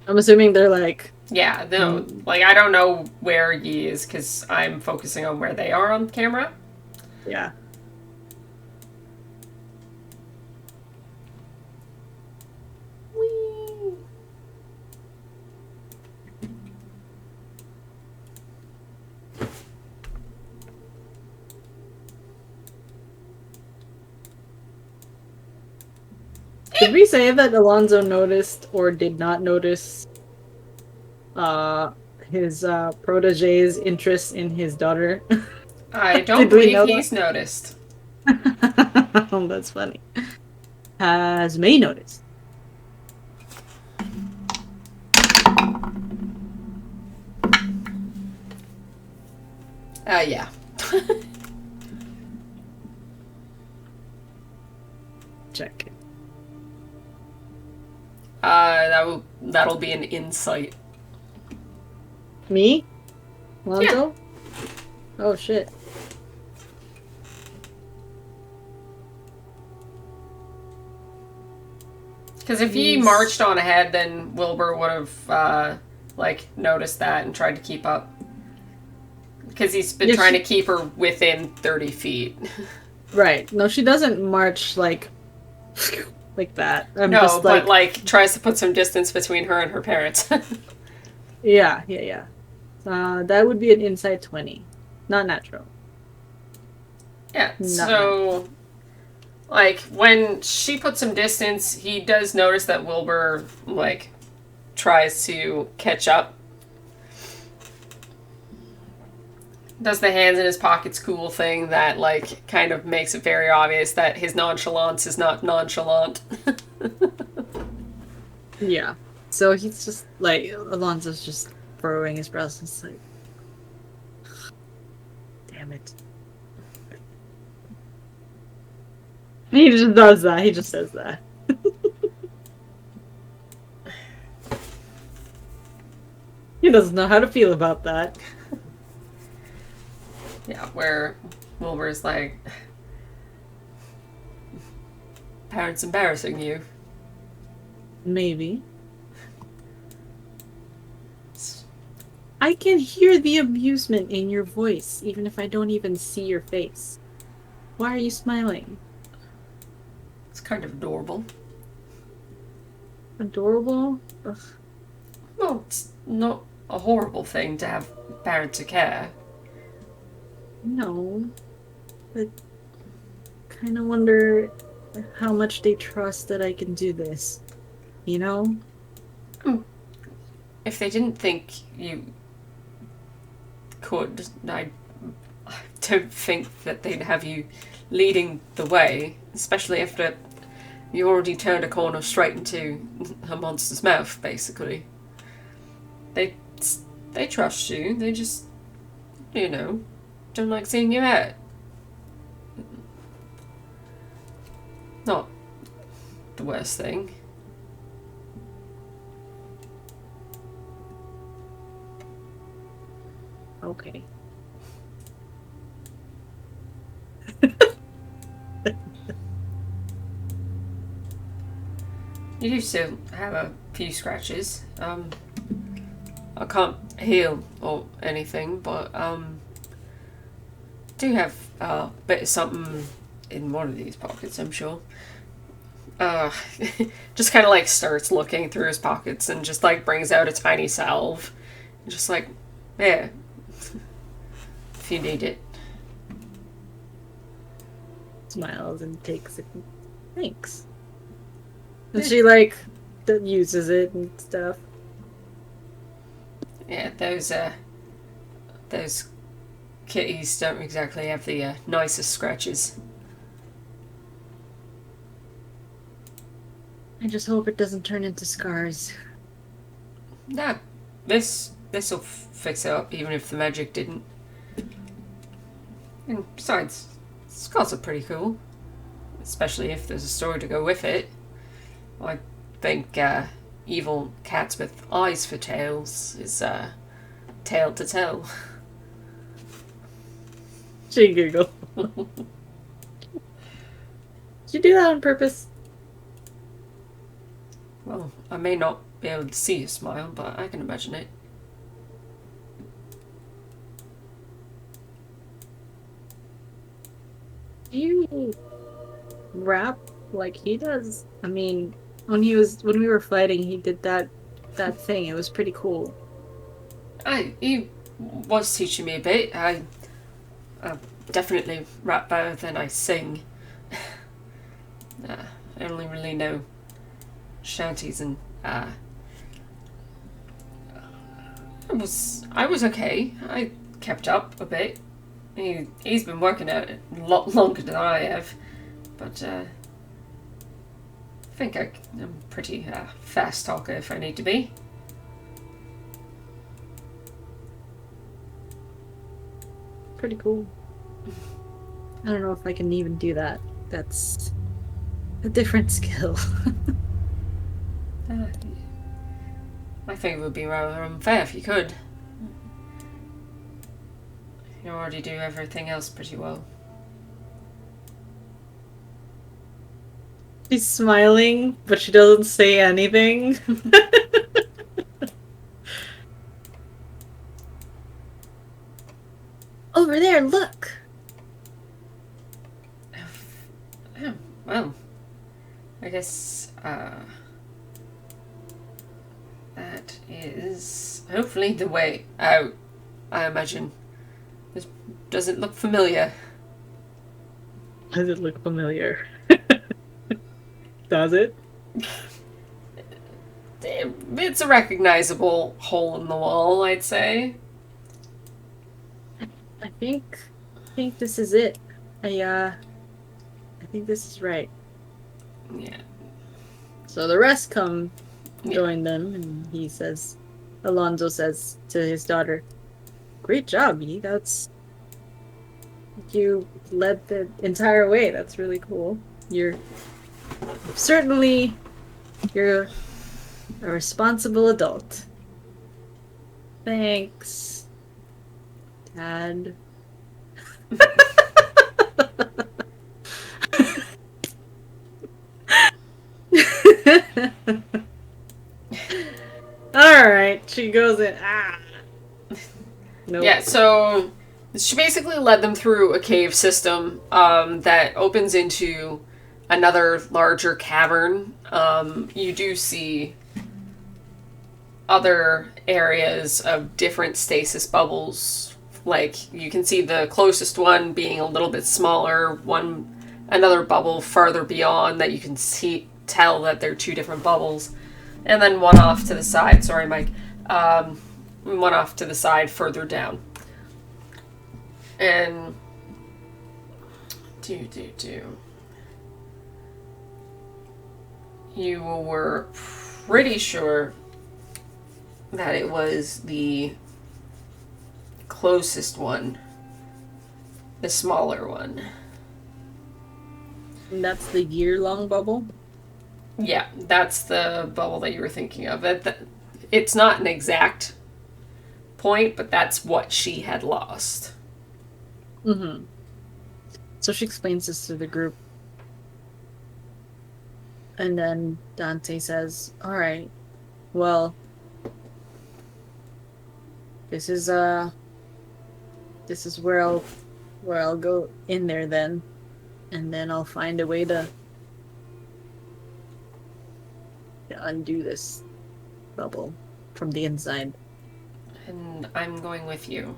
I'm assuming they're like, Yeah, no, like I don't know where he is because I'm focusing on where they are on camera. yeah. Whee! Did we say that Alonzo noticed or did not notice uh his protege's interest in his daughter? I don't Did we believe know he's noticed. that? That's funny. Has May noticed? Yeah. Check it. That'll be an insight. Me? Yeah. Alonzo? Oh shit. Because if he marched on ahead, then Wilbur would have noticed that and tried to keep up. Because he's been trying to keep her within 30 feet. Right. No, she doesn't march like that. I'm no, just but tries to put some distance between her and her parents. yeah. That would be an inside 20. Not natural. Yeah, Not so natural. when she puts some distance, he does notice that Wilbur tries to catch up. Does the hands in his pockets cool thing that kind of makes it very obvious that his nonchalance is not nonchalant. Yeah. So he's just Alonzo's just furrowing his brows and it's like, damn it. He just does that. He just says that. He doesn't know how to feel about that. Yeah, where Wilbur's like, parents embarrassing you. Maybe. I can hear the amusement in your voice, even if I don't even see your face. Why are you smiling? It's kind of adorable. Adorable? Ugh. Well, it's not a horrible thing to have parents who care. No. But kind of wonder how much they trust that I can do this. You know? If they didn't think you could, I don't think that they'd have you leading the way, especially after you already turned a corner straight into a monster's mouth, basically. They trust you, they just, don't like seeing you hurt. Not the worst thing. Okay. You do still have a few scratches. I can't heal or anything, but do have a bit of something in one of these pockets, I'm sure. Just kind of starts looking through his pockets and just brings out a tiny salve. Just yeah, if you need it. Smiles and takes it. Thanks. And she that uses it and stuff. Yeah, those kitties don't exactly have the nicest scratches. I just hope it doesn't turn into scars. Nah, this'll fix it up, even if the magic didn't. And besides, scars are pretty cool, especially if there's a story to go with it. I think evil cats with eyes for tails is tale to tell. She giggled. Did you do that on purpose? Well, I may not be able to see you smile, but I can imagine it. Do you rap like he does? I mean, when we were fighting, he did that thing. It was pretty cool. He was teaching me a bit. I definitely rap better than I sing. I only really know shanties and I was okay. I kept up a bit. He's been working at it a lot longer than I have, but I think I'm pretty fast talker if I need to be. Pretty cool. I don't know if I can even do that. That's a different skill. Uh, I think it would be rather unfair if you could. You already do everything else pretty well. She's smiling, but she doesn't say anything. Over there, look! Oh, well, I guess that is hopefully the way out, I imagine. This doesn't look familiar. Does it look familiar? Does it? It's a recognizable hole in the wall, I'd say. I think this is it. I think this is right. Yeah. So the rest come Yeah. join them, and Alonzo says to his daughter, "Great job, Yi. You led the entire way. That's really cool. Certainly you're a responsible adult. Thanks, Dad." All right, she goes in. Nope. Yeah, so she basically led them through a cave system that opens into another larger cavern. You do see other areas of different stasis bubbles. Like, you can see the closest one being a little bit smaller, another bubble farther beyond that you can tell that they're two different bubbles, and then one off to the side. Sorry, Mike. One off to the side further down. And you were pretty sure that it was the closest one, the smaller one. And that's the year-long bubble? Yeah, that's the bubble that you were thinking of. It's not an exact point, but that's what she had lost. Mm-hmm. So she explains this to the group. And then Dante says, "All right, well, this is where I'll go in there then, and then I'll find a way to undo this bubble from the inside." And I'm going with you.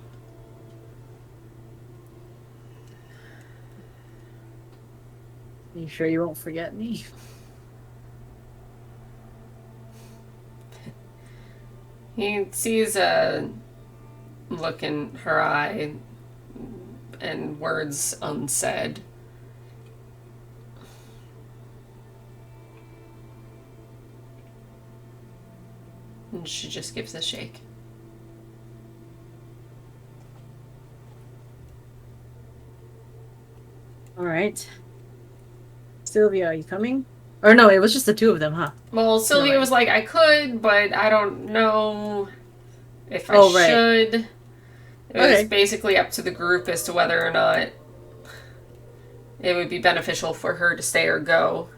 Are you sure you won't forget me? He sees a look in her eye and words unsaid. And she just gives a shake. All right. Sylvia, are you coming? Or no, it was just the two of them, huh? Well, Never Sylvia mind. was like, I could, but I don't know if I Oh, right. should. It was Okay. basically up to the group as to whether or not it would be beneficial for her to stay or go.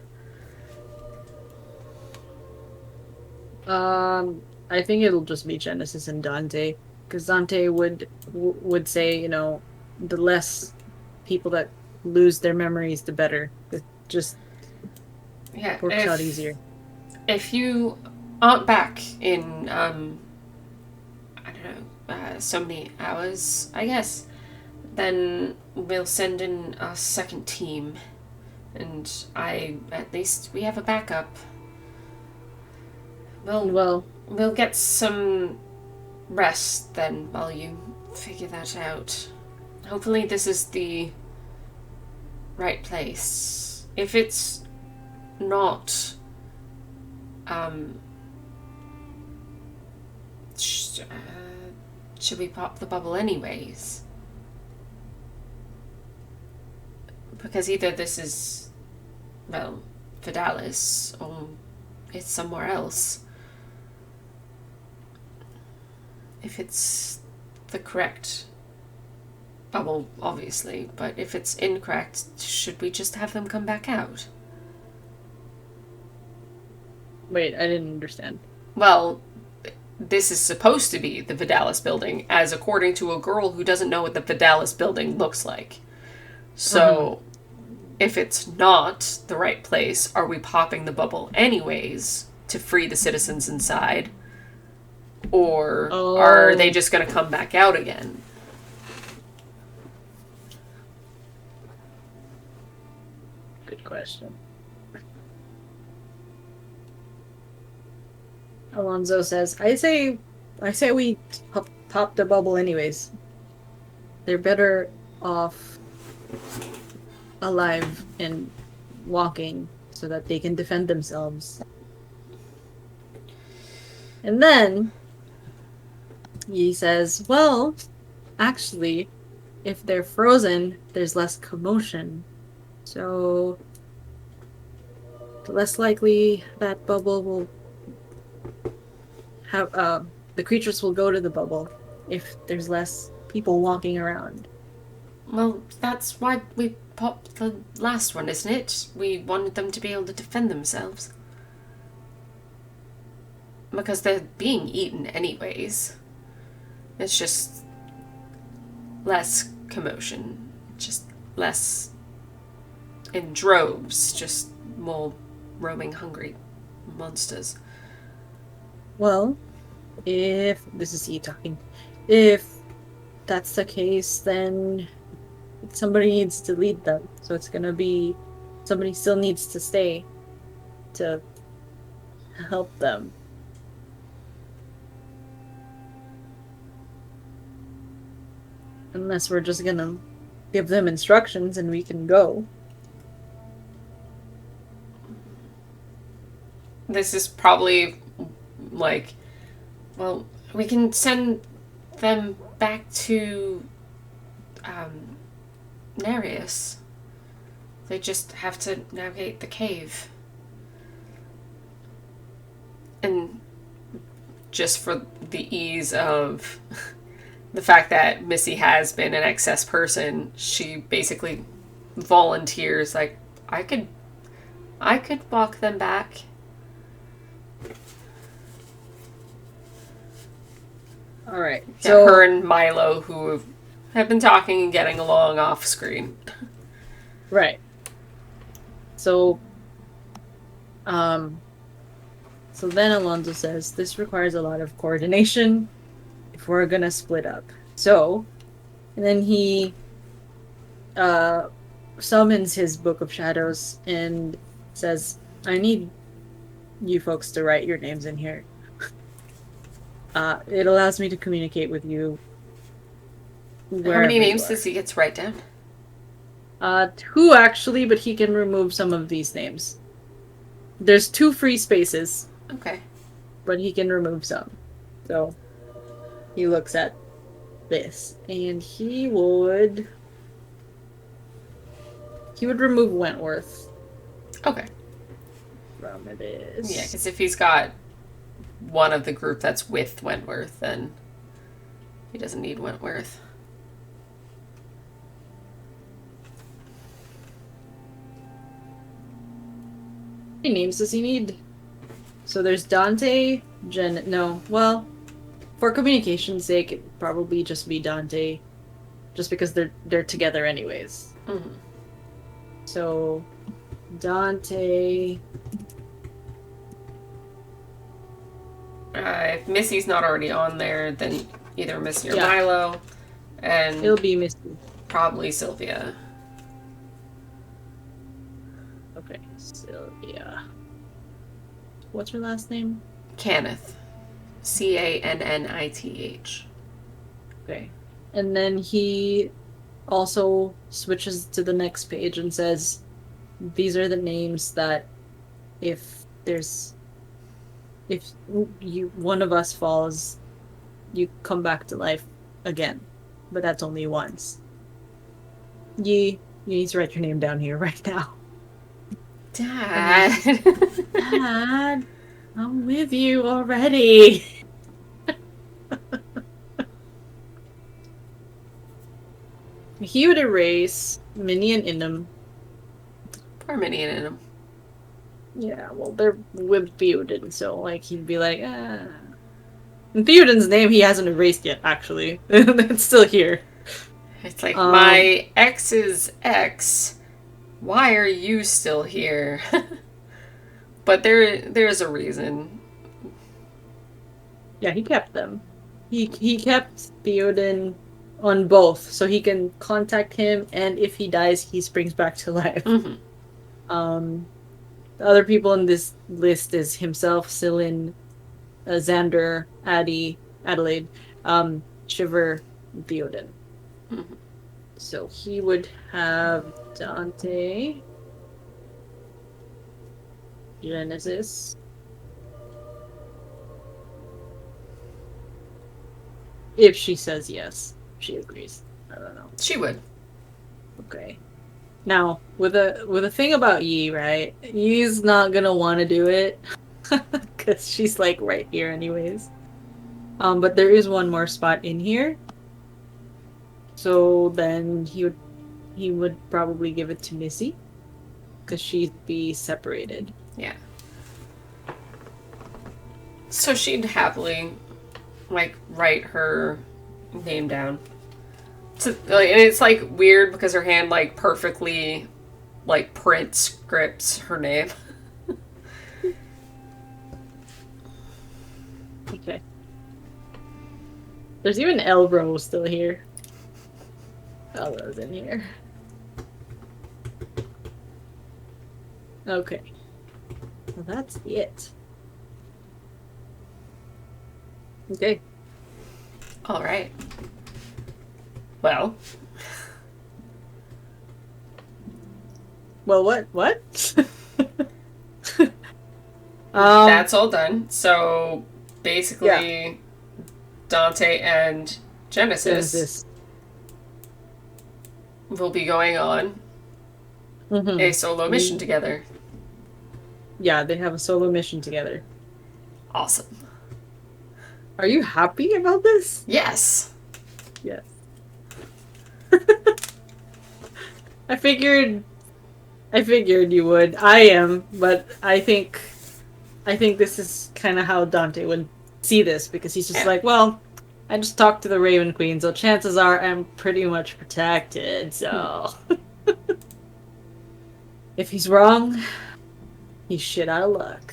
I think it'll just be Genesis and Dante, because Dante would say, the less people that lose their memories, the better. It just Yeah, works out easier. if you aren't back in I don't know, so many hours, I guess, then we'll send in a second team, and I at least we have a backup. We'll Well, we'll get some rest then while you figure that out. Hopefully, this is the right place. If it's not, um, should we pop the bubble anyways? Because either this is, well, Fidalis or it's somewhere else. If it's the correct bubble, obviously, but if it's incorrect, should we just have them come back out? wait, I didn't understand. Well, this is supposed to be the Vidalis building, as according to a girl who doesn't know what the Vidalis building looks like. Uh-huh. So, if it's not the right place, are we popping the bubble anyways to free the citizens inside? Or are they Oh, just going to come back out again? good question. Alonzo says, I say we pop the bubble anyways. They're better off alive and walking so that they can defend themselves. And then he says, well, actually, if they're frozen, there's less commotion. So, less likely that bubble will have, the creatures will go to the bubble if there's less people walking around. Well, that's why we popped the last one, isn't it? We wanted them to be able to defend themselves. Because they're being eaten anyways. It's just less commotion. Just less in droves. Just more roaming hungry monsters. Well, if this is you talking, if that's the case, then somebody needs to lead them. So it's gonna be somebody still needs to stay to help them. Unless we're just gonna give them instructions and we can go. This is probably like, well, we can send them back to um, Nereus. They just have to navigate the cave. And just for the ease of the fact that Missy has been an excess person, she basically volunteers like, I could walk them back. All right. Yeah, her So, and Milo, who have been talking and getting along off screen. right. So, um, so then Alonso says this requires a lot of coordination if we're gonna split up. So, and then he uh summons his Book of Shadows and says, I need you folks to write your names in here. It allows me to communicate with you How many wherever you names are. does he get to write down? Two actually, but he can remove some of these names. There's two free spaces, Okay. but he can remove some. So he looks at this, and he would remove Wentworth Okay. from Yeah, this. because if he's got one of the group that's with Wentworth, then he doesn't need Wentworth. How many names does he need? So there's Dante, no, well, for communication's sake, it'd probably just be Dante, just because they're together anyways. Mm-hmm. So Dante. If Missy's not already on there, then either Missy or Yeah. Milo, and It'll be Misty. probably Sylvia. Okay, Sylvia. What's her last name? Cannith. Cannith. Okay. And then he also switches to the next page and says, these are the names that if one of us falls, you come back to life again. But that's only once. You need to write your name down here right now. Dad. Dad, I'm with you already. He would erase Minnie and Inum. Poor Minnie and him. Yeah, well, they're with Theoden, so, like, he'd be like, ah. And Theoden's name he hasn't erased yet, actually. It's still here. It's like, my ex's ex, why are you still here? But there's a reason. Yeah, he kept them. He kept Theoden on both, so he can contact him, and if he dies, he springs back to life. Mm-hmm. The other people in this list is himself, Cylin, Xander, Adelaide, Shiver, and Theoden. Mm-hmm. So he would have Dante, Genesis, if she says yes, she agrees. I don't know. She would. Okay. Now, with a thing about Yi, right? Yi's not gonna want to do it because she's like right here, anyways. But there is one more spot in here, so then he would probably give it to Missy because she'd be separated. Yeah. So she'd happily, like, write her name down. So, like, and it's, like, weird because her hand, like, perfectly, like, print scripts her name. Okay. There's even Elbro still here. Elbro's in here. Okay. Well, that's it. Okay. All right. Well. Well, what? That's all done. So, basically, Yeah. Dante and Genesis will be going on a solo mission together. Yeah, they have a solo mission together. Awesome. Are you happy about this? Yes. Yes. I figured you would. I am, but I think this is kind of how Dante would see this, because he's just like, well, I just talked to the Raven Queen, so chances are I'm pretty much protected, so... If he's wrong, he's shit out of luck.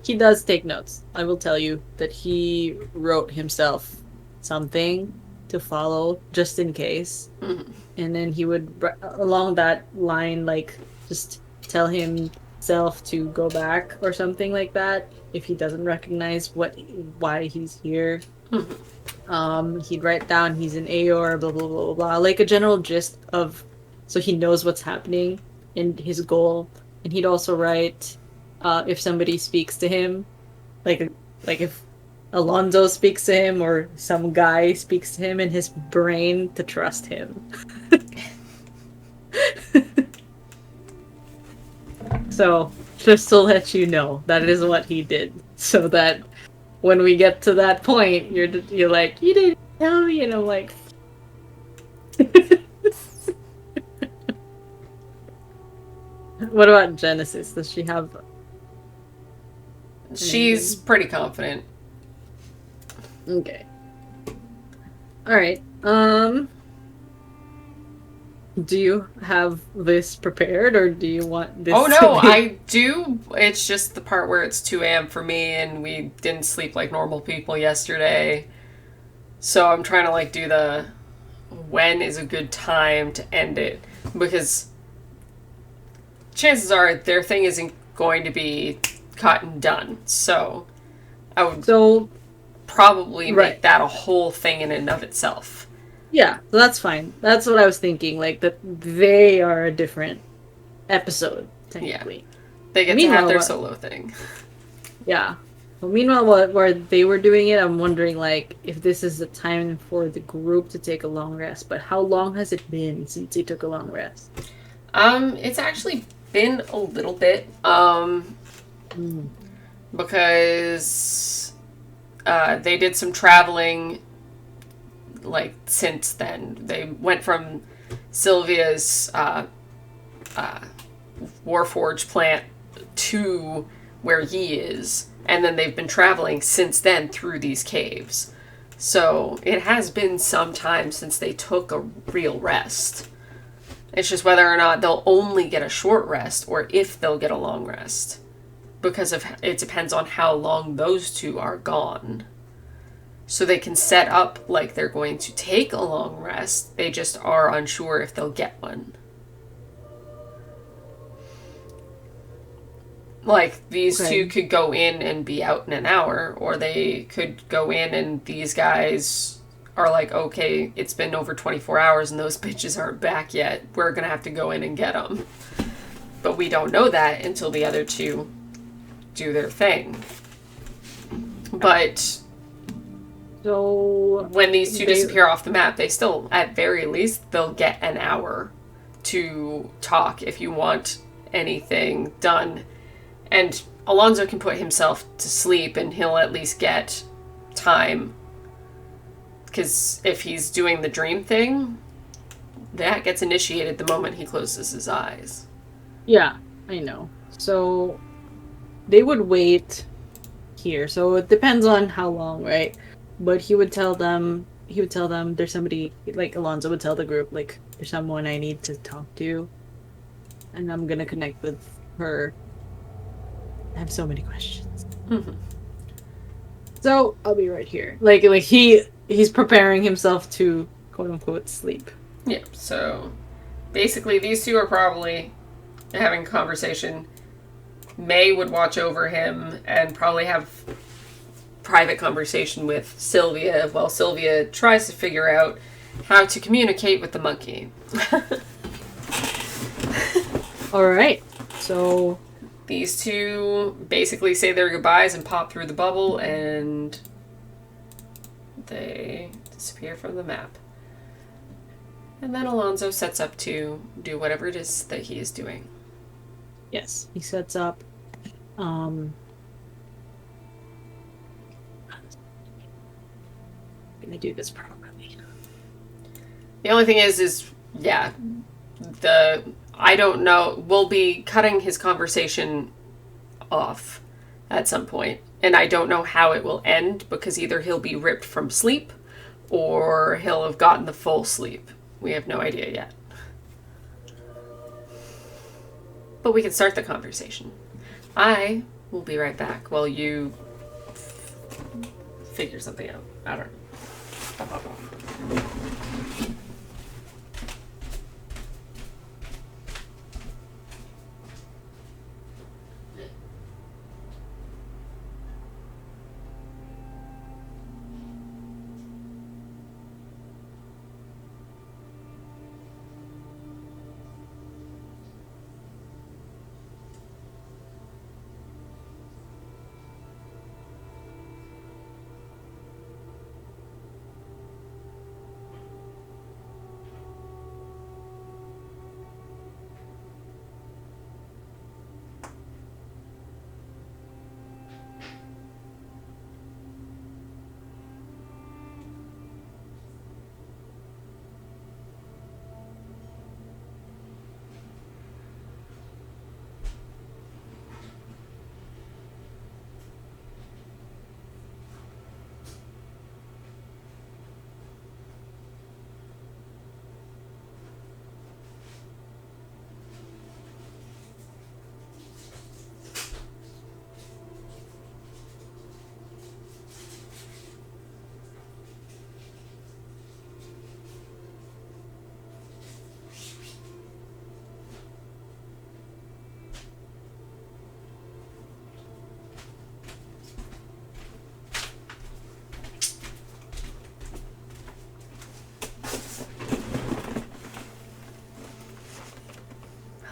He does take notes. I will tell you that he wrote himself something to follow just in case. Mm-hmm. And then he would, along that line, like, just tell him self to go back or something like that if he doesn't recognize why he's here. He'd write down he's an Aor, blah blah blah blah blah, like a general gist of, so he knows what's happening and his goal. And he'd also write, if somebody speaks to him, like like if Alonzo speaks to him or some guy speaks to him, in his brain to trust him. So just to let you know, that is what he did, so that when we get to that point, you're like, you didn't tell me, and I'm like, what about Genesis? Does she have? She's pretty confident. Okay. All right. Do you have this prepared, or do you want this? Oh no, to be... I do. It's just the part where it's 2 a.m. for me and we didn't sleep like normal people yesterday. So I'm trying to like do the when is a good time to end it, because chances are their thing isn't going to be cut and done. So I would probably make that a whole thing in and of itself. Yeah, so that's fine. That's what I was thinking. Like that, they are a different episode technically. Yeah. They get to have their solo thing. Yeah. Well, meanwhile, while they were doing it, I'm wondering like if this is the time for the group to take a long rest. But how long has it been since they took a long rest? It's actually been a little bit. Because they did some traveling. Like since then, they went from Sylvia's Warforge plant to where he is, and then they've been traveling since then through these caves. So it has been some time since they took a real rest. It's just whether or not they'll only get a short rest or if they'll get a long rest, because it depends on how long those two are gone. So they can set up like they're going to take a long rest. They just are unsure if they'll get one. Like, these two could go in and be out in an hour, or they could go in and these guys are like, okay, it's been over 24 hours and those bitches aren't back yet. We're going to have to go in and get them. But we don't know that until the other two do their thing. But... So when these two disappear off the map, they still, at very least, they'll get an hour to talk if you want anything done. And Alonzo can put himself to sleep and he'll at least get time. Because if he's doing the dream thing, that gets initiated the moment he closes his eyes. Yeah, I know. So they would wait here. So it depends on how long, right? But he would tell them there's somebody, like Alonzo would tell the group, like, there's someone I need to talk to. And I'm gonna connect with her. I have so many questions. Mm-hmm. So I'll be right here. Like he's preparing himself to quote unquote sleep. Yeah, so basically these two are probably having a conversation. May would watch over him and probably have private conversation with Sylvia while Sylvia tries to figure out how to communicate with the monkey. Alright, so these two basically say their goodbyes and pop through the bubble and they disappear from the map. And then Alonzo sets up to do whatever it is that he is doing. Yes, he sets up gonna do this properly. The only thing is yeah, I don't know, we'll be cutting his conversation off at some point, and I don't know how it will end, because either he'll be ripped from sleep or he'll have gotten the full sleep. We have no idea yet. But we can start the conversation. I will be right back while you figure something out. I don't know.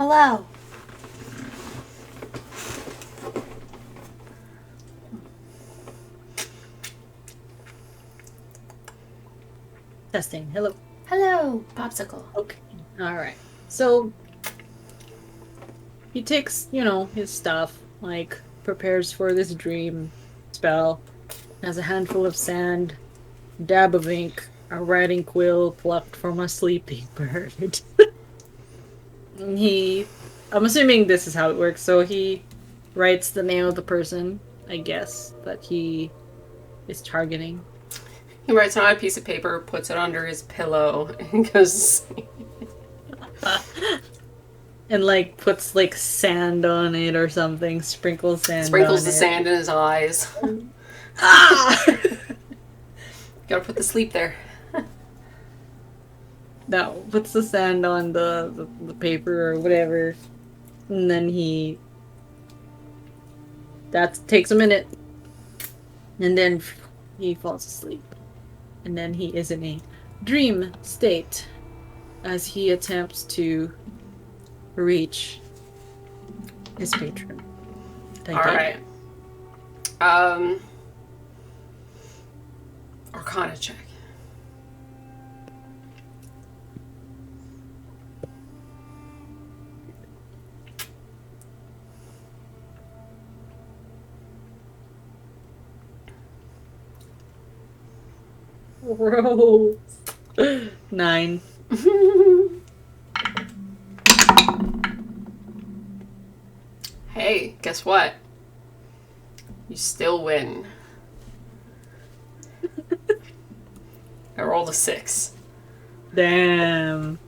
Hello. Testing. Hello. Hello, popsicle. Okay. All right. So he takes, his stuff, like prepares for this dream spell, has a handful of sand, dab of ink, a writing quill plucked from a sleeping bird. he, I'm assuming this is how it works. So he writes the name of the person, I guess, that he is targeting. He writes it on a piece of paper, puts it under his pillow, and goes. And like puts like sand on it or something, sprinkles sand Sprinkles on the it. sand in his eyes. Ah! Gotta put the sleep there. No, puts the sand on the paper or whatever, and then that takes a minute, and then he falls asleep, and then he is in a dream state as he attempts to reach his patron. Alright. Arcana check. Gross. 9. Hey, guess what? You still win. I rolled a 6. Damn.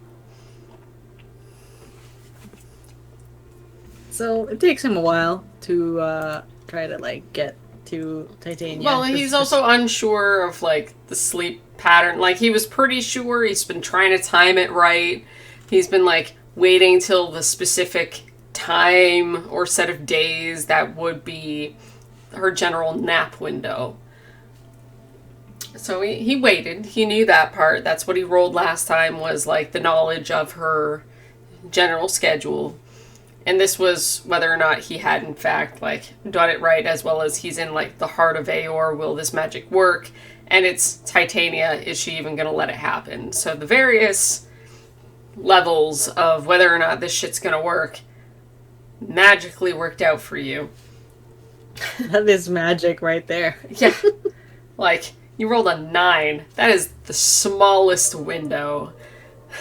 So it takes him a while to try to like get to Titania. Well, he's also unsure of like the sleep pattern. Like he was pretty sure, he's been trying to time it right. He's been like waiting till the specific time or set of days that would be her general nap window. So he waited. He knew that part. That's what he rolled last time, was like the knowledge of her general schedule. And this was whether or not he had in fact like done it right, as well as he's in like the heart of Aor. Will this magic work? And it's Titania. Is she even going to let it happen? So the various levels of whether or not this shit's going to work magically worked out for you. That is magic right there. Yeah. Like, you rolled a 9. That is the smallest window.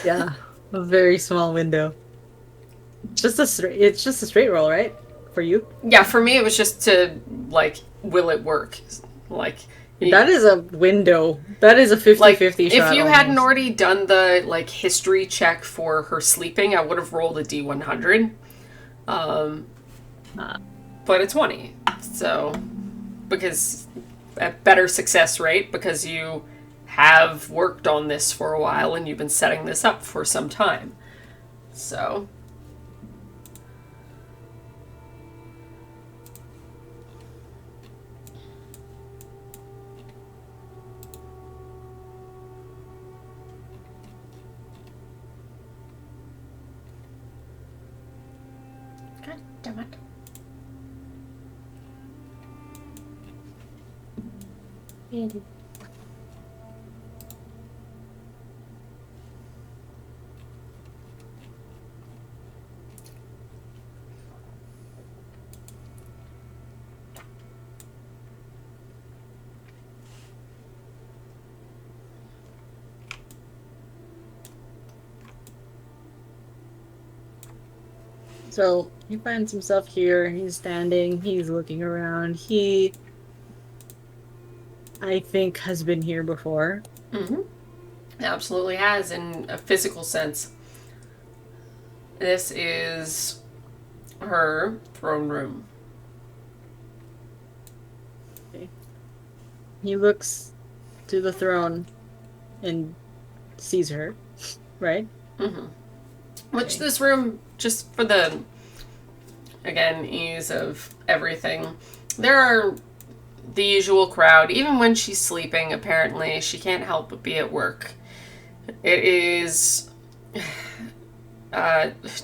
Yeah. A very small window. It's just a straight roll, right? For you? Yeah, for me it was just to, like, will it work? Like... That is a window. That is a 50-50 like, shot. if you almost. hadn't already done the, like, history check for her sleeping, I would have rolled a D100. But a 20. So, because a better success rate, because you have worked on this for a while and you've been setting this up for some time. So... God damn it. Andy. So he finds himself here. He's standing. He's looking around. He, I think, has been here before. Mm-hmm. It absolutely has, in a physical sense. This is her throne room. Okay. He looks to the throne and sees her, right? Mm-hmm. Which Okay. this room, just for the, again, ease of everything, there are the usual crowd. Even when she's sleeping, apparently, she can't help but be at work. It is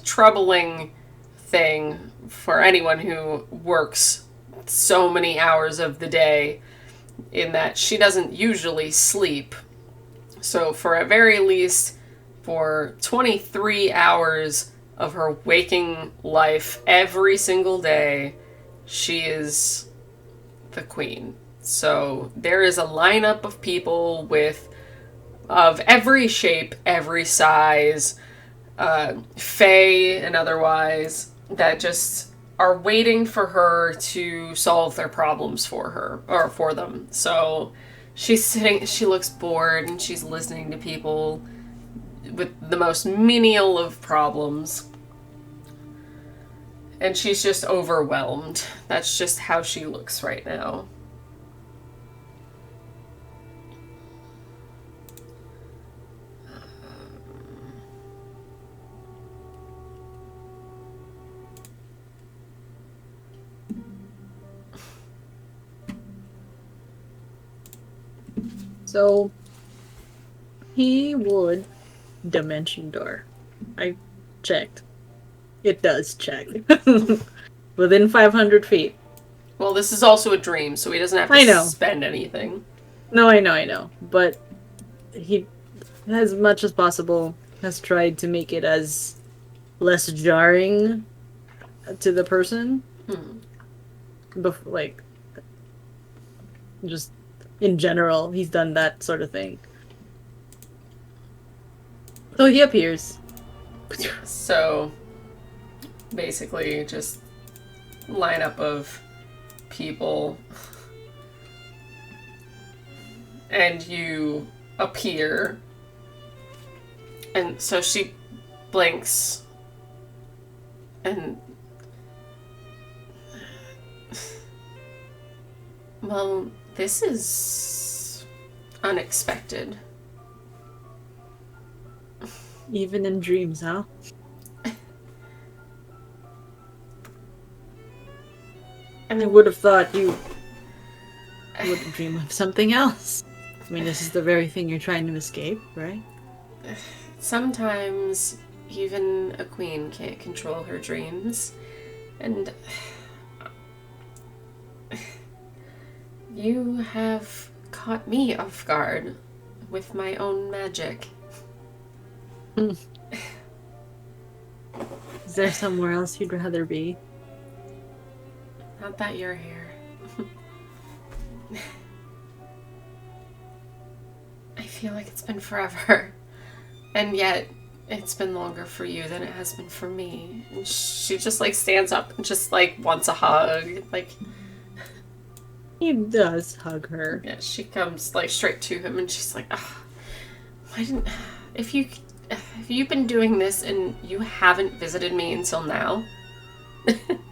troubling thing for anyone who works so many hours of the day, in that she doesn't usually sleep. So, for at very least, for 23 hours of her waking life every single day, she is the queen. So, there is a lineup of people of every shape, every size, fae and otherwise, that just are waiting for her to solve their problems for her, or for them. So she's sitting, she looks bored, and she's listening to people with the most menial of problems. And she's just overwhelmed. That's just how she looks right now. So he would dimension door. I checked. It does check. Within 500 feet. Well, this is also a dream, so he doesn't have I to know. spend anything. No, I know. But he, as much as possible, has tried to make it as less jarring to the person. Like, just in general, he's done that sort of thing. So he appears. So, basically, just lineup of people, and you appear, and so she blinks, and well, this is unexpected. Even in dreams, huh? I would have thought you would dream of something else. I mean, this is the very thing you're trying to escape, right? Sometimes even a queen can't control her dreams, and you have caught me off guard with my own magic. Is there somewhere else you'd rather be? Not that you're here. I feel like it's been forever. And yet, it's been longer for you than it has been for me. And she just, like, stands up and just, like, wants a hug. Like, He does hug her. yeah, she comes, like, straight to him, and she's like, oh, why didn't... If you've been doing this and you haven't visited me until now...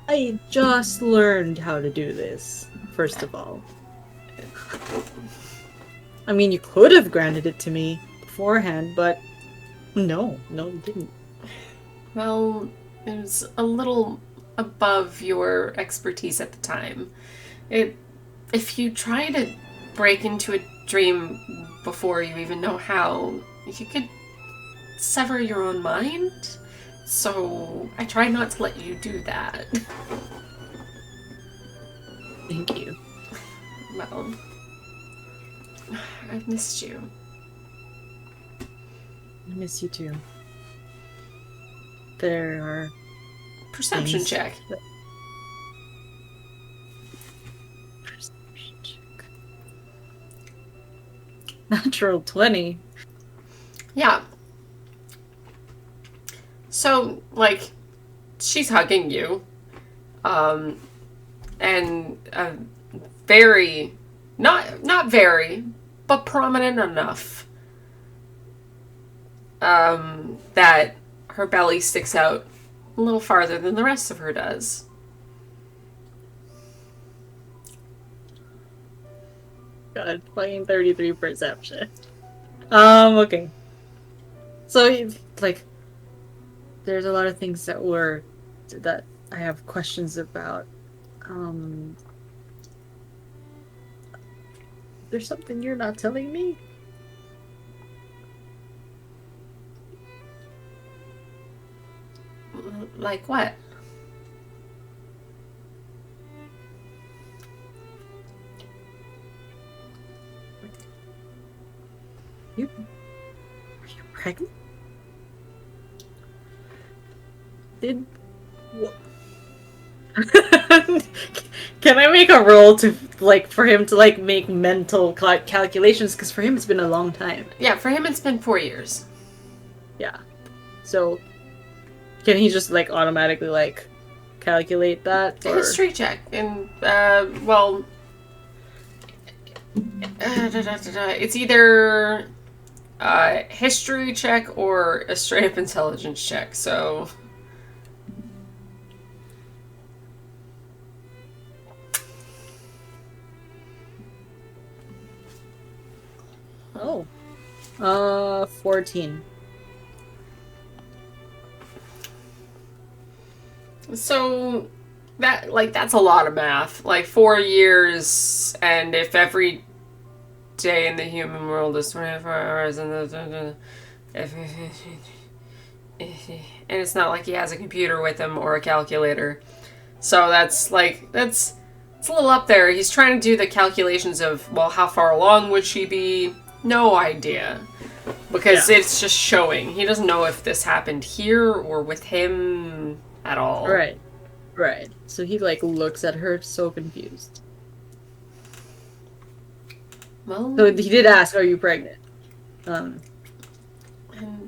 I just learned how to do this, first of all. I mean, you could have granted it to me beforehand, but no, you didn't. Well, it was a little above your expertise at the time. If you try to break into a dream before you even know how, you could sever your own mind. So I try not to let you do that. Thank you. Well, I've missed you. I miss you too. There are Perception check. Perception check. Natural 20. Yeah. So, like, she's hugging you. And very, not very, but prominent enough that her belly sticks out a little farther than the rest of her does. God, playing 33 perception. Okay. So, like, there's a lot of things that I have questions about. There's something you're not telling me? Like what? You are you pregnant? Did wha- Can I make a roll to like for him to like make mental calculations? Because for him it's been a long time. Yeah, for him it's been 4 years. Yeah. So can he just like automatically like calculate that A or history check. And, well, it's either a history check or a straight up intelligence check, so. oh 14. So that's a lot of math. Like 4 years, and if every day in the human world is 24 hours, and it's not like he has a computer with him or a calculator. So that's it's a little up there. He's trying to do the calculations of, well, how far along would she be? No idea. Because it's just showing. He doesn't know if this happened here or with him at all. Right. Right. So he like looks at her so confused. Well, So he did ask, "Are you pregnant?" and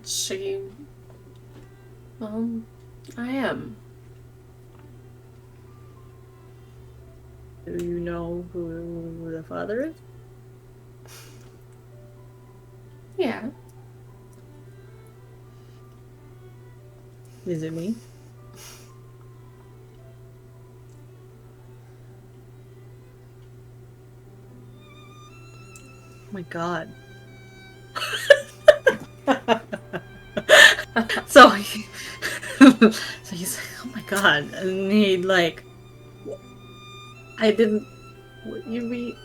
she, well, I am. Do you know who the father is? Yeah. Is it me? Oh my god. so he, so he's like, oh my god, and he like, I didn't. What you mean?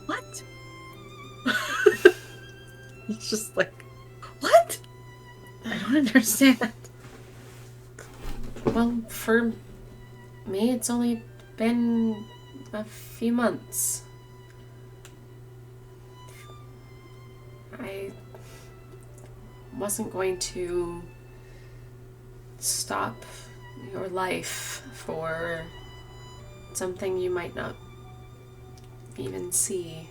What? He's just like, what? I don't understand. Well, for me, it's only been a few months. I wasn't going to stop your life for something you might not even see.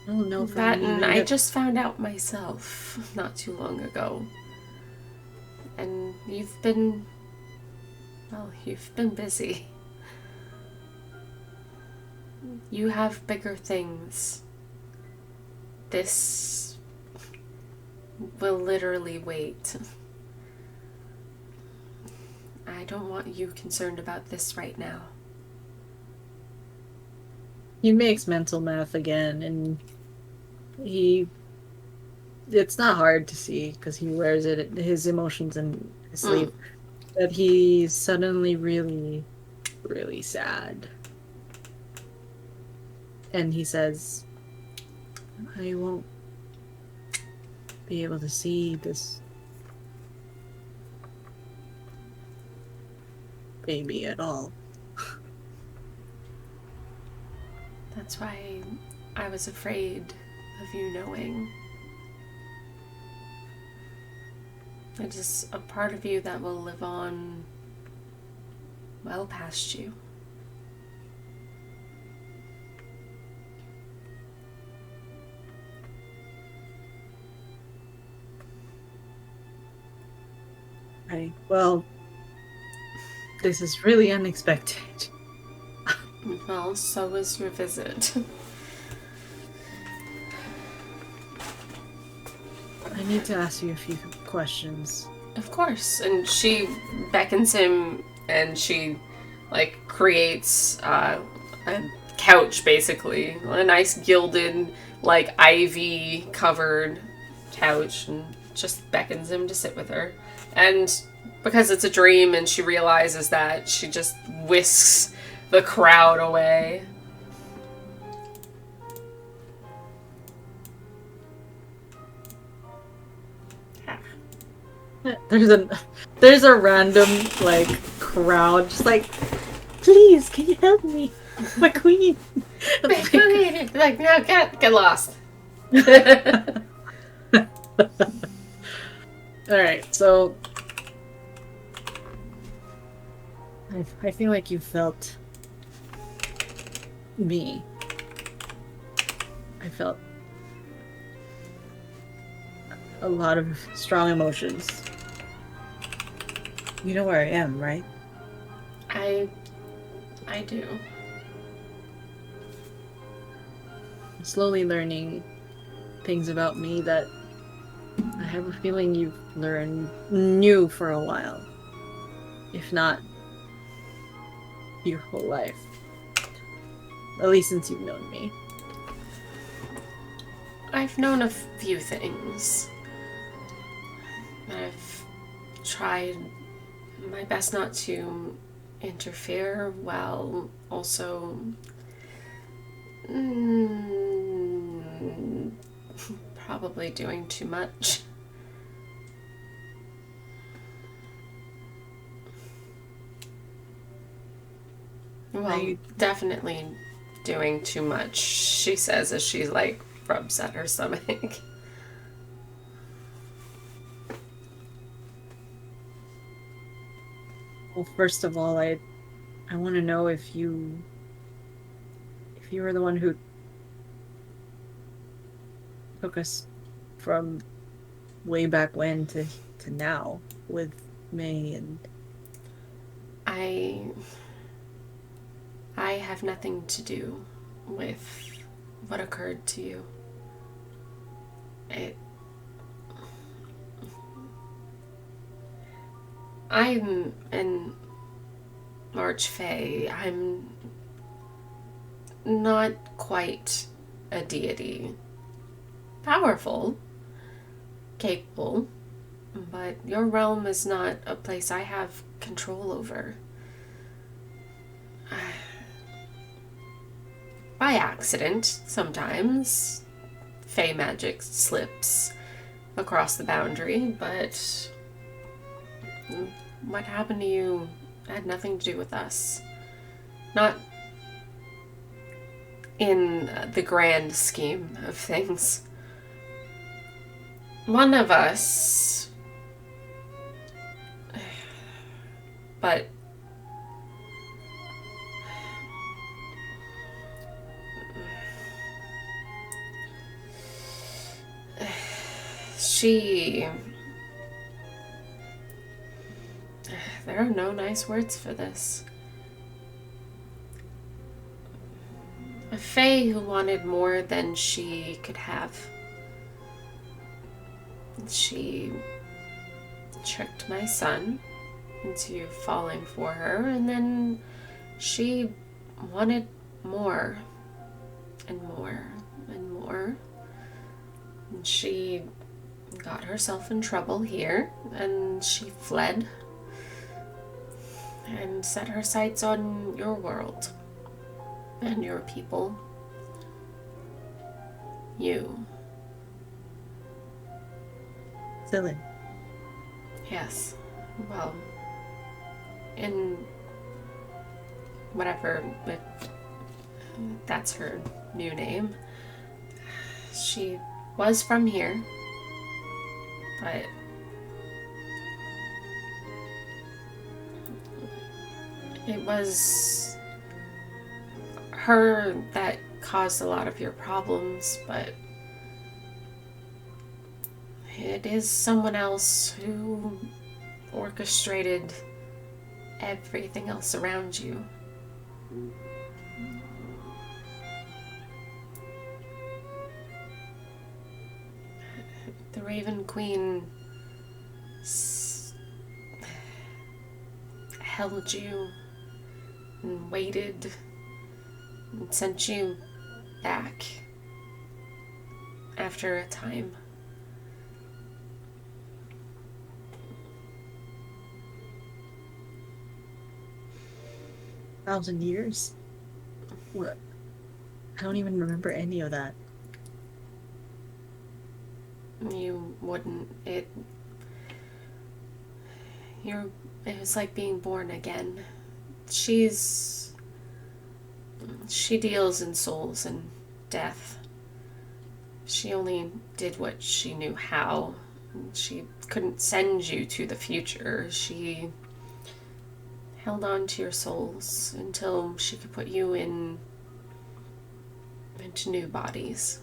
Oh no, for That, me and either. I just found out myself not too long ago. And you've been busy. You have bigger things. This will literally wait. I don't want you concerned about this right now. He makes mental math again, and he. It's not hard to see because he wears it his emotions in his sleeve. That he's suddenly really, really sad, and he says, "I won't be able to see this baby at all." That's why I was afraid of you knowing. It is a part of you that will live on well past you. Right. Well, this is really unexpected. Well, so was your visit. I need to ask you a few questions. Of course. And she beckons him, and she, like, creates a couch, basically. A nice gilded, like, ivy covered couch, and just beckons him to sit with her. And because it's a dream and she realizes that, she just whisks the crowd away. There's a there's a random like crowd just like, please, can you help me? My queen. Like, no, get lost. All right, so I feel like you felt me. I felt a lot of strong emotions. You know where I am, right? I do. I'm slowly learning things about me that I have a feeling you've knew for a while. If not your whole life. At least since you've known me. I've known a few things. I've tried my best not to interfere while also probably doing too much. Well, definitely doing too much, she says as she like rubs at her stomach. Well, first of all, I want to know if you were the one who took us from way back when to now with May and I have nothing to do with what occurred to you. It I'm an Archfey. I'm not quite a deity. Powerful, capable, but your realm is not a place I have control over. By accident, sometimes, Fey magic slips across the boundary, but what happened to you had nothing to do with us. Not in the grand scheme of things. One of us, but she... There are no nice words for this. A Fae who wanted more than she could have. She tricked my son into falling for her, and then she wanted more and more and more. And she got herself in trouble here, and she fled and set her sights on your world and your people. You. Dylan. Yes. Well, in whatever, but that's her new name. She was from here, but it was her that caused a lot of your problems, but it is someone else who orchestrated everything else around you. The Raven Queen held you and waited and sent you back after a time. 1,000 years? What? I don't even remember any of that. You wouldn't. It You're. It was like being born again. She's. She deals in souls and death. She only did what she knew how. She couldn't send you to the future. She held on to your souls until she could put you into new bodies.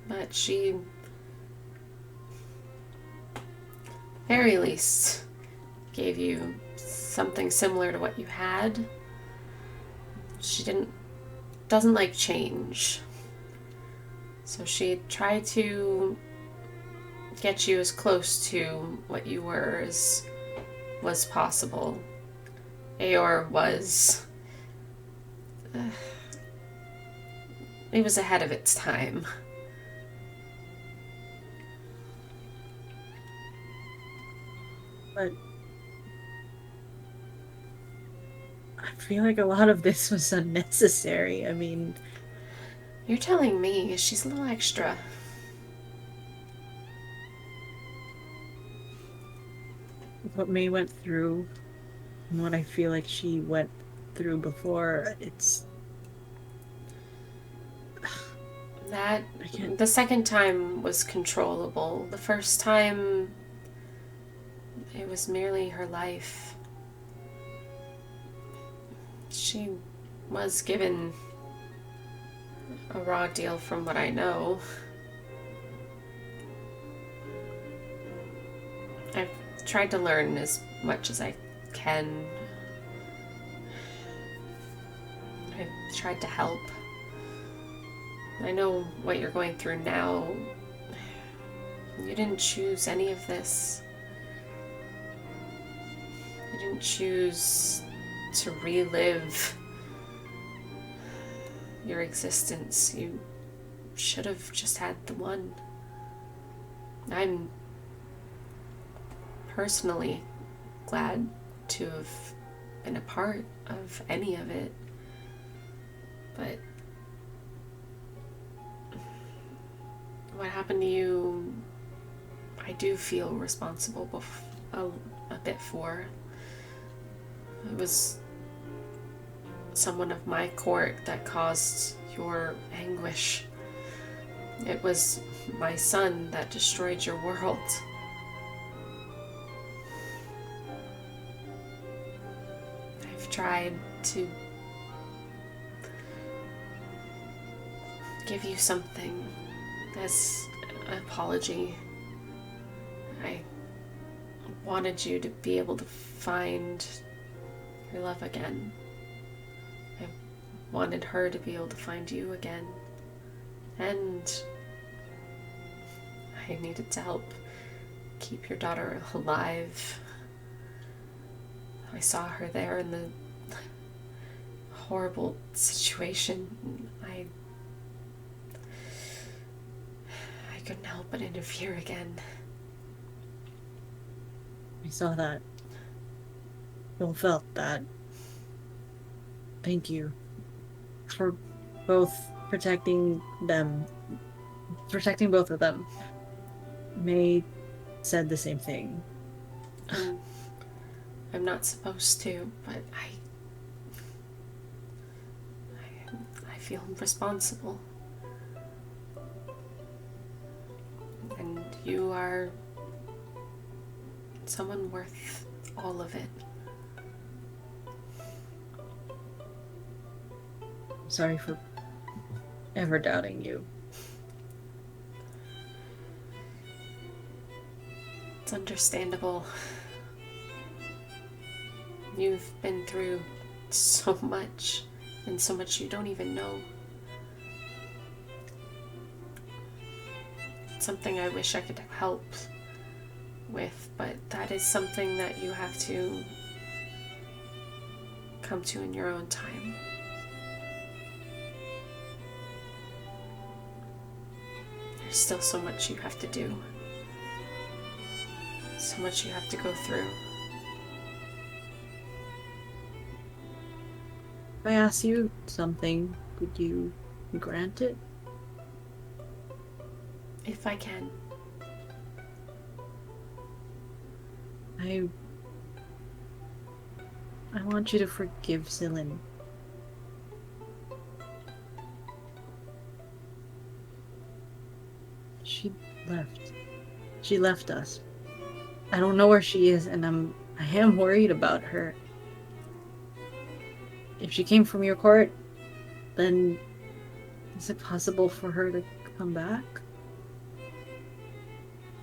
But she, very least, gave you something similar to what you had. She doesn't like change. So she tried to get you as close to what you were as was possible. Aor was. It was ahead of its time. But I feel like a lot of this was unnecessary. I mean, You're telling me she's a little extra. what May went through and what I feel like she went through before, it's. That I can't. the second time was controllable. The first time it was merely her life. She was given a raw deal from what I know. I've tried to learn as much as I can. I've tried to help. I know what you're going through now. You didn't choose any of this. You didn't choose to relive your existence. You should have just had the one. I'm personally glad to have been a part of any of it. But what happened to you, I do feel responsible a bit for. It was someone of my court that caused your anguish. It was my son that destroyed your world. I've tried to give you something as an apology. I wanted you to be able to find your love again. I wanted her to be able to find you again. And I needed to help keep your daughter alive. I saw her there in the horrible situation. I couldn't help but interfere again. I saw that. Bill felt that. Thank you for both protecting them, protecting both of them. May said the same thing. I'm not supposed to, but I feel responsible. And you are someone worth all of it. Sorry for ever doubting you. It's understandable. You've been through so much, and so much you don't even know. It's something I wish I could help with, but that is something that you have to come to in your own time. There's still so much you have to do. So much you have to go through. If I ask you something, would you grant it? If I can. I I want you to forgive Celine. She left. She left us. I don't know where she is, and I am worried about her. If she came from your court, then is it possible for her to come back?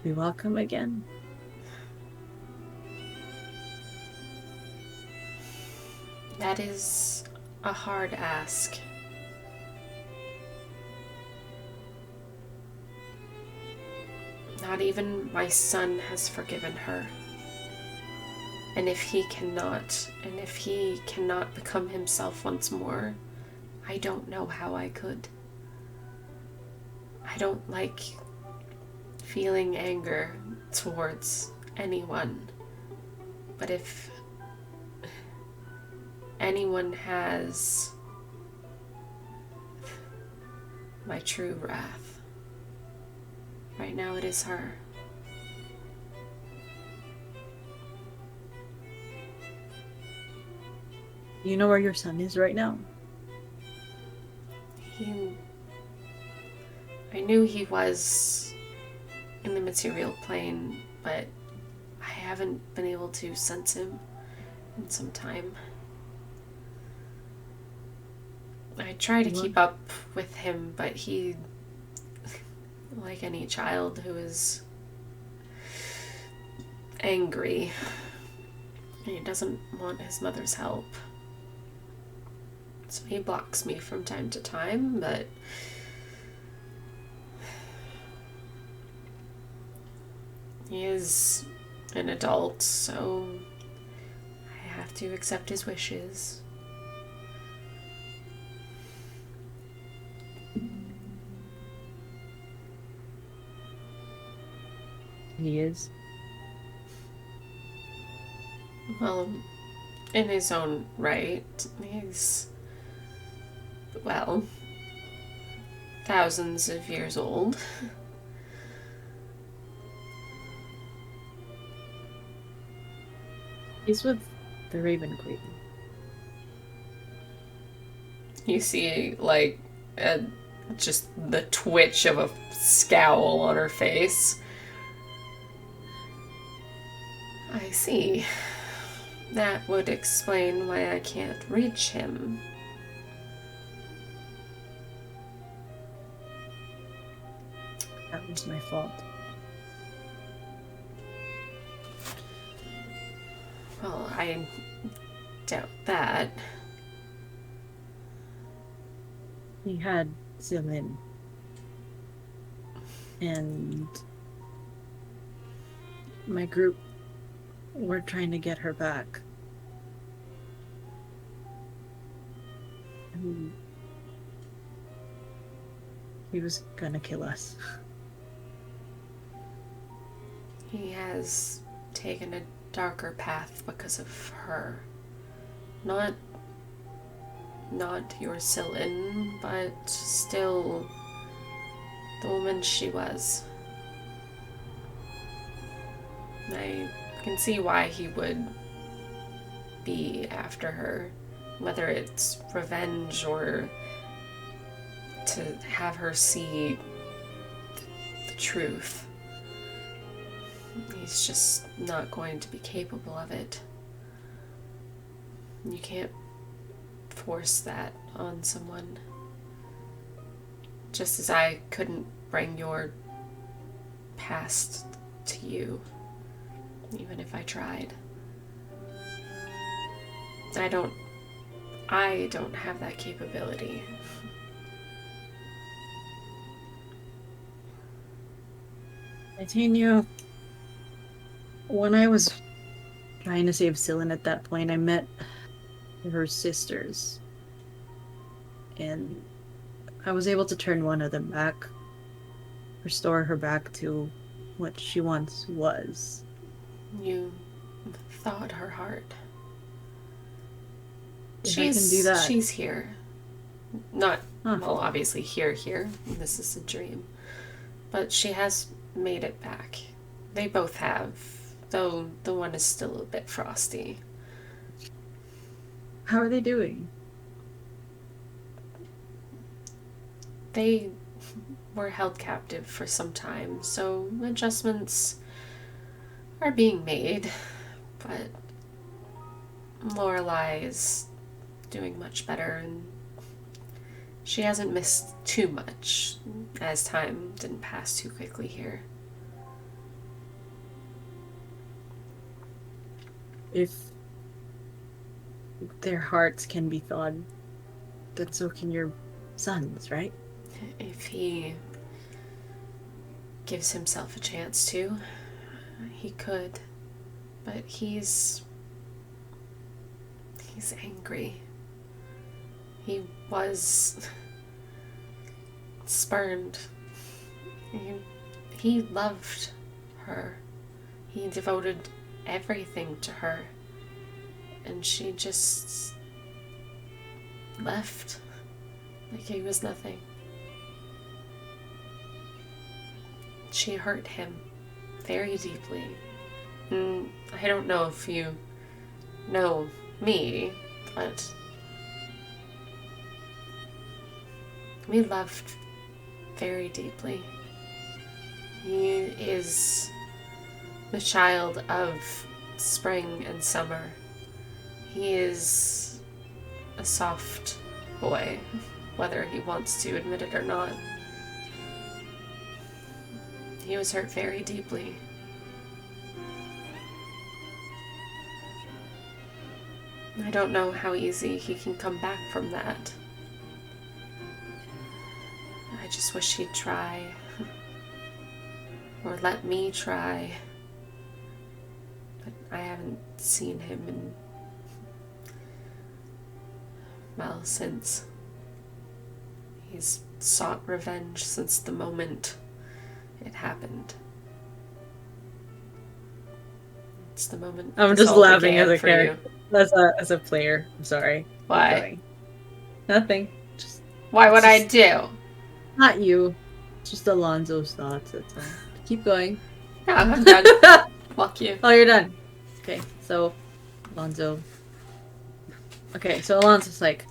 Be welcome again? That is a hard ask. Not even my son has forgiven her. And if he cannot become himself once more, I don't know how I could. I don't like feeling anger towards anyone. But if anyone has my true wrath, right now it is her. You know where your son is right now? I knew he was in the material plane, but I haven't been able to sense him in some time. I try to keep up with him, but he, like any child who is angry, he doesn't want his mother's help. So he blocks me from time to time, but he is an adult, so I have to accept his wishes. He is. Well, in his own right, he's, well, thousands of years old. He's with the Raven Queen. You see, like, just the twitch of a scowl on her face. I see. That would explain why I can't reach him. That was my fault. Well, I doubt that. He had Celine. And my group were trying to get her back. And he was gonna kill us. He has taken a darker path because of her. Not your Sylvan, but still the woman she was. I can see why he would be after her, whether it's revenge or to have her see the truth. He's just not going to be capable of it. You can't force that on someone. Just as I couldn't bring your past to you, even if I tried. I don't have that capability. Titania, when I was trying to save Celine at that point, I met her sisters. And I was able to turn one of them back, restore her back to what she once was. You thawed her heart. If I can do that. She's here. Not, well, obviously here. This is a dream. But she has made it back. They both have, though the one is still a bit frosty. How are they doing? They were held captive for some time, so adjustments are being made, but Lorelai is doing much better, and she hasn't missed too much, as time didn't pass too quickly here. If their hearts can be thawed, then so can your sons, right? If he gives himself a chance to, he could. But he's angry. He was spurned. He loved her. He devoted everything to her. And she just left like he was nothing. She hurt him very deeply. And I don't know if you know me, but we loved very deeply. He is the child of spring and summer. He is a soft boy, whether he wants to admit it or not. He was hurt very deeply. I don't know how easy he can come back from that. I just wish he'd try. Or let me try. But I haven't seen him in, well, since. He's sought revenge since the moment it happened. It's the moment. I'm just laughing as a character. As a player. I'm sorry. Why? Nothing. Just Why would I do? not you. Just Alonzo's thoughts, that's all. Keep going. No, I'm done. Fuck you. Oh, you're done. Okay, so Alonzo. Okay, so Alonzo's like,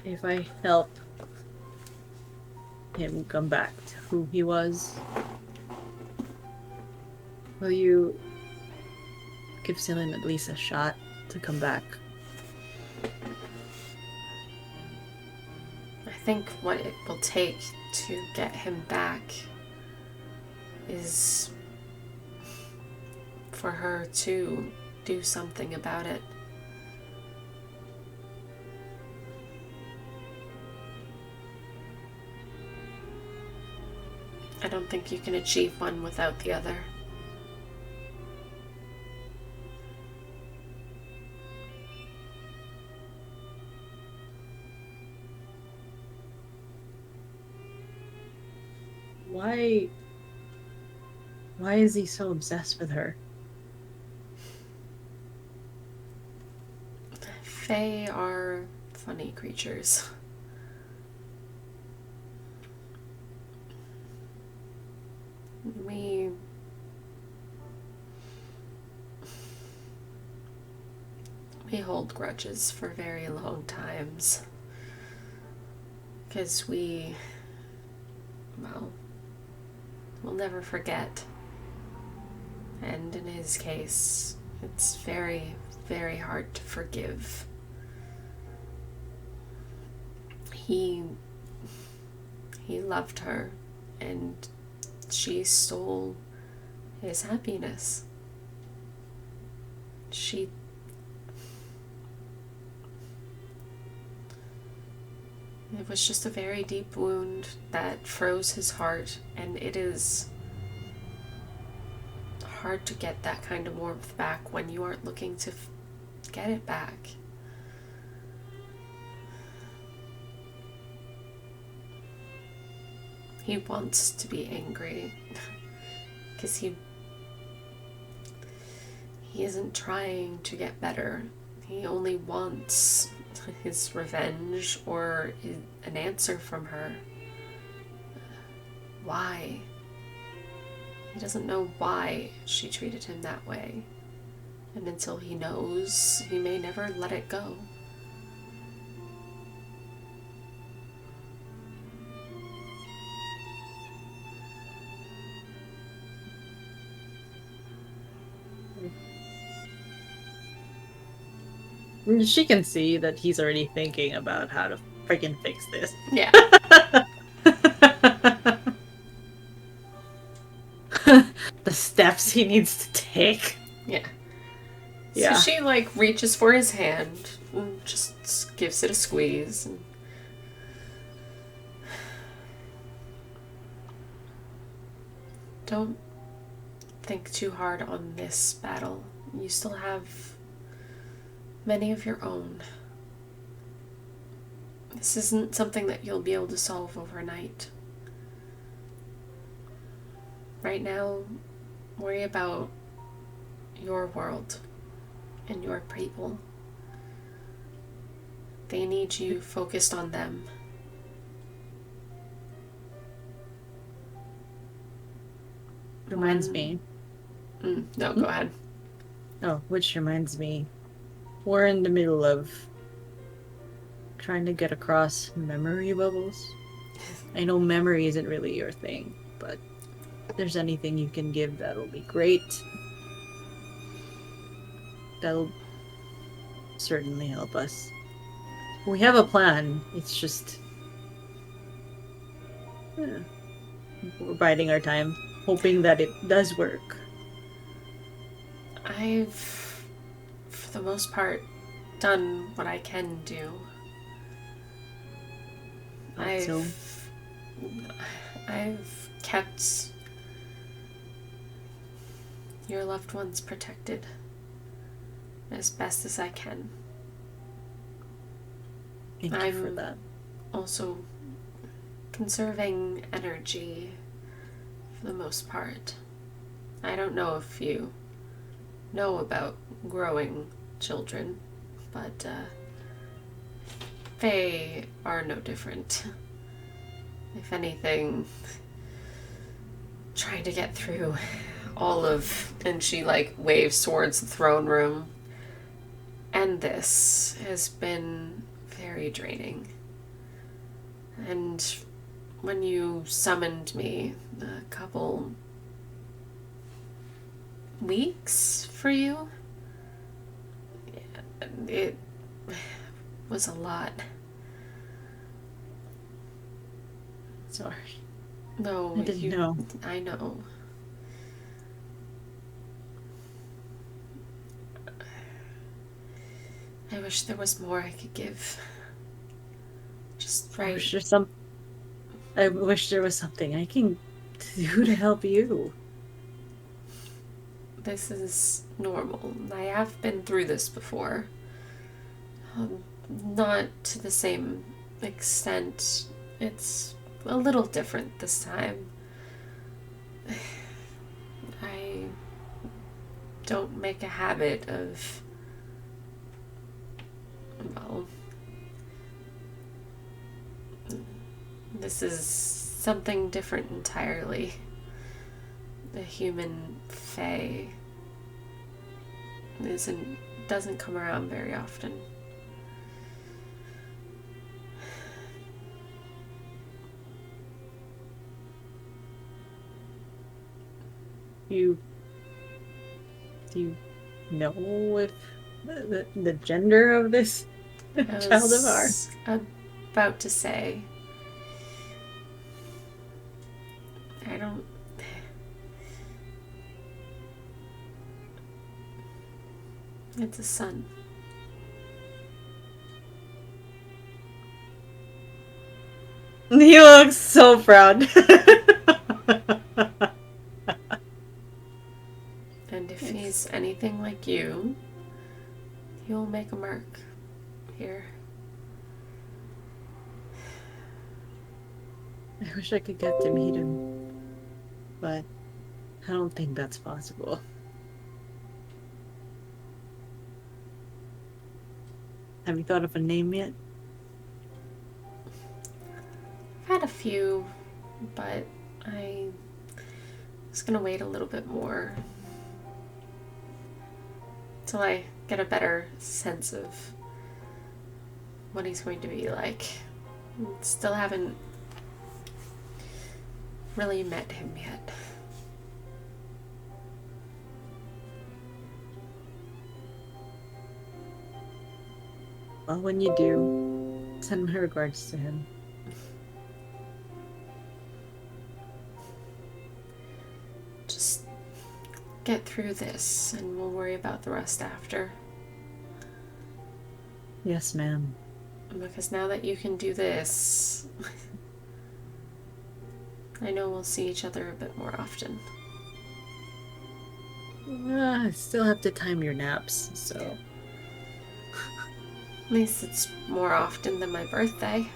if I help him come back to who he was, will you give Celine at least a shot to come back? I think what it will take to get him back is for her to do something about it. I don't think you can achieve one without the other. Why is he so obsessed with her? Fae are funny creatures. We hold grudges for very long times. Because we'll never forget. And in his case, it's very, very hard to forgive. He loved her, and she stole his happiness. It was just a very deep wound that froze his heart, and it is hard to get that kind of warmth back when you aren't looking to get it back. He wants to be angry because he isn't trying to get better. He only wants his revenge or an answer from her. Why? He doesn't know why she treated him that way. And until he knows, he may never let it go. She can see that he's already thinking about how to freaking fix this. Yeah. The steps he needs to take. Yeah. So Yeah. she, like, reaches for his hand and just gives it a squeeze. And don't think too hard on this battle. You still have many of your own. This isn't something that you'll be able to solve overnight. Right now, worry about your world and your people. They need you focused on them. Reminds me. No, go ahead. Oh, which reminds me. We're in the middle of trying to get across memory bubbles. I know memory isn't really your thing, but if there's anything you can give, that'll be great. That'll certainly help us. We have a plan. It's just... yeah. We're biding our time, hoping that it does work. I've, for the most part, done what I can do. I've kept your loved ones protected as best as I can. Thank you for that. Also conserving energy for the most part. I don't know if you know about growing children, but they are no different. If anything, trying to get through all of, and she like waves towards the throne room, and this has been very draining. And when you summoned me a couple weeks for you, it was a lot. Sorry. No, I didn't know. I know. I wish there was more I could give. Just right. I wish there was something I can do to help you. This is normal. I have been through this before. Not to the same extent. It's a little different this time. I don't make a habit of, well, this is something different entirely. The human fae doesn't come around very often. Do you know if the gender of this child of ours? About to say, I don't. It's a son. He looks so proud. And if he's anything like you, he'll make a mark here. I wish I could get to meet him, but I don't think that's possible. Have you thought of a name yet? I've had a few, but I just gonna wait a little bit more till I get a better sense of what he's going to be like. Still haven't really met him yet. Well, when you do, send my regards to him. Just get through this and we'll worry about the rest after. Yes, ma'am. Because now that you can do this, I know we'll see each other a bit more often. I still have to time your naps, so. At least it's more often than my birthday.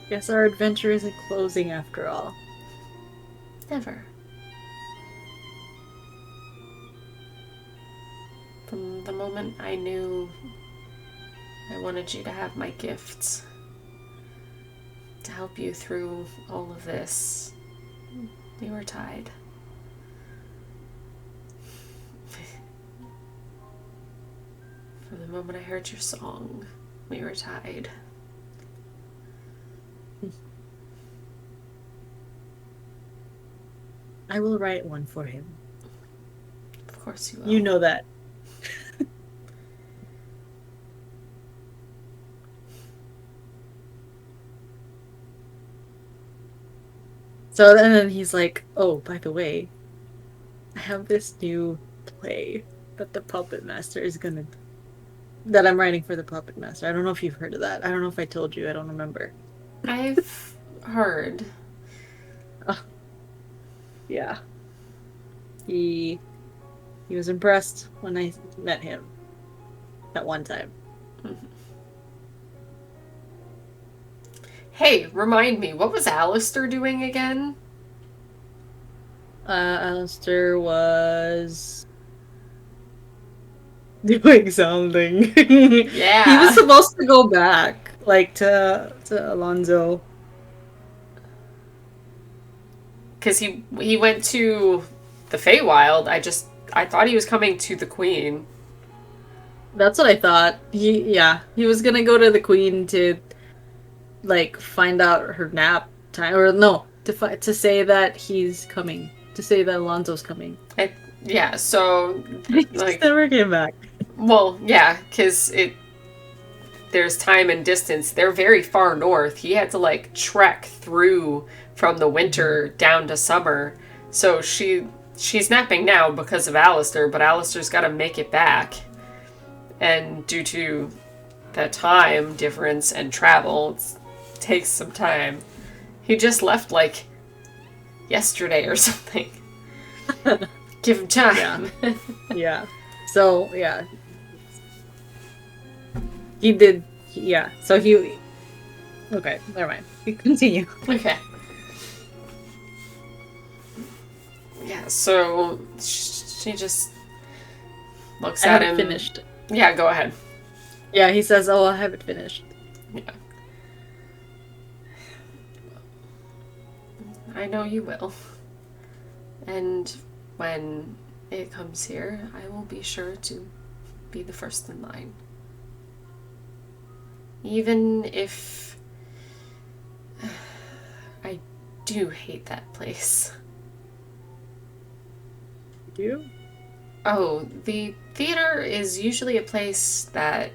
Guess our adventure isn't closing after all. Never. From the moment I knew I wanted you to have my gifts to help you through all of this, we were tied. From the moment I heard your song, we were tied. I will write one for him. Of course you will. You know that. So then he's like, oh, by the way, I have this new play that the Puppet Master is gonna that I'm writing for the Puppet Master. I don't know if you've heard of that. I don't know if I told you. I don't remember. I've heard. Yeah. He was impressed when I met him that one time. Mm-hmm. Hey, remind me, what was Alistair doing again? Alistair was doing something. Yeah. He was supposed to go back, like to Alonzo. Because he went to the Feywild. I thought he was coming to the Queen. That's what I thought. He was gonna go to the Queen to like find out her nap time, or no, to say that he's coming, to say that Alonzo's coming. Yeah, so He like never came back. well, yeah, because there's time and distance. They're very far north. He had to like trek through from the winter down to summer. So she's napping now because of Alistair, but Alistair's got to make it back. And due to the time difference and travel, it takes some time. He just left like yesterday or something. Give him time. Yeah. Yeah. So, yeah. He did. Yeah. So he. Okay, never mind. We continue. Okay. Yeah, so she just looks I at haven't him. finished. Yeah, go ahead. Yeah, he says, "Oh, I haven't finished." Yeah. I know you will. And when it comes here, I will be sure to be the first in line. Even if I do hate that place. You? Oh, the theater is usually a place that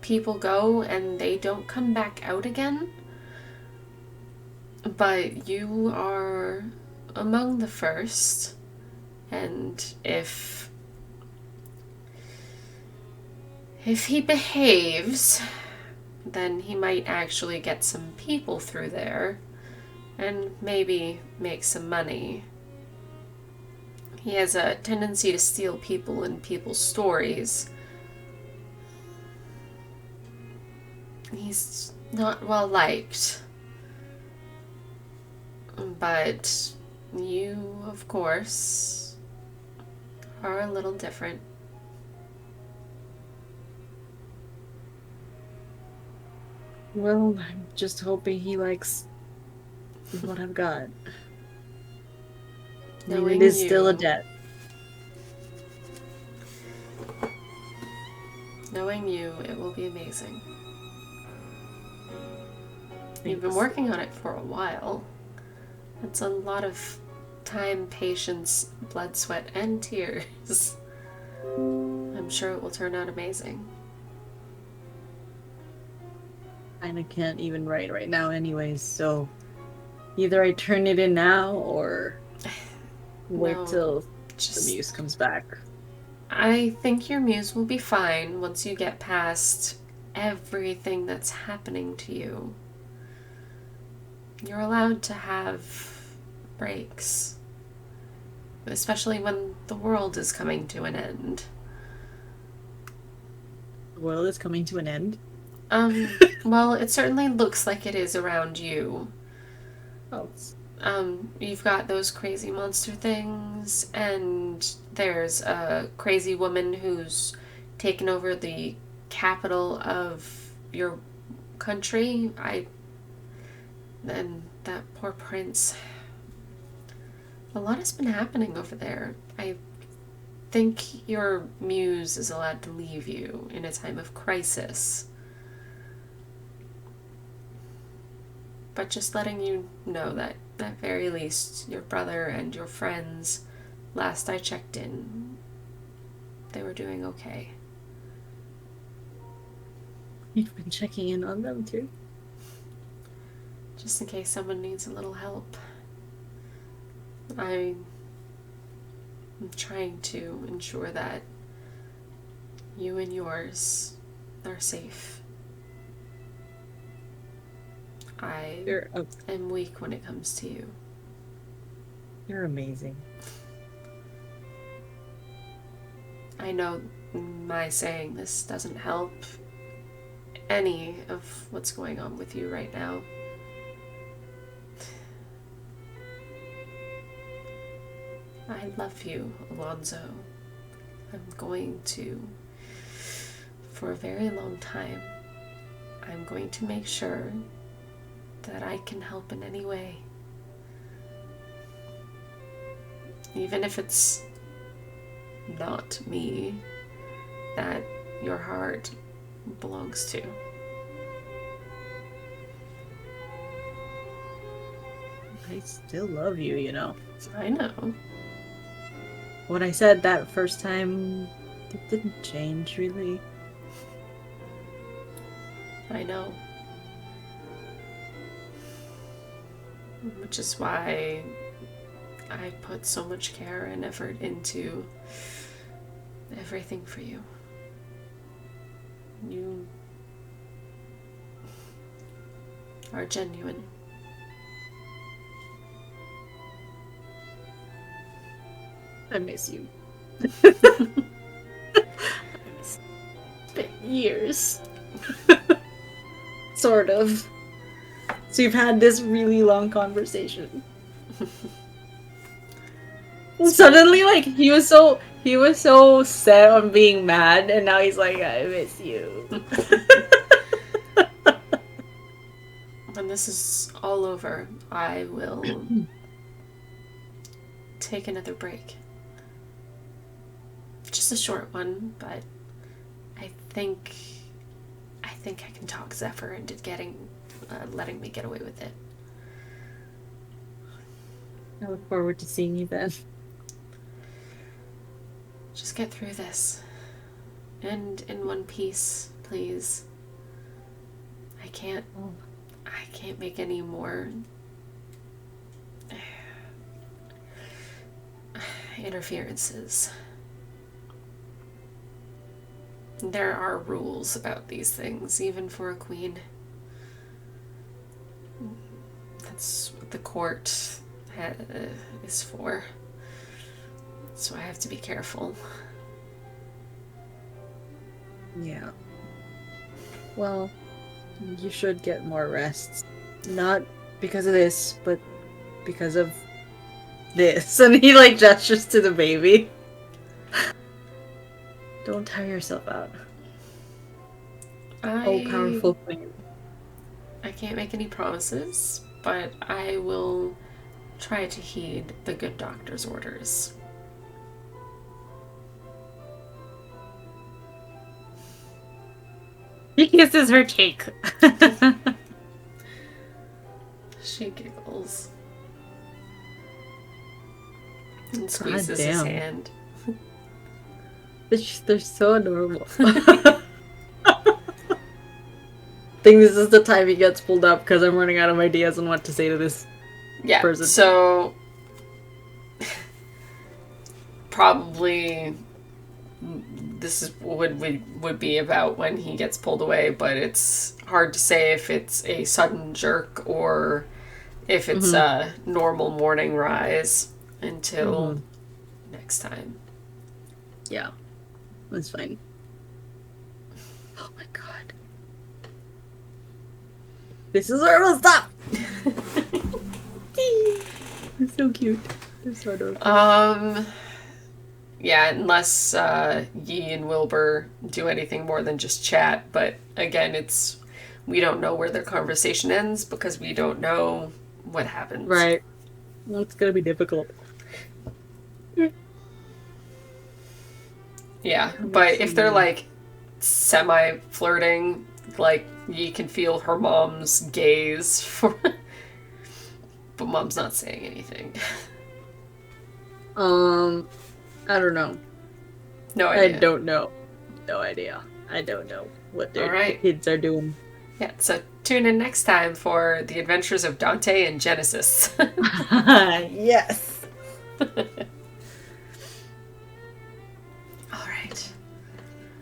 people go and they don't come back out again. But you are among the first, and if he behaves, then he might actually get some people through there and maybe make some money. He has a tendency to steal people and people's stories. He's not well liked. But you, of course, are a little different. Well, I'm just hoping he likes what I've got. I mean, it Knowing is still a you, debt. knowing you, it will be amazing. You've been Thanks. working on it for a while. It's a lot of time, patience, blood, sweat, and tears. I'm sure it will turn out amazing. Kinda can't even write right now anyways, so either I turn it in now or wait No, till the just. muse comes back. I think your muse will be fine once you get past everything that's happening to you. You're allowed to have breaks, especially when the world is coming to an end. The world is coming to an end. Well, it certainly looks like it is around you. Oh, You've got those crazy monster things, and there's a crazy woman who's taken over the capital of your country. And that poor prince. A lot has been happening over there. I think your muse is allowed to leave you in a time of crisis. But just letting you know that, at very least, your brother and your friends, last I checked in, they were doing okay. you've been checking in on them too? Just in case someone needs a little help. I'm trying to ensure that you and yours are safe. I You're, am weak when it comes to you. you're amazing. I know my saying this doesn't help any of what's going on with you right now. I love you, Alonzo. I'm going to, for a very long time, I'm going to make sure that I can help in any way. Even if it's not me that your heart belongs to. I still love you, you know. I know. What I said that first time, it didn't change really. I know. Which is why I put so much care and effort into everything for you. You are genuine. I miss you. It's been years. Sort of. So you've had this really long conversation. Suddenly, like he was so set on being mad, and now he's like, I miss you. When this is all over, I will take another break. Just a short one, but I think I can talk Zephyr into letting me get away with it. I look forward to seeing you then. Just get through this. And in one piece, please. I can't make any more interferences. There are rules about these things, even for a queen. That's what the court is for. So I have to be careful. Yeah. Well, you should get more rest. Not because of this, but because of this. And he like gestures to the baby. Don't tire yourself out. Oh, I powerful queen. I can't make any promises, but I will try to heed the good doctor's orders. He kisses her cheek. She giggles and God squeezes his damn. hand. They're so adorable. I think this is the time he gets pulled up because I'm running out of ideas on what to say to this Yeah, person. so probably this is would be about when he gets pulled away, but it's hard to say if it's a sudden jerk or if it's a normal morning rise until next time. Yeah, that's fine. Oh my god. This is where we'll stop! It's so cute. They're so adorable. Yeah, unless Yi and Wilbur do anything more than just chat. But again, we don't know where their conversation ends because we don't know what happens. Right. Well, it's gonna be difficult. Yeah, but if they're like semi-flirting, like Yi can feel her mom's gaze for, but mom's not saying anything. I don't know. No idea. I don't know. No idea. I don't know what their kids are doing. Yeah, so tune in next time for the adventures of Dante and Genesis. Yes. All right.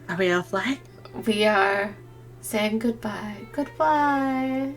Are we all flying? We are saying goodbye. Goodbye.